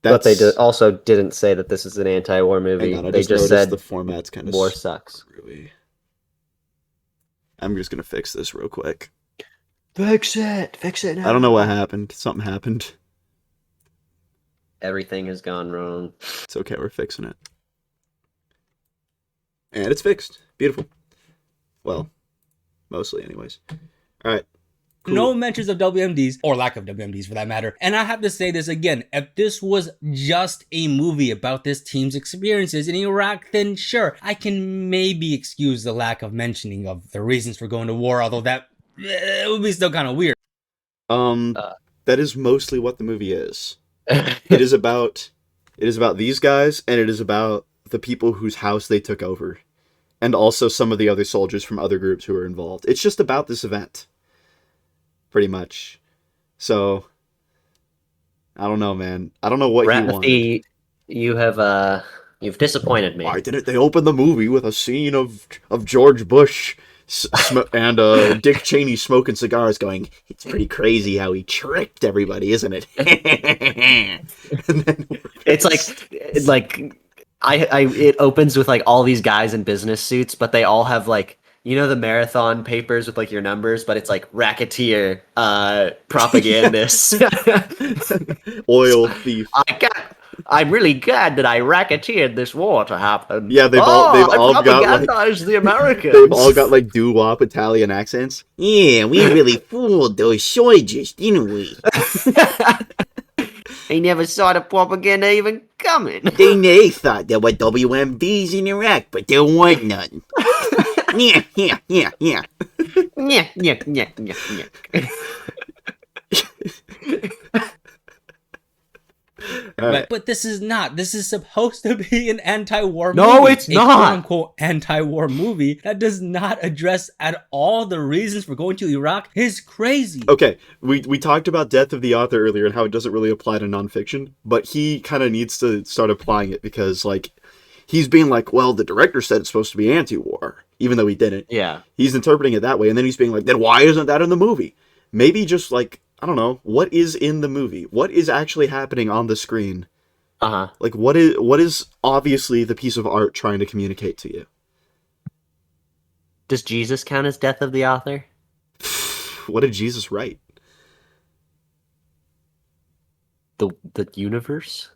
But they also didn't say that this is an anti-war movie. Hang on, I They just just noticed said the format's kind of war sucks. screwy. I'm just gonna fix this real quick. Fix it now. I don't know what happened. Something happened. Everything has gone wrong. It's okay, we're fixing it. And it's fixed. Beautiful. Well, mostly anyways. Alright. Cool. No mentions of WMDs, or lack of WMDs for that matter. And I have to say this again, if this was just a movie about this team's experiences in Iraq, then sure, I can maybe excuse the lack of mentioning of the reasons for going to war, although that it would be still kind of weird. That is mostly what the movie is. It is about these guys, and it is about the people whose house they took over, and also some of the other soldiers from other groups who are involved. It's just about this event, pretty much. So, I don't know, man. I don't know what you wanted. You've disappointed me. Why didn't they open the movie with a scene of George Bush and Dick Cheney smoking cigars going, it's pretty crazy how he tricked everybody, isn't it? And then It's like it opens with like all these guys in business suits, but they all have like, you know, the marathon papers with like your numbers, but it's like racketeer, propagandist. oil thief. I'm really glad that I racketeered this war to happen. Yeah, they've all got like propagandized the Americans. they've all got like doo-wop Italian accents. Yeah, we really fooled those soldiers, didn't we? They never saw the propaganda even coming. They thought there were WMVs in Iraq, but there weren't none. Yeah. Yeah. Right. But this is not. This is supposed to be an anti-war movie. No, it's not. A quote-unquote anti-war movie that does not address at all the reasons for going to Iraq is crazy. Okay, we talked about Death of the Author earlier and how it doesn't really apply to nonfiction, but he kind of needs to start applying it because, like, he's being like, well, the director said it's supposed to be anti-war, even though he didn't. Yeah. He's interpreting it that way, and then he's being like, then why isn't that in the movie? Maybe just, like, I don't know, what is in the movie? What is actually happening on the screen? Uh-huh. Like, what is obviously the piece of art trying to communicate to you? Does Jesus count as Death of the Author? What did Jesus write? The universe?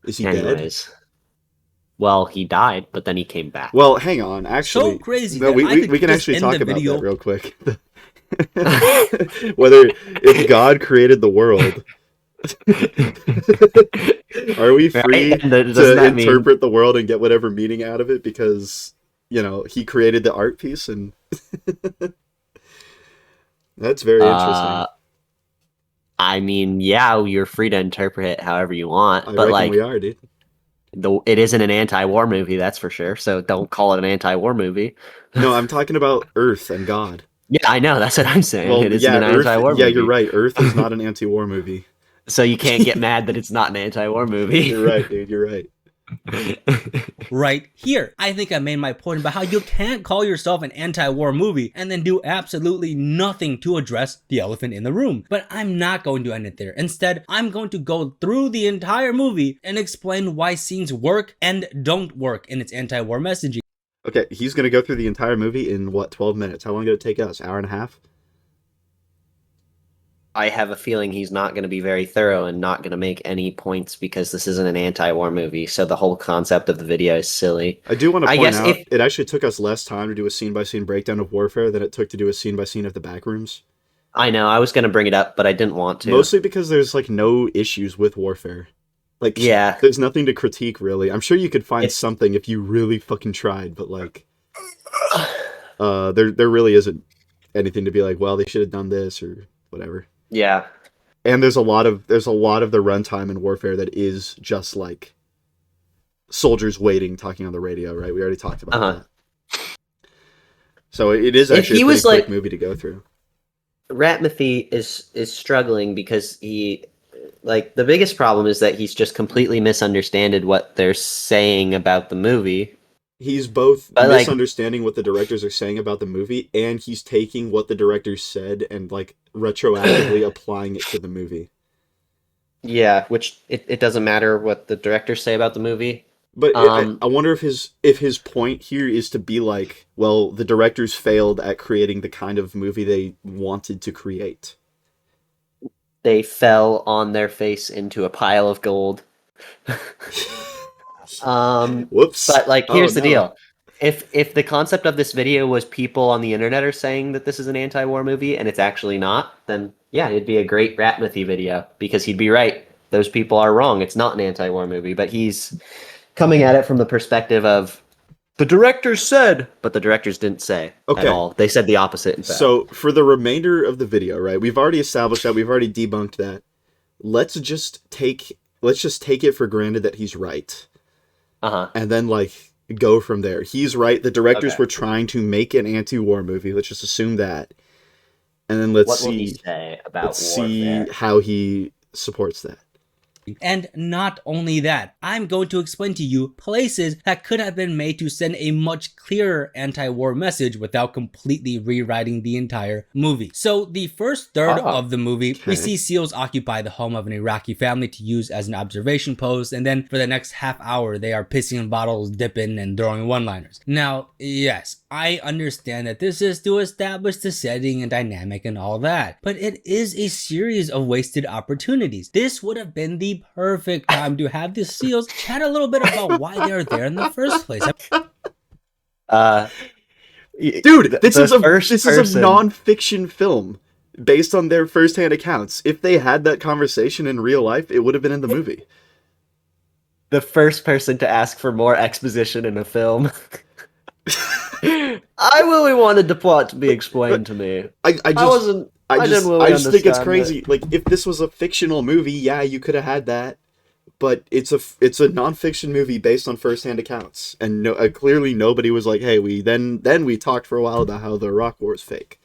Is he dead? Anyways. Well, he died, but then he came back. Well, hang on. Actually, So crazy No, that I we could can just actually end talk the about video. that real quick. Whether if God created the world, are we free Right? Doesn't to that mean- interpret the world and get whatever meaning out of it because, you know, he created the art piece and that's very interesting. I mean, yeah, you're free to interpret it however you want, I but reckon like we are, dude. it isn't an anti-war movie, that's for sure. So don't call it an anti-war movie. No, I'm talking about Earth and God. Yeah, I know. That's what I'm saying. Well, It isn't yeah, an Earth. anti-war Yeah, movie. you're right. Earth is not an anti-war movie. So you can't get mad that it's not an anti-war movie. You're right, dude. You're right. Right here, I think I made my point about how you can't call yourself an anti-war movie and then do absolutely nothing to address the elephant in the room. But I'm not going to end it there. Instead, I'm going to go through the entire movie and explain why scenes work and don't work in its anti-war messaging. Okay, he's gonna go through the entire movie in what, 12 minutes? How long did it take us? Hour and a half? I have a feeling he's not going to be very thorough and not going to make any points because this isn't an anti-war movie. So the whole concept of the video is silly. I do want to I point guess out, if it actually took us less time to do a scene-by-scene breakdown of Warfare than it took to do a scene-by-scene of the Backrooms. I know I was going to bring it up, but I didn't want to. Mostly because there's, like, no issues with Warfare. Like, Yeah, there's nothing to critique, really. I'm sure you could find it's something if you really fucking tried, but, like, there really isn't anything to be like, well, they should have done this or whatever. yeah. And there's a lot of the runtime in Warfare that is just like soldiers waiting, talking on the radio, right? We already talked about Uh-huh. that. So it is If actually he a pretty was quick like movie to go through. Ratmathy is struggling because he like the biggest problem is that he's just completely misunderstood what they're saying about the movie. He's both But like misunderstanding what the directors are saying about the movie, and he's taking what the directors said and like retroactively applying it to the movie. yeah, which it doesn't matter what the directors say about the movie. But Um I wonder if his point here is to be like, well, the directors failed at creating the kind of movie they wanted to create. they fell on their face into a pile of gold. Whoops. But like, Oh here's the no. deal: if the concept of this video was people on the internet are saying that this is an anti-war movie and it's actually not, then yeah, it'd be a great Ratmathy video because he'd be right. Those people are wrong. It's not an anti-war movie, but he's coming at it from the perspective of the directors said, but the directors didn't say at Okay. all. They said the opposite. In fact, So for the remainder of the video, right? We've already established that. We've already debunked that. Let's just take it for granted that he's right. uh-huh. And then like go from there. He's right. The directors Okay. were trying to make an anti-war movie. Let's just assume that. And then let's What will he see say about see warfare? how he supports that. And not only that, I'm going to explain to you places that could have been made to send a much clearer anti-war message without completely rewriting the entire movie. So the first third of the movie, we see SEALs occupy the home of an Iraqi family to use as an observation post, and then for the next half hour, they are pissing in bottles, dipping, and throwing one-liners. Now, yes, I understand that this is to establish the setting and dynamic and all that, but it is a series of wasted opportunities. This would have been the perfect time to have the SEALs chat a little bit about why they're there in the first place. Dude, this is a person. non-fiction film based on their first-hand accounts. If they had that conversation in real life, it would have been in the movie. The first person to ask for more exposition in a film. I really wanted the plot to be explained to me. I didn't really I just think it's understand crazy. it. Like if this was a fictional movie, yeah, you could have had that. But it's a non-fiction movie based on first-hand accounts, and clearly nobody was like, "Hey, we talked for a while about how the Iraq War is fake."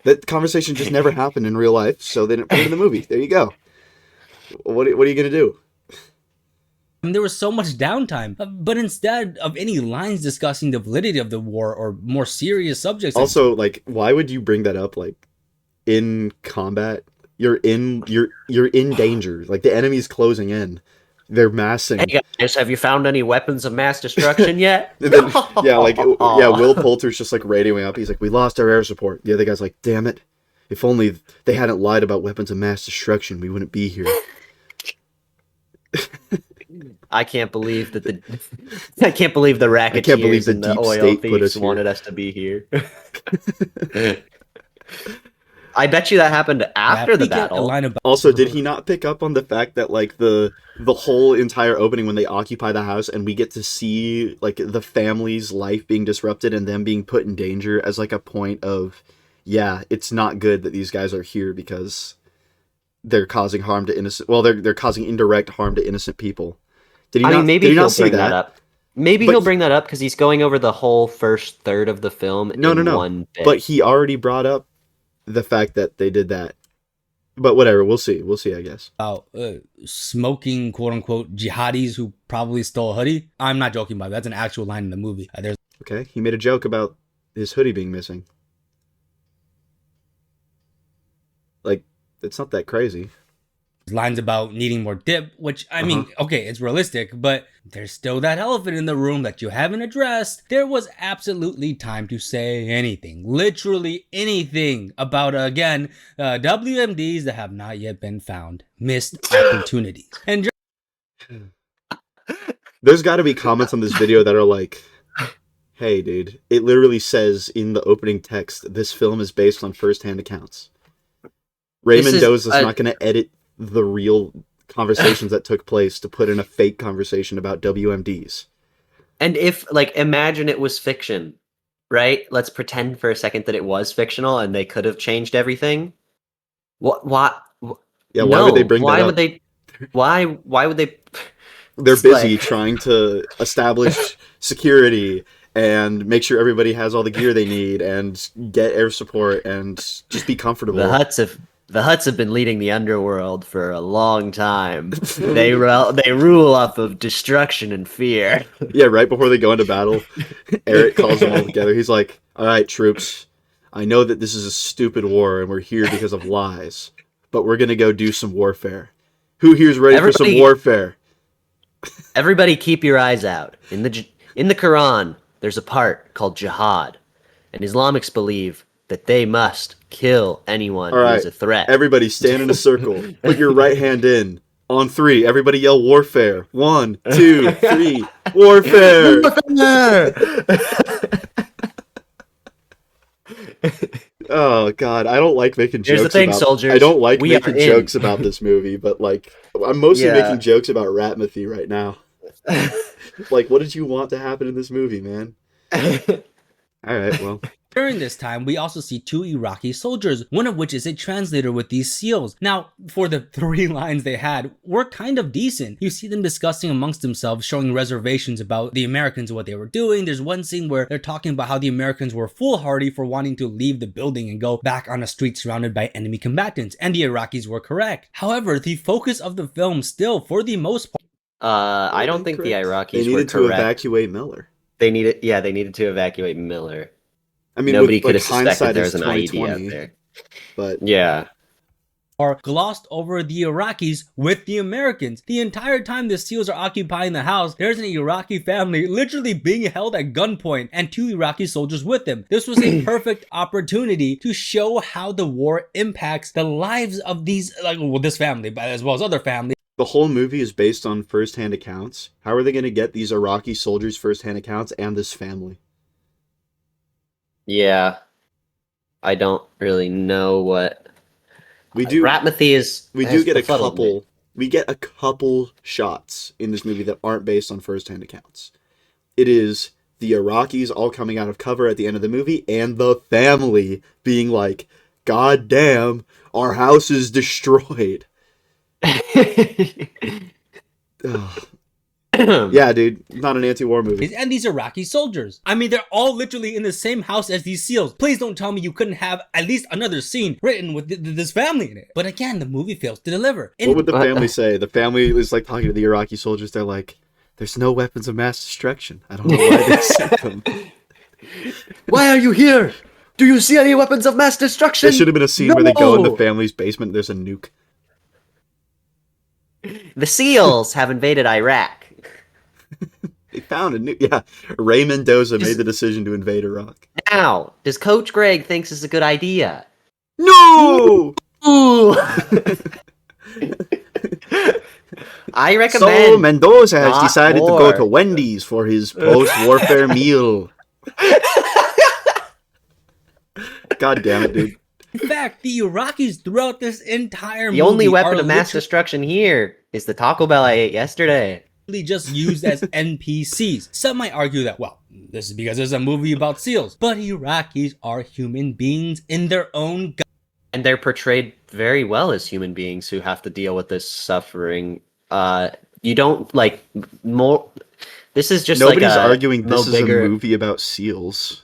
That conversation just never happened in real life, so they didn't put it in the movie. There you go. What are you gonna do? There was so much downtime, but instead of any lines discussing the validity of the war or more serious subjects, Also, like, why would you bring that up? Like, in combat, you're in danger. Like the enemy's closing in. They're massing. Hey guys, have you found any weapons of mass destruction yet? And then, Will Poulter's just like radioing up. He's like, "We lost our air support." The other guy's like, "Damn it! If only they hadn't lied about weapons of mass destruction, we wouldn't be here." I can't believe that I can't believe the racketeers I can't believe the and the deep oil state put thieves us wanted here. us to be here. I bet you that happened after the battle. Also, did he not pick up on the fact that like the whole entire opening when they occupy the house and we get to see like the family's life being disrupted and them being put in danger as like a point of, yeah, it's not good that these guys are here because they're causing harm to innocent. Well, they're causing indirect harm to innocent people. Did he not? Maybe Did he he'll not say bring that up. Maybe he'll bring that up because he's going over the whole first third of the film in one bit. But he already brought up the fact that they did that. But whatever, we'll see, I guess. About smoking quote-unquote jihadis who probably stole a hoodie. I'm not joking about that. That's an actual line in the movie. Okay, he made a joke about his hoodie being missing. Like, it's not that crazy. lines about needing more dip, which I mean, okay, it's realistic, but there's still that elephant in the room that you haven't addressed. There was absolutely time to say anything, literally anything about, again, WMDs that have not yet been found. Missed opportunities. And There's got to be comments on this video that are like, hey, dude, it literally says in the opening text, this film is based on first-hand accounts. Ray Mendoza's not going to edit the real conversations that took place to put in a fake conversation about WMDs. And if, like, imagine it was fiction, right? Let's pretend for a second that it was fictional and they could have changed everything. What? Yeah, why would they bring that up? Why would they? They're busy trying to establish security and make sure everybody has all the gear they need and get air support and just be comfortable. The Hutts have been leading the underworld for a long time. They rule off of destruction and fear. Yeah, right before they go into battle, Eric calls them all together. He's like, all right, troops, I know that this is a stupid war and we're here because of lies, but we're going to go do some warfare. Who here's ready for some warfare? Everybody keep your eyes out. In the Quran, there's a part called jihad, and Islamics believe that they must kill anyone who is a threat. Everybody stand in a circle. Put your right hand in. On 3, everybody yell warfare. 1, 2, 3, warfare! Oh god, I don't like making jokes. Here's the thing, soldiers. I don't like making jokes about this movie, but like I'm mostly making jokes about Ratmathy right now. Like, what did you want to happen in this movie, man? Alright, well. During this time, we also see 2 Iraqi soldiers, one of which is a translator with these SEALs. Now, for the 3 lines they had, were kind of decent. You see them discussing amongst themselves, showing reservations about the Americans and what they were doing. There's one scene where they're talking about how the Americans were foolhardy for wanting to leave the building and go back on a street surrounded by enemy combatants, and the Iraqis were correct. However, the focus of the film still, for the most part... I don't think the Iraqis were correct. They needed to evacuate Miller. They needed to evacuate Miller. I mean, nobody could have suspected there was an IED out there. But yeah. Are glossed over the Iraqis with the Americans. The entire time the SEALs are occupying the house, there's an Iraqi family literally being held at gunpoint and 2 Iraqi soldiers with them. This was a perfect opportunity to show how the war impacts the lives of these, this family, but as well as other families. The whole movie is based on first-hand accounts. How are they going to get these Iraqi soldiers' first-hand accounts and this family? Yeah, I don't really know what we do. Ratmathy is. We do get a couple. We get a couple shots in this movie that aren't based on first-hand accounts. It is the Iraqis all coming out of cover at the end of the movie, and the family being like, "God damn, our house is destroyed." Yeah, dude, not an anti-war movie. And these Iraqi soldiers. I mean, they're all literally in the same house as these SEALs. Please don't tell me you couldn't have at least another scene written with this family in it. But again, the movie fails to deliver. What would the family say? The family was like talking to the Iraqi soldiers. They're like, "There's no weapons of mass destruction. I don't know why they sent them." Why are you here? Do you see any weapons of mass destruction? There should have been a scene where they go in the family's basement. There's a nuke. The SEALs have invaded Iraq. They found a nuke. Yeah, Ray Mendoza made the decision to invade Iraq. Now, does Coach Greg thinks it's a good idea? No! Ooh! I recommend. So Mendoza has decided to go to Wendy's for his post-warfare meal. God damn it, dude. In fact, the Iraqis throughout this entire movie, the only weapon of mass destruction here is the Taco Bell I ate yesterday. Just used as NPCs. Some might argue that, well, this is because there's a movie about SEALs, but Iraqis are human beings in their own and they're portrayed very well as human beings who have to deal with this suffering. You don't like more. This is just nobody's like arguing this is a movie about SEAls.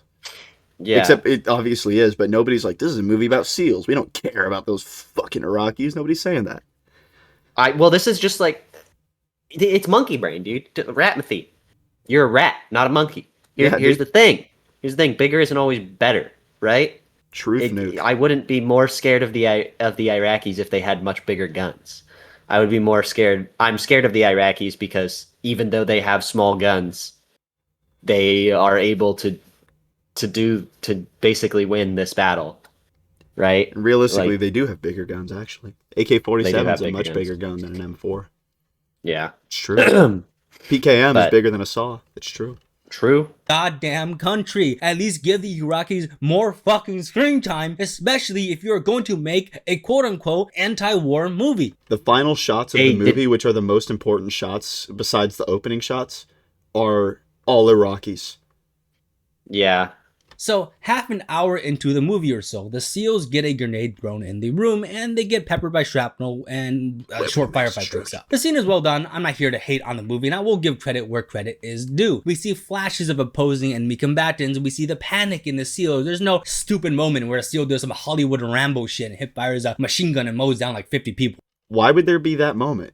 Yeah, except it obviously is, but nobody's like, this is a movie about SEAls. We don't care about those fucking Iraqis. Nobody's saying that. Well, this is just like. It's monkey brain, dude. Ratmathy. You're a rat, not a monkey. Here's the thing. Here's the thing. Bigger isn't always better, right? Truth nuke. I wouldn't be more scared of the Iraqis if they had much bigger guns. I would be more scared. I'm scared of the Iraqis because even though they have small guns, they are able to basically win this battle, right? And realistically, Like they do have bigger guns, actually. they do AK-47 is have a bigger much guns. bigger gun than an M4. Yeah. It's true. PKM is But bigger than a saw. It's true. true. Goddamn country. At least give the Iraqis more fucking screen time, especially if you're going to make a quote unquote anti-war movie. The final shots of They the movie, which are the most important shots besides the opening shots, are all Iraqis. Yeah. So, half an hour into the movie or so, the SEALs get a grenade thrown in the room and they get peppered by shrapnel and a short firefight breaks out. The scene is well done. I'm not here to hate on the movie and I will give credit where credit is due. We see flashes of opposing enemy combatants. We see the panic in the SEALs. There's no stupid moment where a SEAL does some Hollywood Rambo shit and hip fires a machine gun and mows down like 50 people. Why would there be that moment?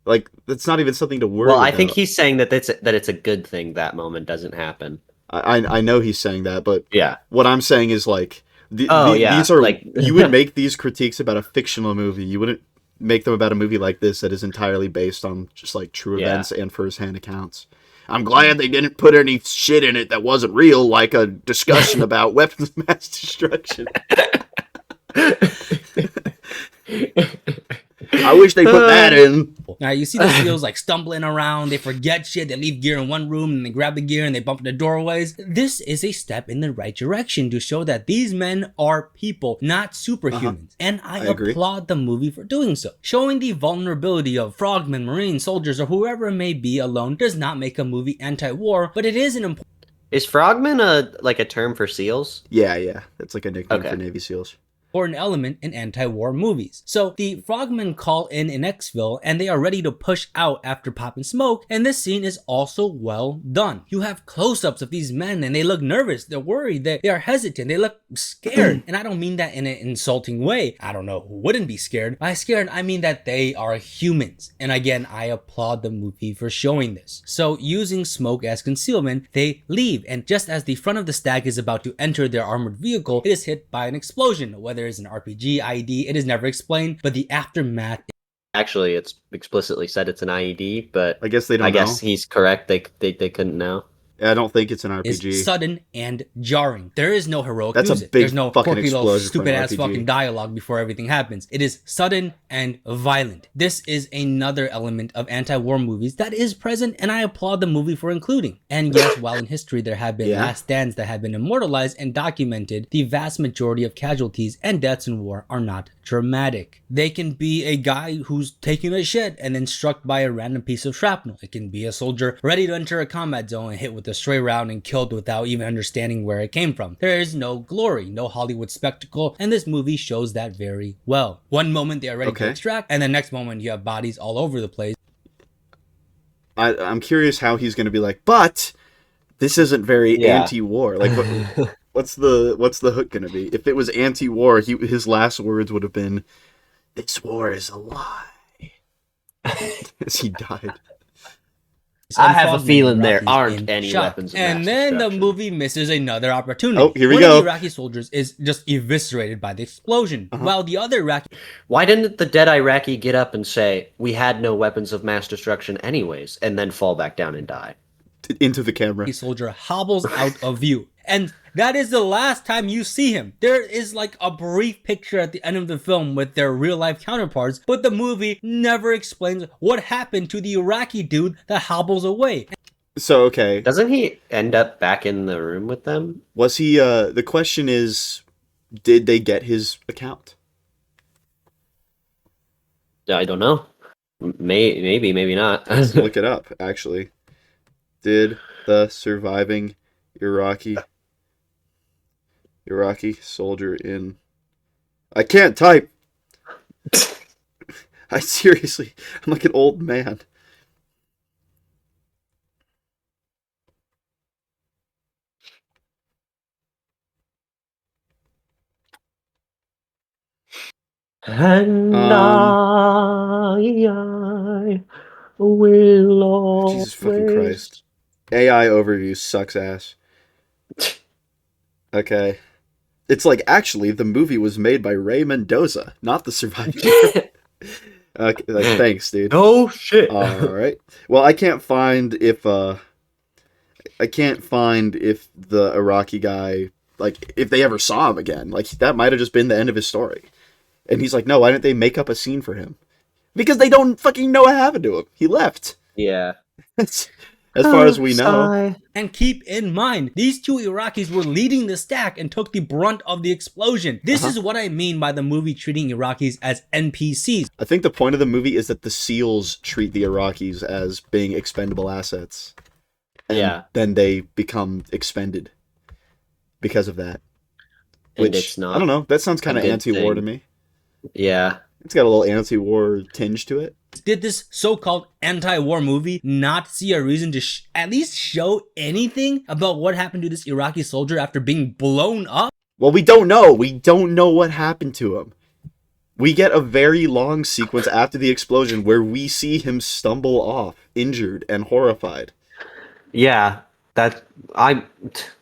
Like, that's not even something to worry Well, about. I think he's saying that it's a good thing that moment doesn't happen. I know he's saying that, but Yeah. what I'm saying is, like, Yeah, these are, like you would make these critiques about a fictional movie. You wouldn't make them about a movie like this that is entirely based on just, like, true Yeah. events and first-hand accounts. I'm glad they didn't put any shit in it that wasn't real, like a discussion about weapons of mass destruction. I wish they put that in. Now you see the SEALs like stumbling around, they forget shit, they leave gear in one room and they grab the gear and they bump into doorways. This is a step in the right direction to show that these men are people, not superhumans. And I agree. applaud the movie for doing so. Showing the vulnerability of frogmen, marine soldiers, or whoever it may be alone does not make a movie anti-war, but it is an important Is frogman a term for seals? Yeah. That's like a nickname Okay. for Navy SEALs. element in anti-war movies. So the frogmen call in Exville and they are ready to push out after popping smoke, and this scene is also well done. You have close-ups of these men and they look nervous, they're worried, they are hesitant, they look scared. And I don't mean that in an insulting way. I don't know who wouldn't be scared. By scared, I mean that they are humans. And again, I applaud the movie for showing this. So using smoke as concealment, they leave, and just as the front of the stag is about to enter their armored vehicle, it is hit by an explosion. Whether it's an RPG, IED, it is never explained, but the aftermath. Actually, it's explicitly said it's an IED, but I guess they don't I know. guess he's correct. They couldn't know. I don't think it's an is RPG. sudden and jarring. There is no heroic That's a music. big There's no fucking quirky little explosion for stupid an ass RPG. fucking dialogue before everything happens. It is sudden and violent. This is another element of anti-war movies that is present, and I applaud the movie for including. And yes, while in history there have been Yeah. last stands that have been immortalized and documented, the vast majority of casualties and deaths in war are not dramatic. They can be a guy who's taking a shit and then struck by a random piece of shrapnel. It can be a soldier ready to enter a combat zone and hit with a stray round and killed without even understanding where it came from. There is no glory, no Hollywood spectacle, and this movie shows that very well. One moment they are ready to Okay. extract, and the next moment you have bodies all over the place. I'm curious how he's going to be like, but this isn't very Yeah. anti-war. Like, what's the hook going to be? If it was anti-war, his last words would have been, "This war is a lie," as he died. I have a Frogmen feeling there Iraqis aren't in any shock. weapons of And mass then the destruction. movie misses another opportunity. Oh, here we One go. of the Iraqi soldiers is just eviscerated by the explosion, while the other Iraqi Why didn't the dead Iraqi get up and say, "We had no weapons of mass destruction anyways," and then fall back down and die? Into the camera. soldier hobbles out of view. And that is the last time you see him. There is like a brief picture at the end of the film with their real life counterparts, but the movie never explains what happened to the Iraqi dude that hobbles away. So, okay. Doesn't he end up back in the room with them? Was he, the question is, did they get his account? I don't know. Maybe, maybe not. Let's look it up, actually. Did the surviving Iraqi soldier in... I can't type! I seriously, I'm like an old man. And I will Jesus fucking Christ. AI overview sucks ass. Okay. It's like, actually, the movie was made by Ray Mendoza, not the surviving. Thanks, dude. Oh shit. All right. Well, I can't find if the Iraqi guy, like, if they ever saw him again. Like, that might have just been the end of his story. And he's like, no, why didn't they make up a scene for him? Because they don't fucking know what happened to him. He left. Yeah. As far as we know. And keep in mind, these two Iraqis were leading the stack and took the brunt of the explosion. This is what I mean by the movie treating Iraqis as NPCs. I think the point of the movie is that the SEALs treat the Iraqis as being expendable assets. And then they become expended because of that. And Which, it's not I don't know, that sounds kind of a good anti-war to thing. me. Yeah. It's got a little anti-war tinge to it. Did this so-called anti-war movie not see a reason to at least show anything about what happened to this Iraqi soldier after being blown up? Well, we don't know. We don't know what happened to him. We get a very long sequence after the explosion where we see him stumble off, injured and horrified. Yeah.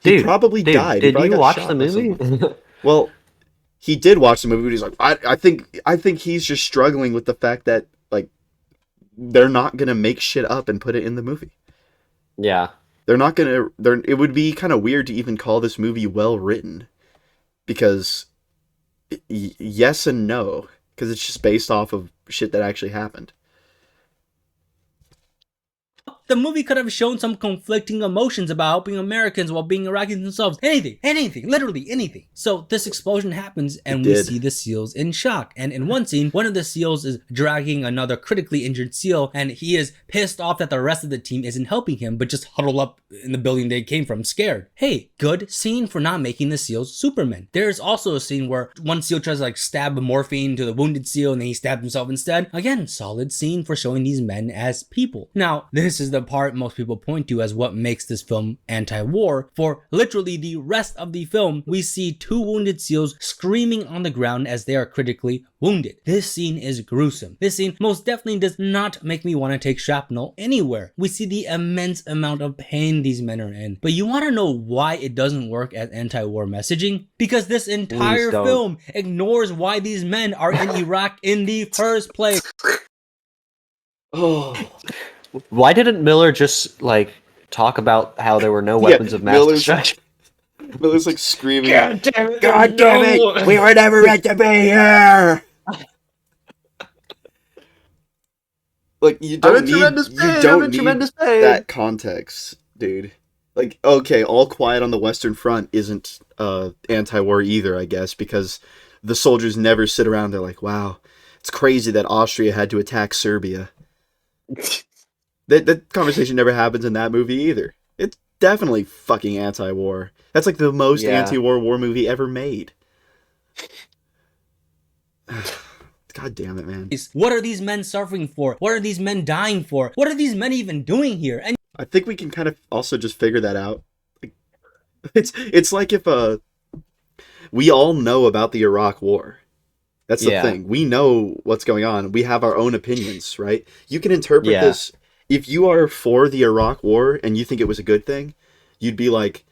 He probably died. Did you watch the by movie? Well, he did watch the movie, but he's like, I think he's just struggling with the fact that, like, they're not gonna make shit up and put it in the movie. Yeah. They're not gonna. It would be kind of weird to even call this movie well written, because yes and no, because it's just based off of shit that actually happened. The movie could have shown some conflicting emotions about helping Americans while being Iraqis themselves. Anything, literally anything. So this explosion happens and we see the SEALs in shock. And in one scene, one of the SEALs is dragging another critically injured SEAL and he is pissed off that the rest of the team isn't helping him but just huddle up in the building they came from scared. Hey, good scene for not making the SEALs Supermen. There's also a scene where one SEAL tries to like stab morphine to the wounded SEAL and then he stabs himself instead. Again, solid scene for showing these men as people. Now, this is the part most people point to as what makes this film anti-war. For literally the rest of the film, we see two wounded SEALs screaming on the ground as they are critically wounded. This scene is gruesome. This scene most definitely does not make me want to take shrapnel anywhere. We see the immense amount of pain these men are in. But you want to know why it doesn't work as anti-war messaging? Because this entire film ignores why these men are in Iraq in the first place. Oh. Why didn't Miller just, like, talk about how there were no weapons of mass destruction? Miller's like screaming, God damn it! God damn it! We were never meant to be here! Like, you don't need that context, dude. Like, okay, All Quiet on the Western Front isn't anti-war either, I guess, because the soldiers never sit around, they're like, wow, it's crazy that Austria had to attack Serbia. That conversation never happens in that movie either. It's definitely fucking anti-war. That's like the most anti-war war movie ever made. God damn it, man. What are these men suffering for? What are these men dying for? What are these men even doing here? And I think we can kind of also just figure that out. It's like if we all know about the Iraq War. That's the thing. We know what's going on. We have our own opinions, right? You can interpret this. If you are for the Iraq War and you think it was a good thing, you'd be like,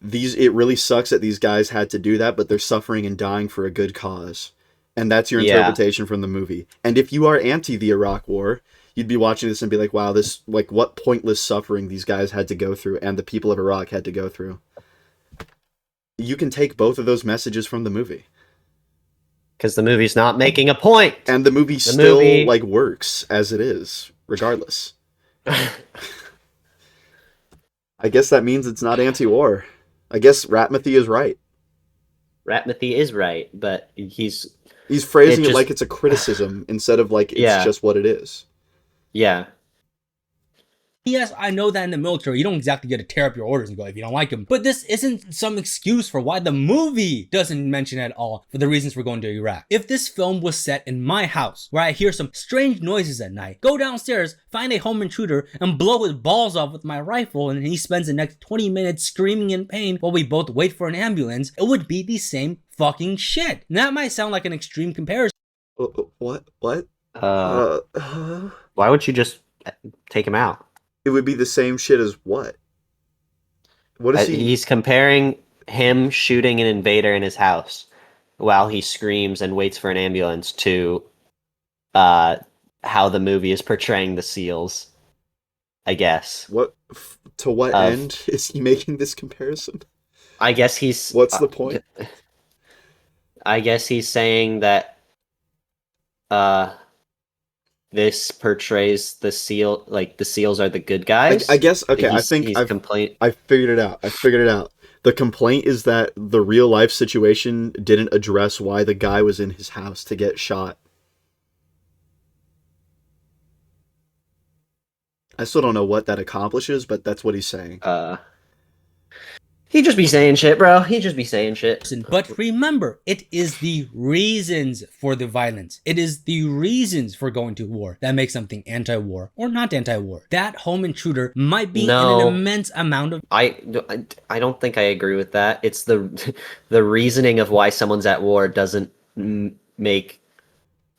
it really sucks that these guys had to do that, but they're suffering and dying for a good cause. And that's your interpretation from the movie. And if you are anti the Iraq War, you'd be watching this and be like, wow, this, like, what pointless suffering these guys had to go through and the people of Iraq had to go through. You can take both of those messages from the movie. Because the movie's not making a point. And the movie still like works as it is, regardless. I guess that means it's not anti-war. I guess Ratmathy is right. Ratmathy is right, but he's phrasing it like it's a criticism instead of like it's just what it is. Yeah. Yes, I know that in the military, you don't exactly get to tear up your orders and go if you don't like them. But this isn't some excuse for why the movie doesn't mention at all for the reasons for going to Iraq. If this film was set in my house, where I hear some strange noises at night, go downstairs, find a home intruder, and blow his balls off with my rifle, and he spends the next 20 minutes screaming in pain while we both wait for an ambulance, it would be the same fucking shit. And that might sound like an extreme comparison. What? Why would you just take him out? It would be the same shit as what? What is he? He's comparing him shooting an invader in his house while he screams and waits for an ambulance to how the movie is portraying the SEALs. I guess. To what Of end is he making this comparison? I guess he's. What's the point? I guess he's saying that uh this portrays the SEAL like the SEALs are the good guys. I guess okay. I think he's complaint. I figured it out. I figured it out. The complaint is that the real life situation didn't address why the guy was in his house to get shot. I still don't know what that accomplishes, but that's what he's saying. He just be saying shit, bro. He just be saying shit. But remember, it is the reasons for the violence. It is the reasons for going to war that make something anti-war or not anti-war. That home intruder might be in an immense amount of... I don't think I agree with that. It's the reasoning of why someone's at war doesn't make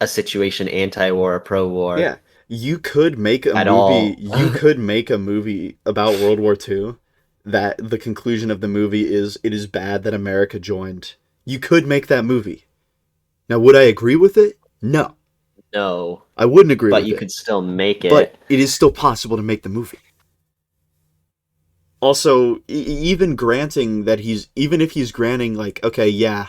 a situation anti-war or pro-war. Yeah, you could make a at movie. all. You could make a movie about World War II. That the conclusion of the movie is it is bad that America joined. You could make that movie. Now, would I agree with it? No. No. I wouldn't agree with it. But you could still make it. But it is still possible to make the movie. Also, even granting that even if he's granting, like, okay, yeah,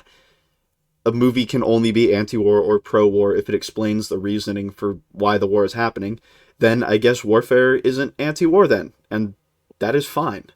a movie can only be anti-war or pro-war if it explains the reasoning for why the war is happening, then I guess warfare isn't anti-war then. And that is fine.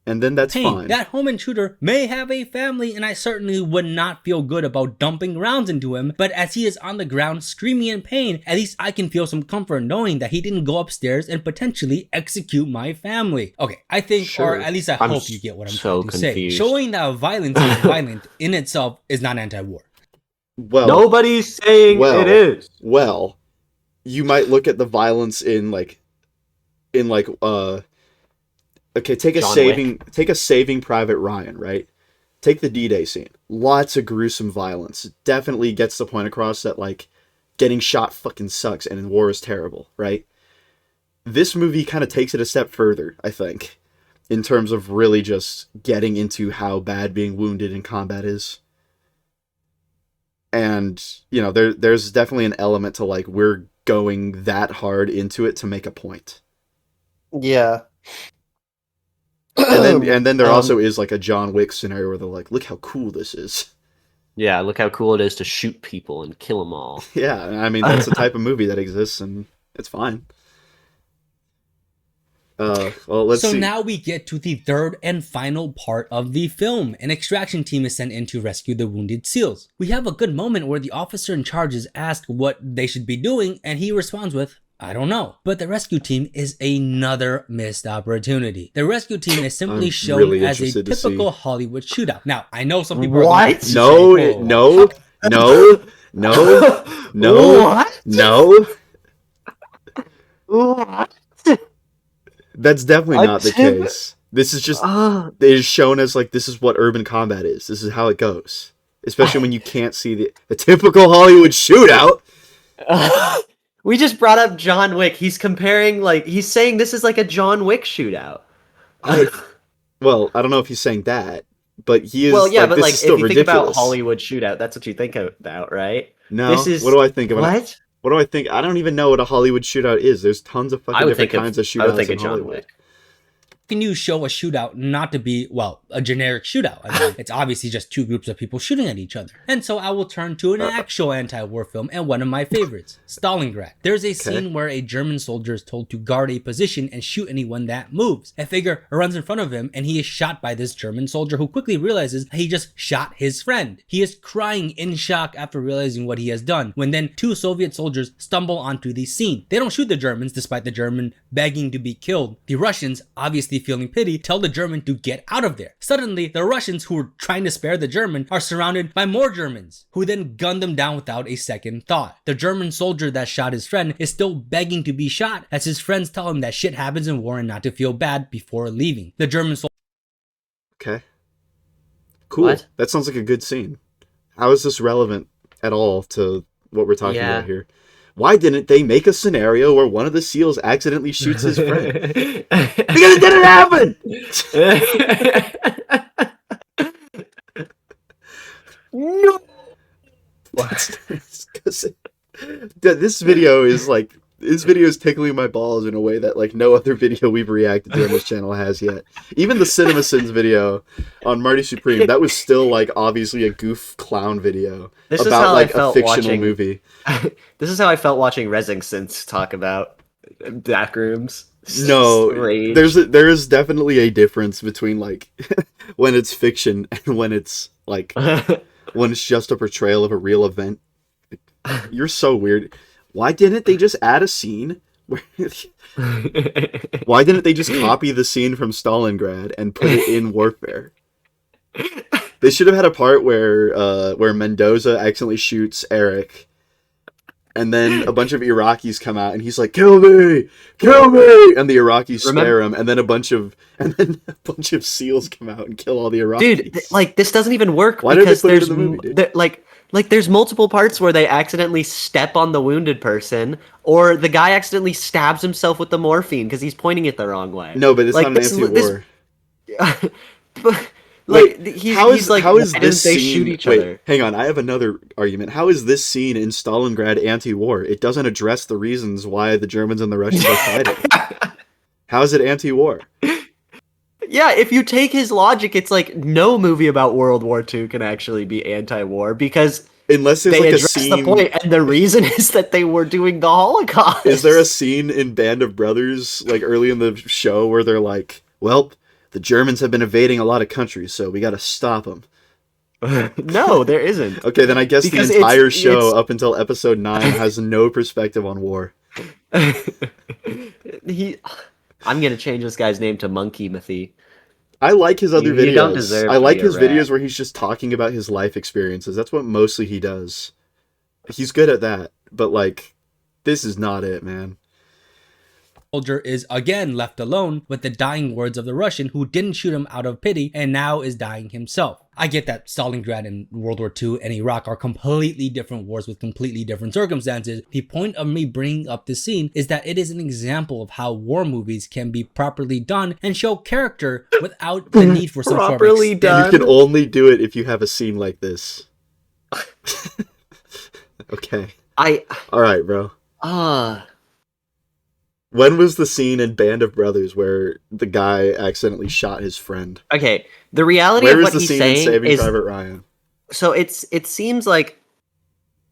And then that's fine. That home intruder may have a family, and I certainly would not feel good about dumping rounds into him, but as he is on the ground screaming in pain, at least I can feel some comfort knowing that he didn't go upstairs and potentially execute my family. Okay, I think, or at least I hope you get what I'm trying to say. Showing that violence is violent in itself is not anti-war. Well, nobody's saying it is. Well, you might look at the violence in okay, take a Saving Private Ryan, right? Take the D-Day scene. Lots of gruesome violence. Definitely gets the point across that, like, getting shot fucking sucks and war is terrible, right? This movie kind of takes it a step further, I think, in terms of really just getting into how bad being wounded in combat is. And, you know, there's definitely an element to, like, we're going that hard into it to make a point. Yeah. And then there also is like a John Wick scenario where they're like, look how cool this is. Yeah, look how cool it is to shoot people and kill them all. Yeah, I mean, that's the type of movie that exists, and it's fine. Well, let's see. So now we get to the third and final part of the film. An extraction team is sent in to rescue the wounded SEALs. We have a good moment where the officer in charge is asked what they should be doing, and he responds with, I don't know. But the rescue team is another missed opportunity. The rescue team is simply shown really as a typical Hollywood shootout. Now, I know some people are going to No. What? That's definitely not the case. This is just it is shown as like this is what urban combat is. This is how it goes. Especially when you can't see the typical Hollywood shootout. We just brought up John Wick. He's comparing, like, he's saying this is like a John Wick shootout. Well, I don't know if he's saying that, but he is. Well, yeah, like, but this like, is still if you ridiculous. think about Hollywood shootout, that's what you think about, right? No, this is... what do I think of it? What? What do I think? I don't even know what a Hollywood shootout is. There's tons of fucking different kinds of shootouts I would think in of John Hollywood. Wick. Can you show a shootout not to be, well, a generic shootout? I mean, it's obviously just two groups of people shooting at each other. And so I will turn to an actual anti-war film and one of my favorites, Stalingrad. There's a scene where a German soldier is told to guard a position and shoot anyone that moves. A figure runs in front of him and he is shot by this German soldier who quickly realizes he just shot his friend. He is crying in shock after realizing what he has done, when then two Soviet soldiers stumble onto the scene. They don't shoot the Germans despite the German begging to be killed. The Russians, obviously feeling pity, tell the German to get out of there. Suddenly, the Russians, who were trying to spare the German, are surrounded by more Germans, who then gun them down without a second thought. The German soldier that shot his friend is still begging to be shot, as his friends tell him that shit happens in war and not to feel bad before leaving. The German soldier... Okay. Cool. What? That sounds like a good scene. How is this relevant at all to what we're talking about here? Why didn't they make a scenario where one of the SEALs accidentally shoots his friend? Because it didn't happen! No! this video is tickling my balls in a way that like no other video we've reacted to on this channel has yet. Even the CinemaSins video on Marty Supreme, that was still like obviously a goof clown video about like a fictional movie. This is how I felt watching Resingsense talk about backrooms. No, Rage. there is definitely a difference between like when it's fiction and when it's like when it's just a portrayal of a real event. You're so weird. Why didn't they just add a scene? Why didn't they just copy the scene from Stalingrad and put it in Warfare? They should have had a part where Mendoza accidentally shoots Eric, and then a bunch of Iraqis come out, and he's like, "Kill me, kill me!" And the Iraqis spare him, and then a bunch of SEALs come out and kill all the Iraqis. Dude, like this doesn't even work. Why did they put it in the movie, dude? Like there's multiple parts where they accidentally step on the wounded person, or the guy accidentally stabs himself with the morphine because he's pointing it the wrong way. No, but it's not an anti-war. How is this scene? Shoot each other? Hang on, I have another argument. How is this scene in Stalingrad anti-war? It doesn't address the reasons why the Germans and the Russians are fighting. How is it anti-war? Yeah, if you take his logic, it's like no movie about World War II can actually be anti-war because unless there's they like a address scene. The point, and the reason is that they were doing the Holocaust. Is there a scene in Band of Brothers like early in the show where they're like, "Well, the Germans have been invading a lot of countries, so we got to stop them"? No, there isn't. Okay, then I guess because the entire show up until episode 9 has no perspective on war. I'm gonna change this guy's name to Monkey Mathy. I like his other videos. You don't deserve I like to be a his rat. videos where he's just talking about his life experiences. That's what mostly he does. He's good at that, but like, this is not it, man. Soldier is again left alone with the dying words of the Russian who didn't shoot him out of pity and now is dying himself. I get that Stalingrad and World War II and Iraq are completely different wars with completely different circumstances. The point of me bringing up this scene is that it is an example of how war movies can be properly done and show character without the need for some Properly sort of done. You can only do it if you have a scene like this. Okay. Alright, bro. When was the scene in Band of Brothers where the guy accidentally shot his friend? Okay, the reality Where of is what the he's scene saying in Saving is Private Ryan? so it seems like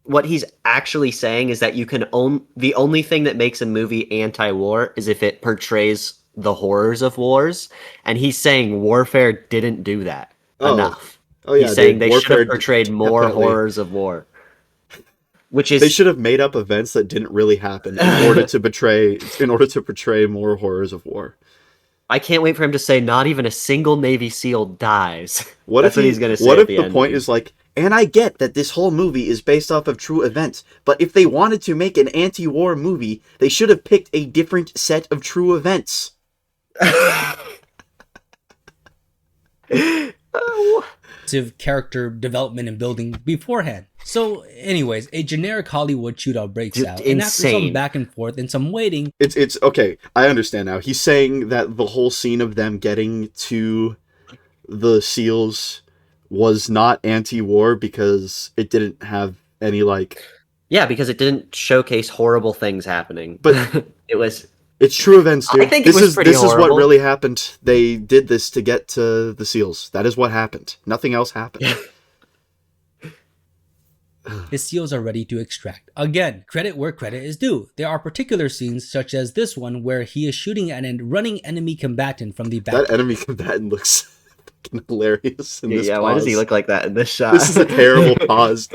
what he's actually saying is that you can the only thing that makes a movie anti-war is if it portrays the horrors of wars, and he's saying Warfare didn't do that enough. Oh yeah, he's saying dude, they should Warfare have portrayed more definitely. horrors of war. Which is They should have made up events that didn't really happen in order to portray more horrors of war. I can't wait for him to say not even a single Navy SEAL dies. What He's going to say. What at if the end. point is like, and I get that this whole movie is based off of true events, but if they wanted to make an anti-war movie, they should have picked a different set of true events. character development and building beforehand. So anyways, a generic Hollywood shootout breaks out, and after some back and forth and some waiting, it's okay, I understand now. He's saying that the whole scene of them getting to the SEALs was not anti-war because it didn't have any like... Yeah, because it didn't showcase horrible things happening. But it was... It's true events, dude. I think this is horrible. What really happened. They did this to get to the SEALs. That is what happened. Nothing else happened. the SEALs are ready to extract. Again, credit where credit is due. There are particular scenes, such as this one, where he is shooting at a running enemy combatant from the back. That enemy combatant looks fucking hilarious in this pause. Why does he look like that in this shot? This is a terrible pause.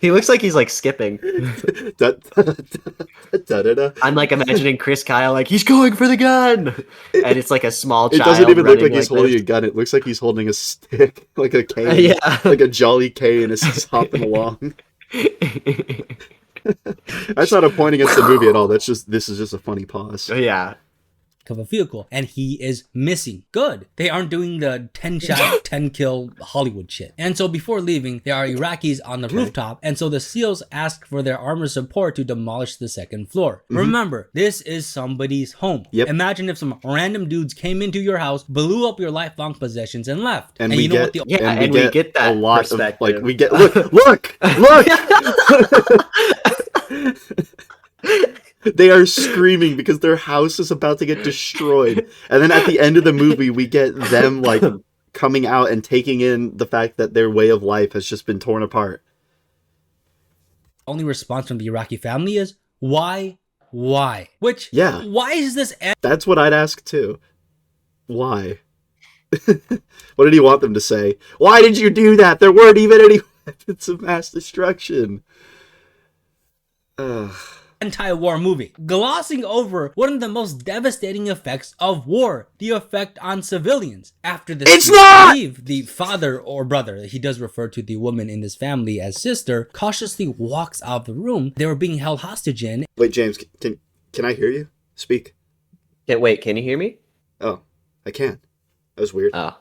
He looks like he's like skipping. I'm like imagining Chris Kyle like, he's going for the gun! And it's like a small child. It doesn't even look like running he's holding a gun. It looks like he's holding a stick, like a cane. Yeah. Like a jolly cane as he's hopping along. That's not a point against the movie at all. This is just a funny pause. Yeah. Of a vehicle, and he is missing. Good. They aren't doing the 10 shot, 10 kill Hollywood shit. And so before leaving, there are Iraqis on the rooftop, and so the SEALs ask for their armor support to demolish the second floor. Mm-hmm. Remember, this is somebody's home. Yep. Imagine if some random dudes came into your house, blew up your lifelong possessions, and left. And we get that a lot of perspective. like we get look. They are screaming because their house is about to get destroyed. And then at the end of the movie, we get them, like, coming out and taking in the fact that their way of life has just been torn apart. Only response from the Iraqi family is, why? Which, Yeah. why is this That's what I'd ask, too. Why? What did he want them to say? Why did you do that? There weren't even any weapons of mass destruction. Ugh. anti-war movie, glossing over one of the most devastating effects of war, the effect on civilians. After the It's not! leave, the father or brother, he does refer to the woman in his family as sister, cautiously walks out of the room they were being held hostage in. Wait, James, can I hear you? Speak. Wait, can you hear me? Oh, I can. That was weird. Oh.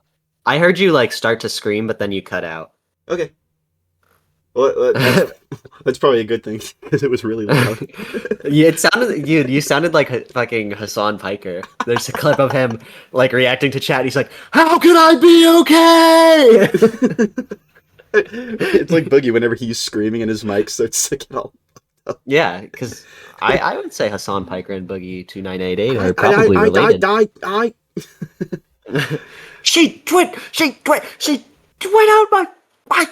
I heard you, like, start to scream, but then you cut out. Okay. Well, that's probably a good thing, because it was really loud. Yeah, it sounded you sounded like fucking Hassan Piker. There's a clip of him like reacting to chat. He's like, "How could I be okay?" It's like Boogie whenever he's screaming and his mic starts to get all... Yeah, because I would say Hassan Piker and Boogie 2988 are probably related. She went out my...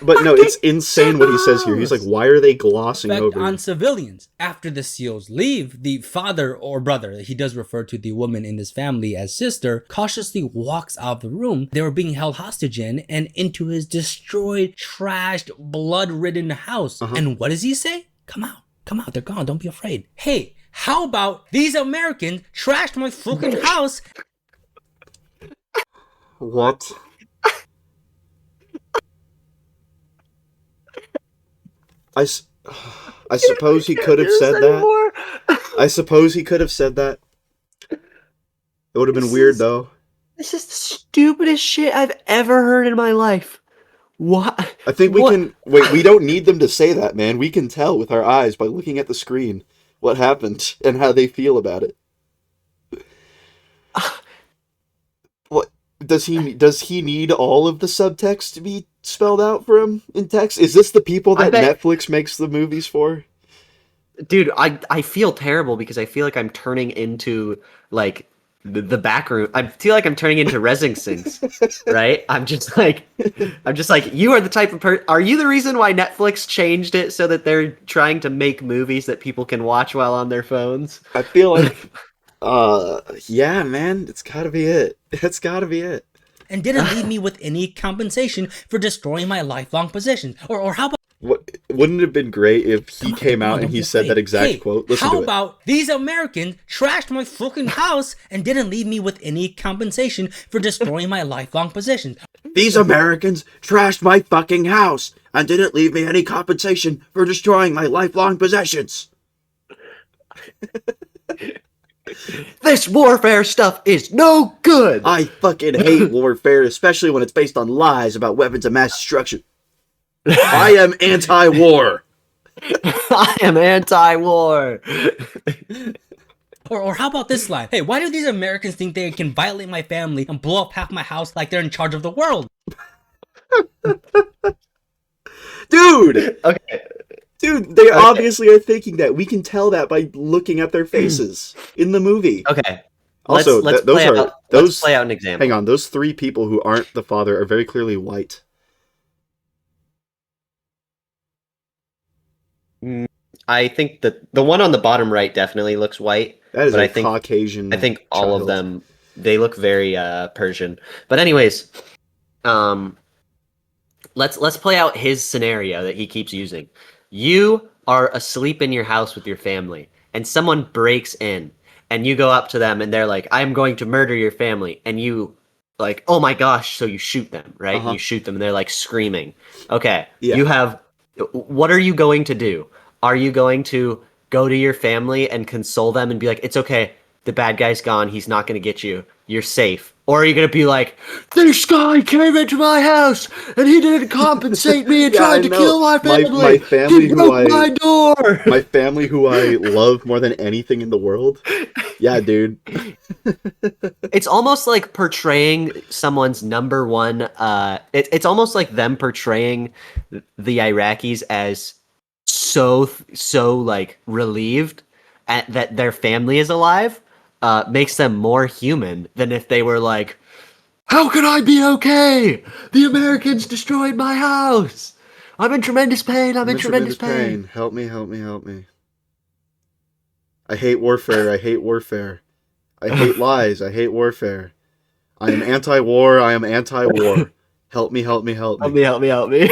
But no, it's insane what he says here. He's like, why are they glossing Effect over? on civilians. After the SEALs leave, the father or brother, he does refer to the woman in his family as sister, cautiously walks out of the room they were being held hostage in and into his destroyed, trashed, blood-ridden house. And what does he say? Come out, they're gone, don't be afraid. Hey, how about these Americans trashed my fucking house? What? I suppose he could have said that. I suppose he could have said that. It would have been weird, though. This is the stupidest shit I've ever heard in my life. What? I think we can... Wait, we don't need them to say that, man. We can tell with our eyes by looking at the screen what happened and how they feel about it. What? Does he need all of the subtext to be spelled out for him in text? Is this the people that Netflix makes the movies for? Dude, I feel terrible because I feel like I'm turning into, like, the back room. I feel like I'm turning into Resincings, right? I'm just like, you are the type of person... Are you the reason why Netflix changed it so that they're trying to make movies that people can watch while on their phones? I feel like... yeah, man, it's gotta be it. It's gotta be it. And didn't leave me with any compensation for destroying my lifelong possessions. Or how about... Wouldn't it have been great if he came out and he said that exact quote? Listen to it. How about these Americans trashed my fucking house and didn't leave me with any compensation for destroying my lifelong possessions? These Americans trashed my fucking house and didn't leave me any compensation for destroying my lifelong possessions. This warfare stuff is no good! I fucking hate warfare, especially when it's based on lies about weapons of mass destruction. I am anti-war. I am anti-war. Or how about this line? Hey, why do these Americans think they can violate my family and blow up half my house like they're in charge of the world? Dude! Okay. Dude, they obviously are thinking that. We can tell that by looking at their faces in the movie. Okay. Also, let's play out an example. Hang on, those three people who aren't the father are very clearly white. I think that the one on the bottom right definitely looks white. That is Caucasian. I think all of them, they look very Persian. But anyways, let's play out his scenario that he keeps using. You are asleep in your house with your family, and someone breaks in, and you go up to them, and they're like, "I'm going to murder your family," and you like, "Oh my gosh!" So you shoot them, right? You shoot them, and they're like screaming. Okay, you have. What are you going to do? Are you going to go to your family and console them and be like, "It's okay, the bad guy's gone. He's not going to get you. You're safe"? Or are you going to be like, "This guy came into my house and he didn't compensate me and tried to kill my family. My family he broke my door. My family who I love more than anything in the world." Yeah, dude. It's almost like portraying someone's number one. It's almost like them portraying the Iraqis as so like relieved that their family is alive, makes them more human than if they were like, how can I be okay? The Americans destroyed my house. I'm in tremendous pain. I'm I'm in in tremendous tremendous pain. pain. Help me, help me, help me. I hate warfare. I hate warfare. I hate lies. I hate warfare. I am anti-war. I am anti-war. Help me, help me, help Help me. me, help me, help me.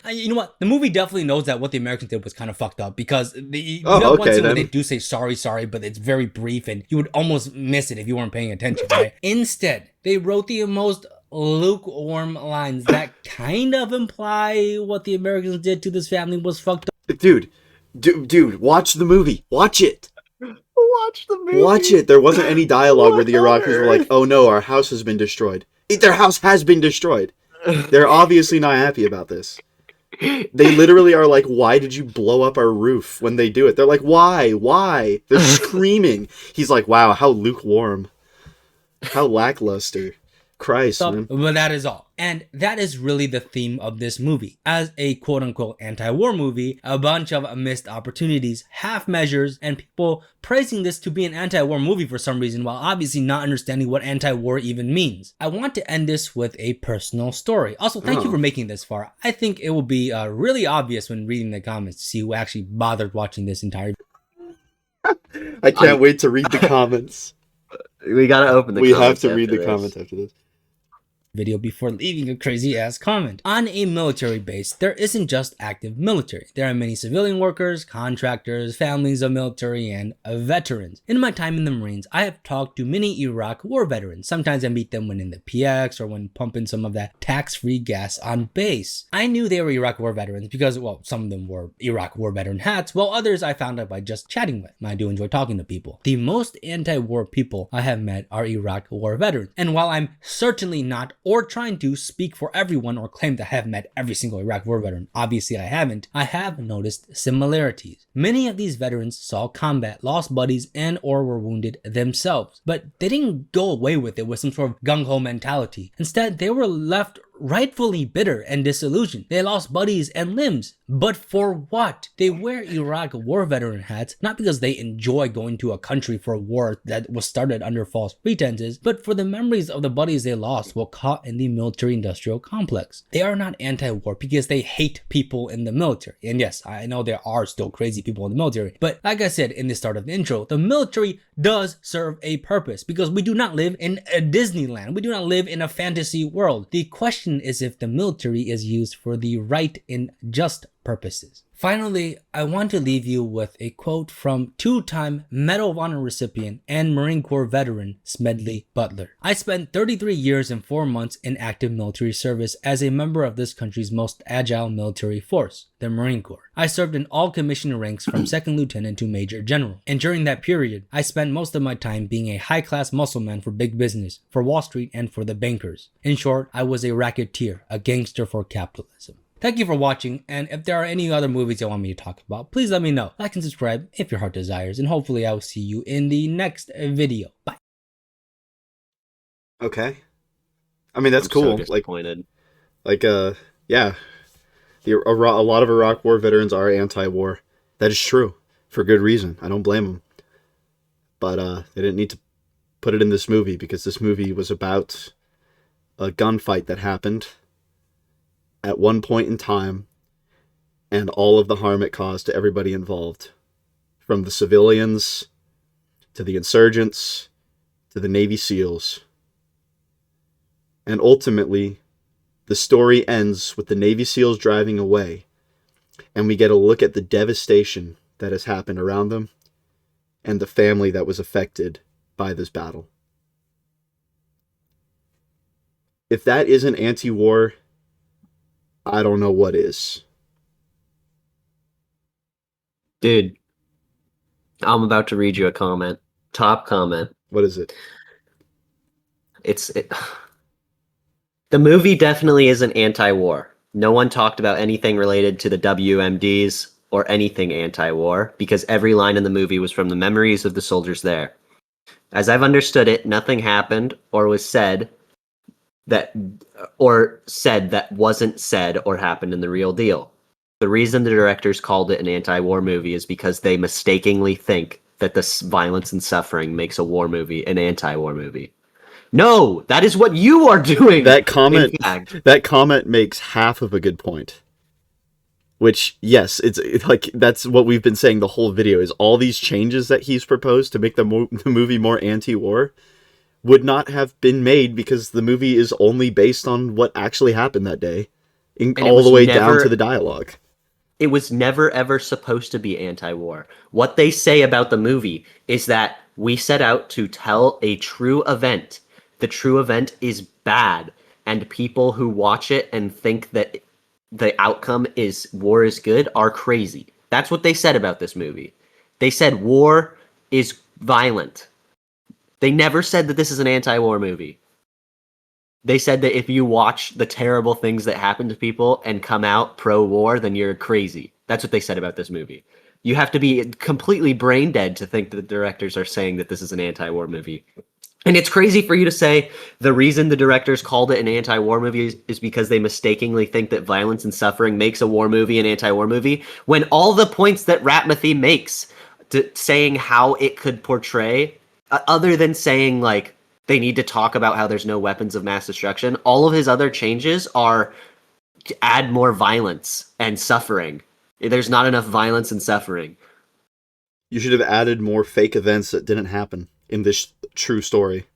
You know what? The movie definitely knows that what the Americans did was kind of fucked up because you Oh, have one okay scene where they then. do say sorry, sorry, but it's very brief and you would almost miss it if you weren't paying attention, right? Instead, they wrote the most lukewarm lines that kind of imply what the Americans did to this family was fucked up. Dude, watch the movie. Watch it. Watch the Watch movie. it. There wasn't any dialogue where What the on Iraqis were like, earth? "Oh no, our house has been destroyed." Their house has been destroyed. They're obviously not happy about this. They literally are like, "Why did you blow up our roof?" When they do it, they're like, "Why? Why?" They're screaming. He's like, "Wow, how lukewarm. How lackluster." Christ, Up, man. but that is all. And that is really the theme of this movie. As a quote unquote anti war movie, a bunch of missed opportunities, half measures, and people praising this to be an anti war movie for some reason while obviously not understanding what anti war even means. I want to end this with a personal story. Also, thank you Oh. for making this far. I think it will be really obvious when reading the comments to see who actually bothered watching this entire I can't wait to read the comments. We gotta open the We have comments to read after the this. comments after this. video before leaving a crazy ass comment. On a military base, there isn't just active military. There are many civilian workers, contractors, families of military, and veterans. In my time in the Marines, I have talked to many Iraq war veterans. Sometimes I meet them when in the PX or when pumping some of that tax-free gas on base. I knew they were Iraq war veterans because, well, some of them wore Iraq war veteran hats, while others I found out by just chatting with. I do enjoy talking to people. The most anti-war people I have met are Iraq war veterans. And while I'm certainly not or trying to speak for everyone or claim to have met every single Iraq war veteran, obviously I haven't, I have noticed similarities. Many of these veterans saw combat, lost buddies, and or were wounded themselves, but they didn't go away with it with some sort of gung-ho mentality. Instead, they were left rightfully bitter and disillusioned. They lost buddies and limbs. But for what? They wear Iraq war veteran hats not because they enjoy going to a country for a war that was started under false pretenses, but for the memories of the buddies they lost while caught in the military-industrial complex. They are not anti-war because they hate people in the military. And yes, I know there are still crazy people in the military, but like I said in the start of the intro, the military does serve a purpose because we do not live in a Disneyland. We do not live in a fantasy world. The question is if the military is used for the right and just purposes. Finally, I want to leave you with a quote from two-time Medal of Honor recipient and Marine Corps veteran Smedley Butler. I spent 33 years and 4 months in active military service as a member of this country's most agile military force, the Marine Corps. I served in all commissioned ranks from second lieutenant to major general. And during that period, I spent most of my time being a high-class muscleman for big business, for Wall Street, and for the bankers. In short, I was a racketeer, a gangster for capitalism. Thank you for watching, and if there are any other movies you want me to talk about, please let me know. Like and subscribe if your heart desires, and hopefully I will see you in the next video. Bye. Okay. I mean, that's I'm so cool. disappointed. Yeah. A lot of Iraq war veterans are anti-war. That is true. For good reason. I don't blame them. But they didn't need to put it in this movie because this movie was about a gunfight that happened at one point in time and all of the harm it caused to everybody involved. From the civilians to the insurgents to the Navy SEALs. And ultimately, the story ends with the Navy SEALs driving away, and we get a look at the devastation that has happened around them and the family that was affected by this battle. If that isn't anti-war, I don't know what is. Dude, I'm about to read you a comment. Top comment. What is it? The movie definitely isn't anti-war. No one talked about anything related to the WMDs or anything anti-war because every line in the movie was from the memories of the soldiers there. As I've understood it, nothing happened or was said that or said that wasn't said or happened in the real deal. The reason the directors called it an anti-war movie is because they mistakenly think that the violence and suffering makes a war movie an anti-war movie. No, that is what you are doing. That In comment fact, that comment makes half of a good point. Which, yes, it's like that's what we've been saying the whole video is all these changes that he's proposed to make the movie more anti-war would not have been made because the movie is only based on what actually happened that day, and all the way down to the dialogue. it was never ever supposed to be anti-war. What they say about the movie is that we set out to tell a true event. The true event is bad, and people who watch it and think that the outcome is war is good are crazy. That's what they said about this movie. They said war is violent. They never said that this is an anti-war movie. They said that if you watch the terrible things that happen to people and come out pro-war, then you're crazy. That's what they said about this movie. You have to be completely brain dead to think that the directors are saying that this is an anti-war movie. And it's crazy for you to say the reason the directors called it an anti-war movie is because they mistakenly think that violence and suffering makes a war movie an anti-war movie, when all the points that Ratmathy makes saying how it could portray, other than saying like they need to talk about how there's no weapons of mass destruction, all of his other changes are to add more violence and suffering. There's not enough violence and suffering. You should have added more fake events that didn't happen in this true story.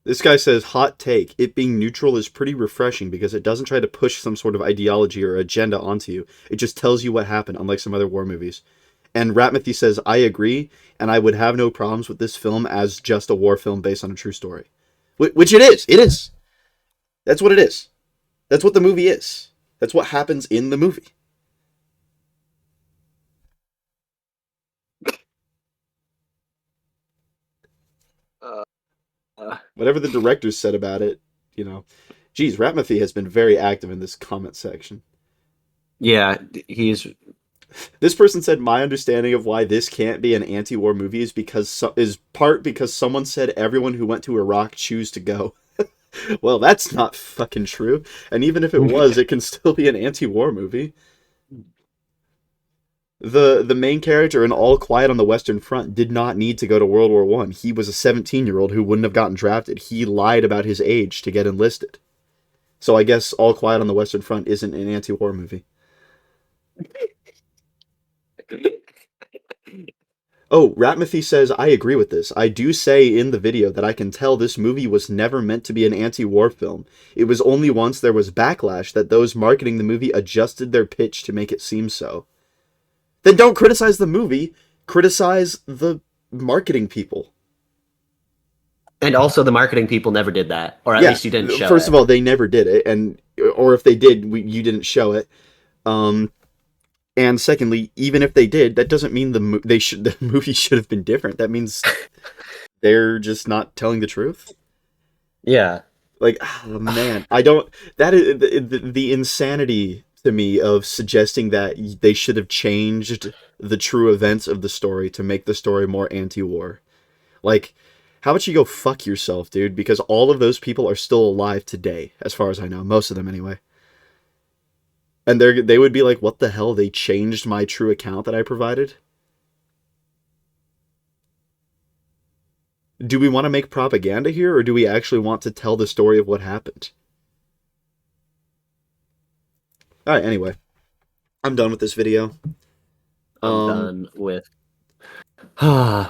This guy says, hot take, it being neutral is pretty refreshing because it doesn't try to push some sort of ideology or agenda onto you. It just tells you what happened, unlike some other war movies. And Ratmathy says, I agree, and I would have no problems with this film as just a war film based on a true story. Which it is. It is. That's what it is. That's what the movie is. That's what happens in the movie. Whatever the directors said about it, you know. Geez, Ratmathy has been very active in this comment section. Yeah, he's This person said, my understanding of why this can't be an anti-war movie is because someone said everyone who went to Iraq choose to go. Well, that's not fucking true. And even if it was, it can still be an anti-war movie. The main character in All Quiet on the Western Front did not need to go to World War One. He was a 17-year-old who wouldn't have gotten drafted. He lied about his age to get enlisted. So I guess All Quiet on the Western Front isn't an anti-war movie. Oh, Ratmathy says, I agree with this. I do say in the video that I can tell this movie was never meant to be an anti-war film. It was only once there was backlash that those marketing the movie adjusted their pitch to make it seem so. Then don't criticize the movie, criticize the marketing people. and also the marketing people never did that, or at least you didn't show First it. of all, they never did it, or if they did, you didn't show it. And secondly, even if they did, that doesn't mean the movie should have been different. That means they're just not telling the truth. Yeah. Like, oh man, I don't. That is the insanity to me of suggesting that they should have changed the true events of the story to make the story more anti-war. Like, how about you go fuck yourself, dude? Because all of those people are still alive today, as far as I know, most of them anyway. And they would be like, what the hell? They changed my true account that I provided? Do we want to make propaganda here, or do we actually want to tell the story of what happened? Alright, anyway. I'm done with this video. I'm done with.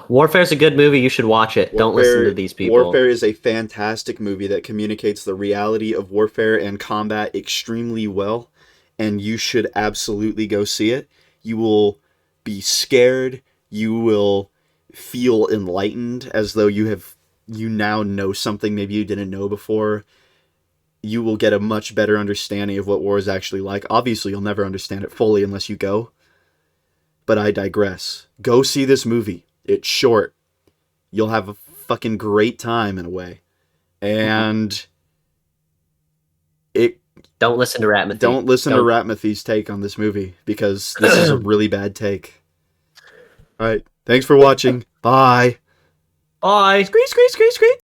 Warfare's a good movie. You should watch it. Don't listen to these people. Warfare is a fantastic movie that communicates the reality of warfare and combat extremely well, and you should absolutely go see it. You will be scared. You will feel enlightened, as though you now know something maybe you didn't know before. You will get a much better understanding of what war is actually like. Obviously, you'll never understand it fully unless you go. But I digress. Go see this movie. It's short. You'll have a fucking great time in a way. And don't listen to Ratmathy. Don't listen to Ratmathy's take on this movie, because this is a really bad take. All right. Thanks for watching. Bye. Bye. Screech, screech, screech, screech.